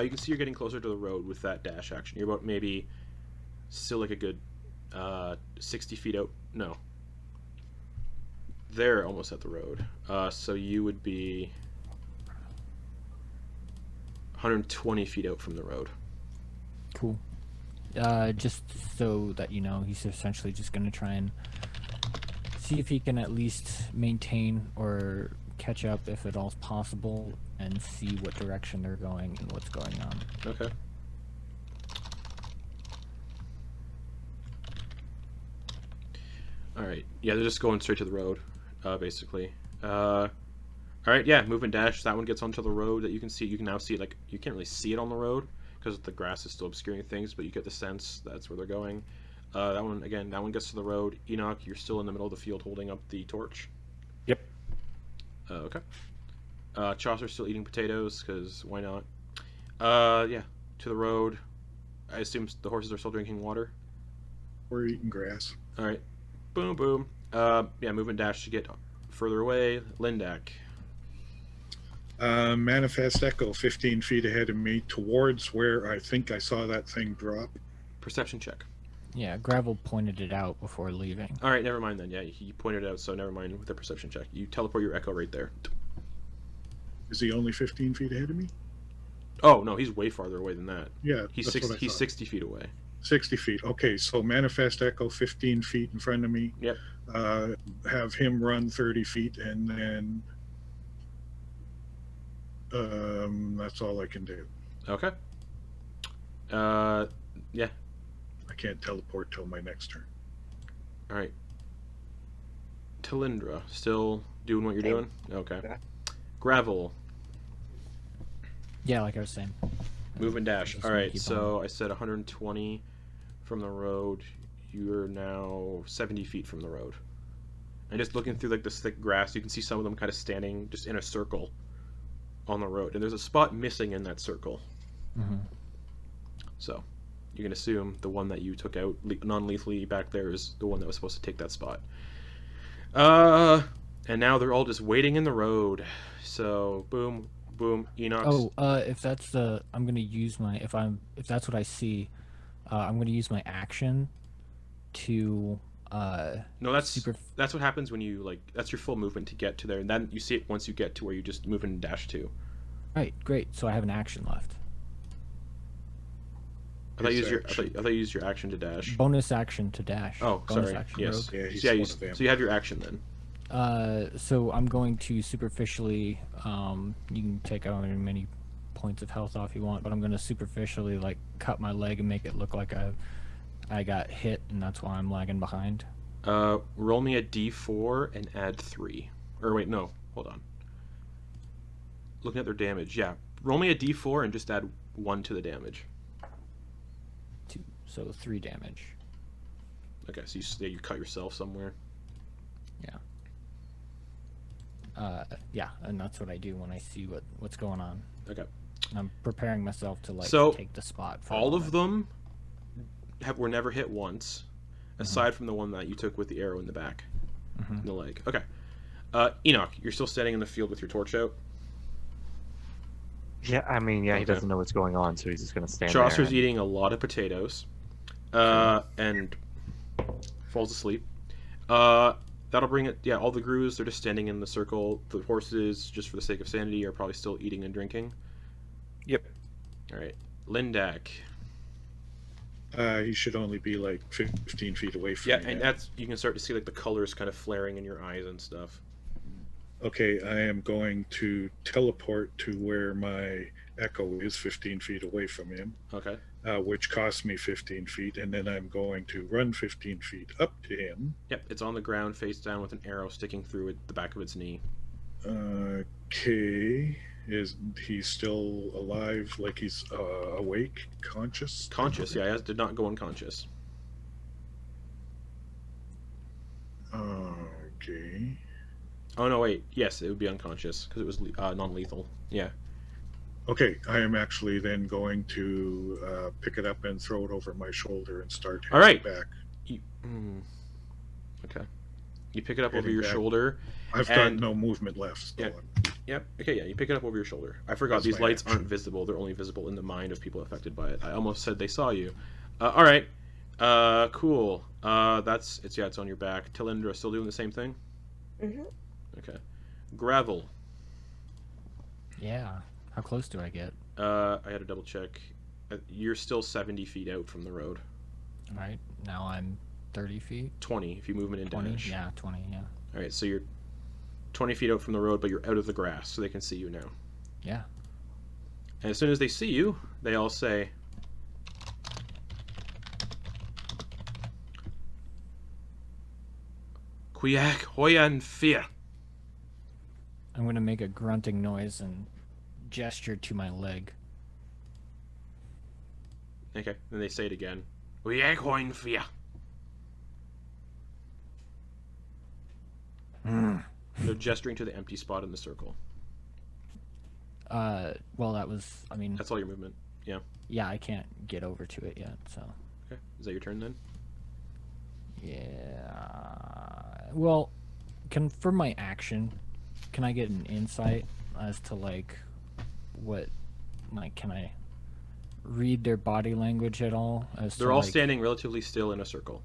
S1: You can see you're getting closer to the road with that dash action. You're about maybe still like a good 60 feet out. No. They're almost at the road. So you would be 120 feet out from the road.
S3: Cool. Just so that you know, he's essentially just gonna try and see if he can at least maintain or catch up, if at all is possible, and see what direction they're going and what's going on.
S1: Okay. All right. Yeah, they're just going straight to the road, basically. All right. Yeah, movement dash. That one gets onto the road that you can see. You can now see it. Like, you can't really see it on the road because the grass is still obscuring things, but you get the sense that's where they're going. That one again. That one gets to the road. Enoch, you're still in the middle of the field holding up the torch.
S4: Yep.
S1: Okay. Chaucer's still eating potatoes because why not? Yeah, to the road. I assume the horses are still drinking water.
S6: We're eating grass.
S1: All right. Boom, boom. Yeah, movement dash to get further away. Lindak.
S6: Manifest Echo 15 feet ahead of me towards where I think I saw that thing drop.
S1: Perception check.
S3: Yeah, Gravel pointed it out before leaving.
S1: All right, never mind then. Yeah, he pointed it out, so never mind with the perception check. You teleport your echo right there.
S6: Is he only 15 feet ahead of me?
S1: Oh no, he's way farther away than that.
S6: Yeah,
S1: He's
S6: that's what I
S1: he's
S6: thought.
S1: 60 feet away.
S6: 60 feet. Okay, so Manifest Echo 15 feet in front of me.
S1: Yep.
S6: Have him run 30 feet, and then that's all I can do.
S1: Okay. Yeah.
S6: I can't teleport till my next turn.
S1: All right. Tilindra, still doing what you're
S5: Same.
S1: doing? Okay.
S5: Okay.
S1: Gravel,
S3: Yeah, like I was saying.
S1: movement dash.
S3: Just
S1: All
S3: gonna
S1: right,
S3: keep
S1: so I said 120 from the road. You're now 70 feet from the road. And just looking through like this thick grass, you can see some of them kind of standing just in a circle on the road. And there's a spot missing in that circle.
S3: Mm-hmm.
S1: So you can assume the one that you took out non-lethally back there is the one that was supposed to take that spot. And now they're all just waiting in the road. So boom, boom, Enoch.
S3: Oh, if that's the, I'm gonna use my, if that's what I see, I'm gonna use my action to
S1: No, that's
S3: super.
S1: that's what happens when you like. That's your full movement to get to there, and then you see it once you get to where you just move and dash to.
S3: Right, great. So I have an action left.
S1: I thought you
S6: His
S1: used your I thought,
S6: action.
S1: I thought you used your action to dash.
S3: Bonus action to dash.
S1: Oh,
S3: Bonus
S1: sorry.
S3: action
S1: Yes.
S3: rogue.
S6: Yeah, he's
S1: So,
S6: one of them.
S1: so you have your action then.
S3: So I'm going to superficially, you can take out as many points of health off you want, but I'm going to superficially like cut my leg and make it look like I got hit, and that's why I'm lagging behind.
S1: Roll me a d4 and add 3. Or wait, no. Hold on. Looking at their damage, yeah. Roll me a d4 and just add 1 to the damage.
S3: 2, so 3 damage.
S1: Okay, so you cut yourself somewhere.
S3: Yeah, and that's what I do when I see what's going on.
S1: Okay.
S3: And I'm preparing myself to like
S1: So,
S3: take the spot. For a
S1: All of
S3: moment.
S1: them were never hit once, aside from the one that you took with the arrow in the back, in the leg. Okay. Enoch, you're still standing in the field with your torch out.
S4: Yeah, I mean, yeah, he
S1: Okay.
S4: doesn't know what's going on, so he's just gonna stand
S1: Chaucer's
S4: there. and-
S1: eating a lot of potatoes, and falls asleep. That'll bring it. Yeah, all the grooves, they're just standing in the circle. The horses, just for the sake of sanity, are probably still eating and drinking.
S4: Yep.
S1: All right, Lindak.
S6: He should only be like 15 feet away from
S1: Yeah,
S6: me
S1: and
S6: now.
S1: that's you can start to see like the colors kind of flaring in your eyes and stuff.
S6: Okay, I am going to teleport to where my echo is 15 feet away from him,
S1: Okay.
S6: which costs me 15 feet, and then I'm going to run 15 feet up to him.
S1: Yep, it's on the ground, face down, with an arrow sticking through it, the back of its knee.
S6: Okay, is he still alive? Like he's awake, conscious?
S1: Conscious, yeah, it did not go unconscious.
S6: Okay.
S1: Oh no, wait. Yes, it would be unconscious because it was non-lethal. Yeah.
S6: Okay, I am actually then going to pick it up and throw it over my shoulder and start
S1: All
S6: heading
S1: right.
S6: back.
S1: Okay. You pick it up over
S6: Heading
S1: your
S6: back.
S1: shoulder.
S6: I've got
S1: And-
S6: no movement left. So
S1: Yeah. Yep. Okay. Yeah. You pick it up over your shoulder. I forgot
S6: That's
S1: these
S6: my
S1: lights
S6: action.
S1: aren't visible. They're only visible in the mind of people affected by it. I almost said they saw you. All right. Cool. It's on your back. Tilindra still doing the same thing.
S5: Hmm.
S1: Okay. Gravel.
S3: Yeah. How close do I get?
S1: I had to double check. You're still 70 feet out from the road.
S3: All right. Now I'm 30 feet.
S1: 20 if you movement in
S3: 20.
S1: dash.
S3: Yeah, 20. Yeah.
S1: All right. So you're 20 feet out from the road, but you're out of the grass, so they can see you now.
S3: Yeah.
S1: And as soon as they see you, they all say, Quiak hoyan fear.
S3: I'm gonna make a grunting noise and gesture to my leg.
S1: Okay, then they say it again. Quiak hoyan fear. They're gesturing to the empty spot in the circle.
S3: Well, that was. I mean,
S1: That's all your movement.
S3: yeah, I can't get over to it yet. So.
S1: Okay, is that your turn then?
S3: Yeah. Well, for my action, can I get an insight as to like what, like, can I read their body language at all? As
S1: They're
S3: to,
S1: all
S3: like,
S1: standing relatively still in a circle.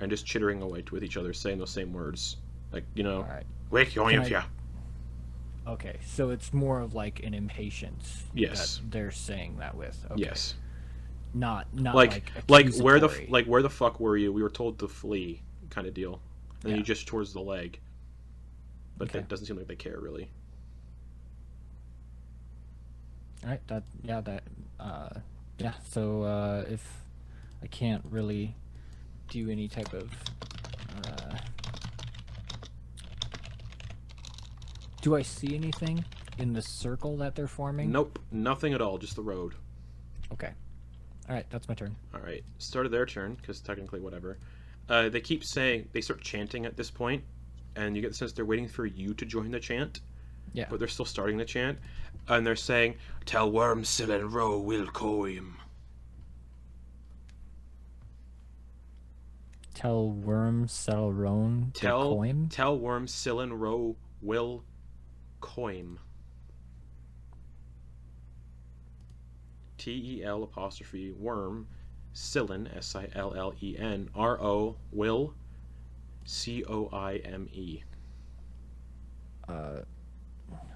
S1: And just chittering away with each other, saying those same words. Like,
S3: All right.
S1: Quiak hoyan
S3: Can I-
S1: fear.
S3: Okay, so it's more of like an impatience.
S1: Yes.
S3: That they're saying that with. Okay.
S1: Yes.
S3: Not
S1: like
S3: accusatory.
S1: where the fuck were you? We were told to flee, kind of deal. And then
S3: Yeah.
S1: you just towards the leg. But
S3: Okay.
S1: it doesn't seem like they care really.
S3: All right. Yeah. So if I can't really do any type of. Do I see anything in the circle that they're forming?
S1: Nope, nothing at all. Just the road.
S3: Okay. All right. That's my turn.
S1: All right, start of their turn because technically whatever. They keep saying they start chanting at this point, and you get the sense they're waiting for you to join the chant.
S3: Yeah.
S1: But they're still starting the chant, and they're saying, "Tell worm Silen Ro will coim."
S3: Tell worm settle roan.
S1: Tell
S3: coim.
S1: tell worm Silen Ro will coim. Tel apostrophe worm Silen Sillen Ro will Coime.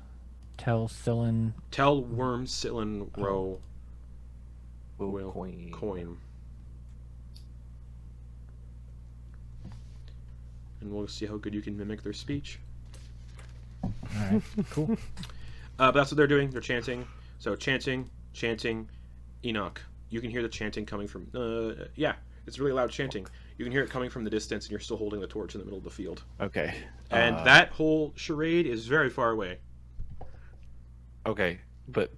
S3: Tell Cylin.
S1: Tell Worm Silin Row
S4: Will
S1: coin. And we'll see how good you can mimic their speech.
S3: All right, cool.
S1: But that's what they're doing. They're chanting. So chanting, Enoch. You can hear the chanting coming from. Yeah, it's really loud chanting. You can hear it coming from the distance, and you're still holding the torch in the middle of the field.
S4: Okay.
S1: And that whole charade is very far away.
S4: Okay, but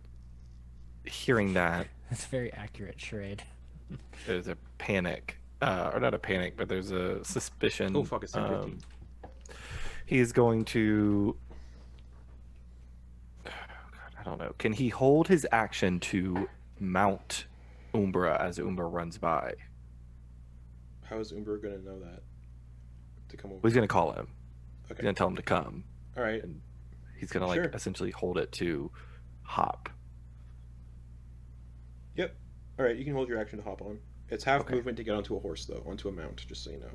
S4: hearing that,
S3: That's a very accurate charade.
S4: there's a panic, or not a panic, but there's a suspicion.
S1: Oh fuck! It's 10:15.
S4: He's going to. God, I don't know. Can he hold his action to mount Umbra as Umbra runs by?
S1: How is Umber gonna know that? To come over.
S4: Well, he's going to call him. He's
S1: Okay.
S4: going to tell him to come.
S1: All right.
S4: And he's going to
S1: Sure.
S4: essentially hold it to hop.
S1: Yep. All right. You can hold your action to hop on. It's half
S4: Okay.
S1: movement to get onto a horse, though, onto a mount. Just so you know.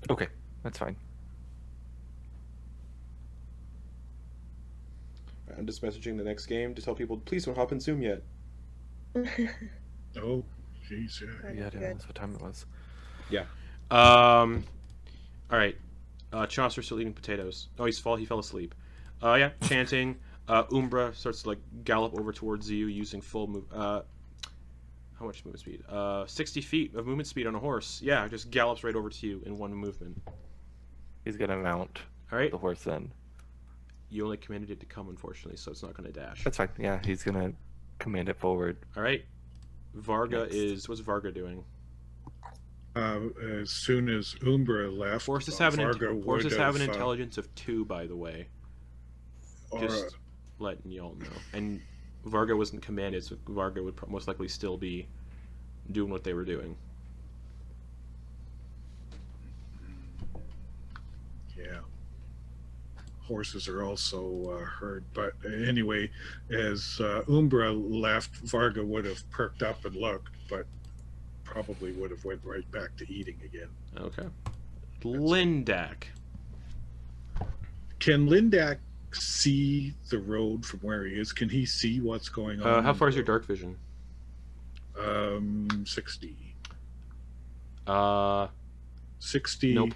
S4: Okay, that's fine.
S1: I'm just messaging the next game to tell people, please don't hop in Zoom yet.
S6: Oh, jeez, yeah.
S5: Right,
S4: Yeah, I didn't
S5: good.
S4: realize what time it was.
S1: All right. Chaucer's still eating potatoes. Oh, he fell asleep. Yeah, chanting. Umbra starts to like gallop over towards you using full move. How much movement speed? 60 feet of movement speed on a horse. Yeah, just gallops right over to you in one movement.
S4: He's going to mount
S1: All right.
S4: the horse then.
S1: You only commanded it to come, unfortunately, so it's not going to dash.
S4: That's fine. Yeah, he's going to command it forward.
S1: All right. Varga
S4: Next.
S1: is. What's Varga doing?
S6: As soon as Umbra left,
S1: Horses have
S6: Varga would
S1: have an
S6: have,
S1: intelligence of 2, by the way.
S6: or,
S1: Just letting y'all know. And Varga wasn't commanded, so Varga would most likely still be doing what they were doing.
S6: yeah. Horses are also heard, but anyway, as Umbra left, Varga would have perked up and looked, but probably would have went right back to eating again.
S1: Okay. Lindak.
S6: Can Lindak see the road from where he is? Can he see what's going on?
S1: How far is your dark vision?
S6: 60.
S1: Uh,
S6: 60.
S1: Nope.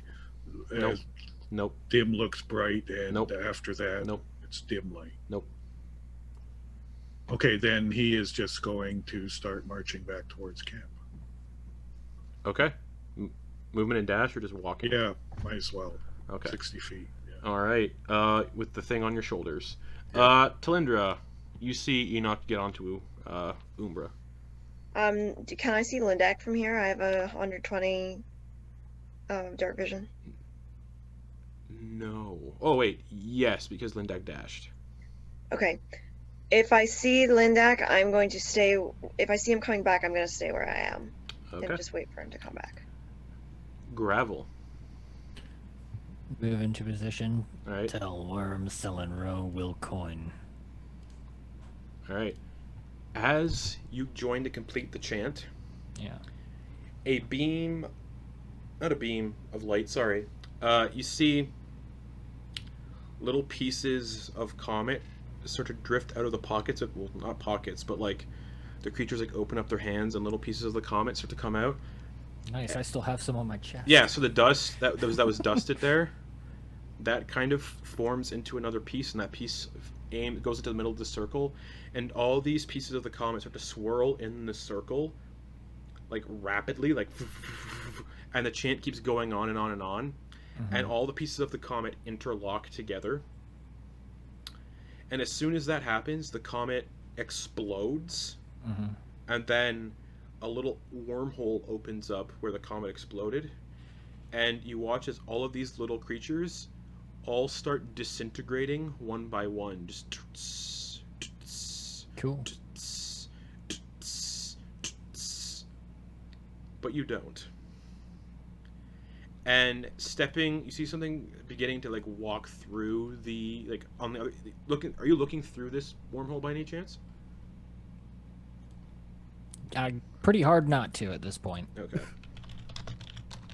S6: As
S1: Nope. Nope.
S6: dim looks bright, and
S1: Nope.
S6: after that,
S1: Nope.
S6: it's dim light.
S1: Nope.
S6: Okay, then he is just going to start marching back towards camp.
S1: Okay. Movement and dash, or just walking?
S6: Yeah, might as well.
S1: Okay.
S6: 60 feet. Yeah.
S1: All right. With the thing on your shoulders. Talindra, you see Enoch get onto Umbra.
S5: Can I see Lindak from here? I have a 120 dark vision.
S1: No. Oh wait, yes, because Lindak dashed.
S5: Okay. If I see Lindak, I'm going to stay. If I see him coming back, I'm going to stay where I am
S1: Okay.
S5: and just wait for him to come back.
S1: Gravel.
S3: Move into position.
S1: All right.
S3: Tell Worm Cylin Row will coin.
S1: All right. As you join to complete the chant,
S3: Yeah.
S1: a beam, not a beam of light, sorry. You see little pieces of Comet sort of drift out of the pockets of, well, not pockets, but like the creatures like open up their hands and little pieces of the Comet start to come out.
S3: Nice. I still have some on my chest.
S1: Yeah, so the dust that was dusted there, that kind of forms into another piece, and that piece goes into the middle of the circle, and all these pieces of the Comet start to swirl in the circle, like rapidly, like, and the chant keeps going on and on and on, and all the pieces of the Comet interlock together. And as soon as that happens, the Comet explodes, and then a little wormhole opens up where the Comet exploded, and you watch as all of these little creatures all start disintegrating one by one, just
S3: Cool.
S1: but you don't. And stepping, you see something beginning to like walk through the like on the other. Are you looking through this wormhole by any chance?
S3: Pretty hard not to at this point.
S1: Okay.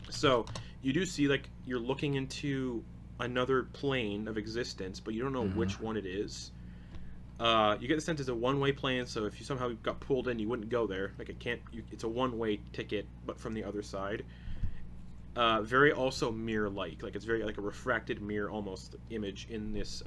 S1: So you do see like you're looking into another plane of existence, but you don't know which one it is. You get the sense it's a one-way plane, so if you somehow got pulled in, you wouldn't go there. Like it can't. It's a one-way ticket, but from the other side. Very also mirror-like. Like it's very like a refracted mirror almost image in this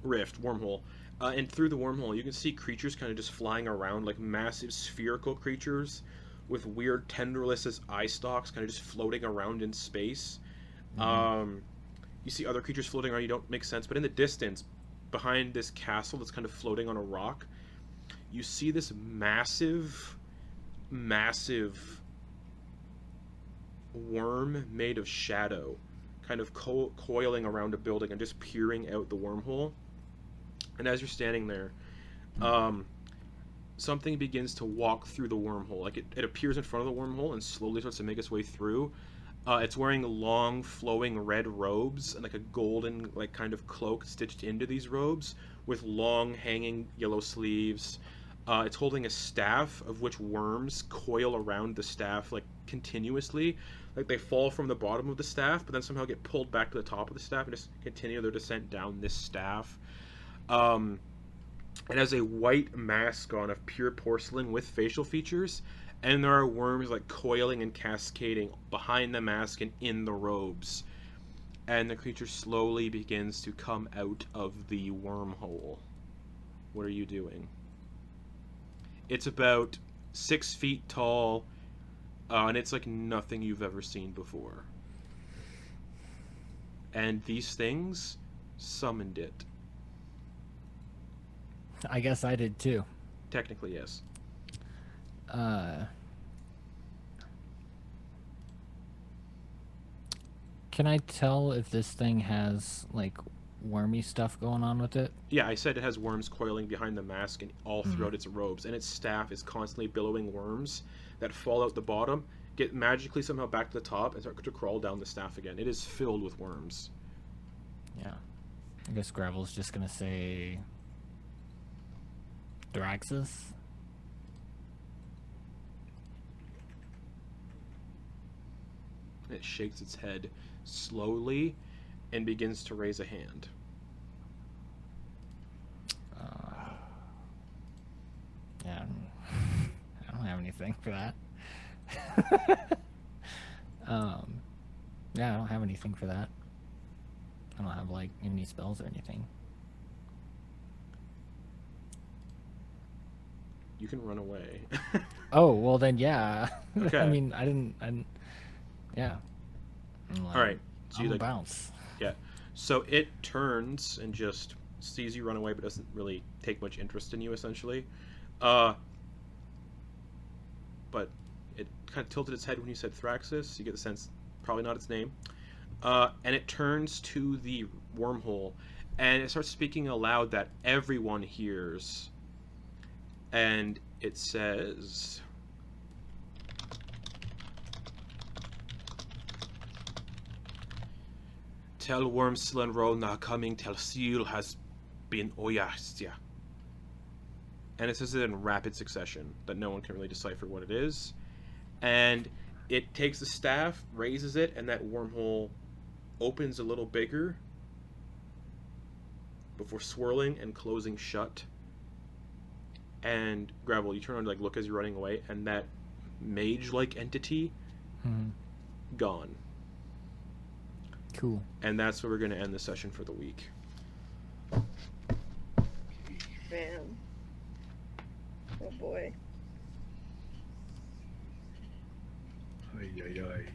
S1: rift wormhole. And through the wormhole, you can see creatures kind of just flying around, like massive spherical creatures with weird tendrilless as eye stalks, kind of just floating around in space. You see other creatures floating around. You don't make sense, but in the distance, behind this castle that's kind of floating on a rock, you see this massive worm made of shadow, kind of coiling around a building and just peering out the wormhole. And as you're standing there, something begins to walk through the wormhole. Like it appears in front of the wormhole and slowly starts to make its way through. It's wearing long, flowing red robes and like a golden, like kind of cloak stitched into these robes with long, hanging yellow sleeves. It's holding a staff of which worms coil around the staff like continuously. Like they fall from the bottom of the staff, but then somehow get pulled back to the top of the staff and just continue their descent down this staff. It has a white mask on of pure porcelain with facial features, and there are worms like coiling and cascading behind the mask and in the robes. And the creature slowly begins to come out of the wormhole. What are you doing? It's about 6 feet tall, and it's like nothing you've ever seen before. And these things summoned it.
S3: I guess I did too.
S1: Technically, yes.
S3: Can I tell if this thing has like wormy stuff going on with it?
S1: Yeah, I said it has worms coiling behind the mask and all throughout its robes, and its staff is constantly billowing worms that fall out the bottom, get magically somehow back to the top, and start to crawl down the staff again. It is filled with worms.
S3: Yeah. I guess Gravel's just gonna say Thraxus.
S1: It shakes its head slowly and begins to raise a hand.
S3: Yeah, I don't have anything for that. Yeah, I don't have anything for that. I don't have like any spells or anything.
S1: You can run away.
S3: Oh, well then, yeah.
S1: Okay.
S3: I mean, I didn't. Yeah.
S1: All right. So
S3: I'm
S1: you
S3: a
S1: like
S3: bounce.
S1: Yeah. So it turns and just sees you run away, but doesn't really take much interest in you, essentially. But it kind of tilted its head when you said Thraxus. You get the sense, probably not its name. And it turns to the wormhole, and it starts speaking aloud that everyone hears. And it says, "Tell Wormsil and Rolna coming, tell Seal has been Oyastia." And it says it in rapid succession, that no one can really decipher what it is. And it takes the staff, raises it, and that wormhole opens a little bigger before swirling and closing shut. And Gravel, you turn on to like look as you're running away, and that mage-like entity gone.
S3: Cool.
S1: And that's where we're going to end the session for the week.
S5: Man. Oh boy.
S6: Ay, ay, ay.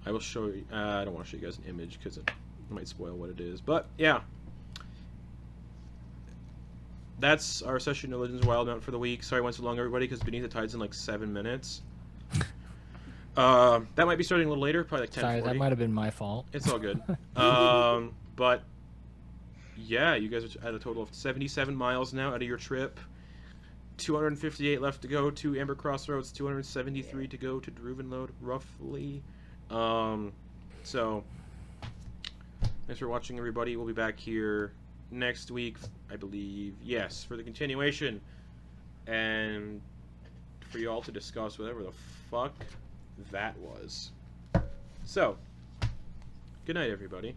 S1: I will show you. I don't want to show you guys an image because it might spoil what it is. But yeah, that's our session of Legends of Wildemount for the week. Sorry I went so long, everybody, because Beneath the Tide's in like 7 minutes. That might be starting a little later, probably like 10:40.
S3: Sorry, that might have been my fault.
S1: It's all good. But yeah, you guys are at a total of 77 miles now out of your trip. 258 left to go to Amber Crossroads. 273 to go to Druvenlode, roughly. So thanks for watching, everybody. We'll be back here next week, I believe. Yes, for the continuation. And for you all to discuss whatever the fuck that was. So, good night, everybody.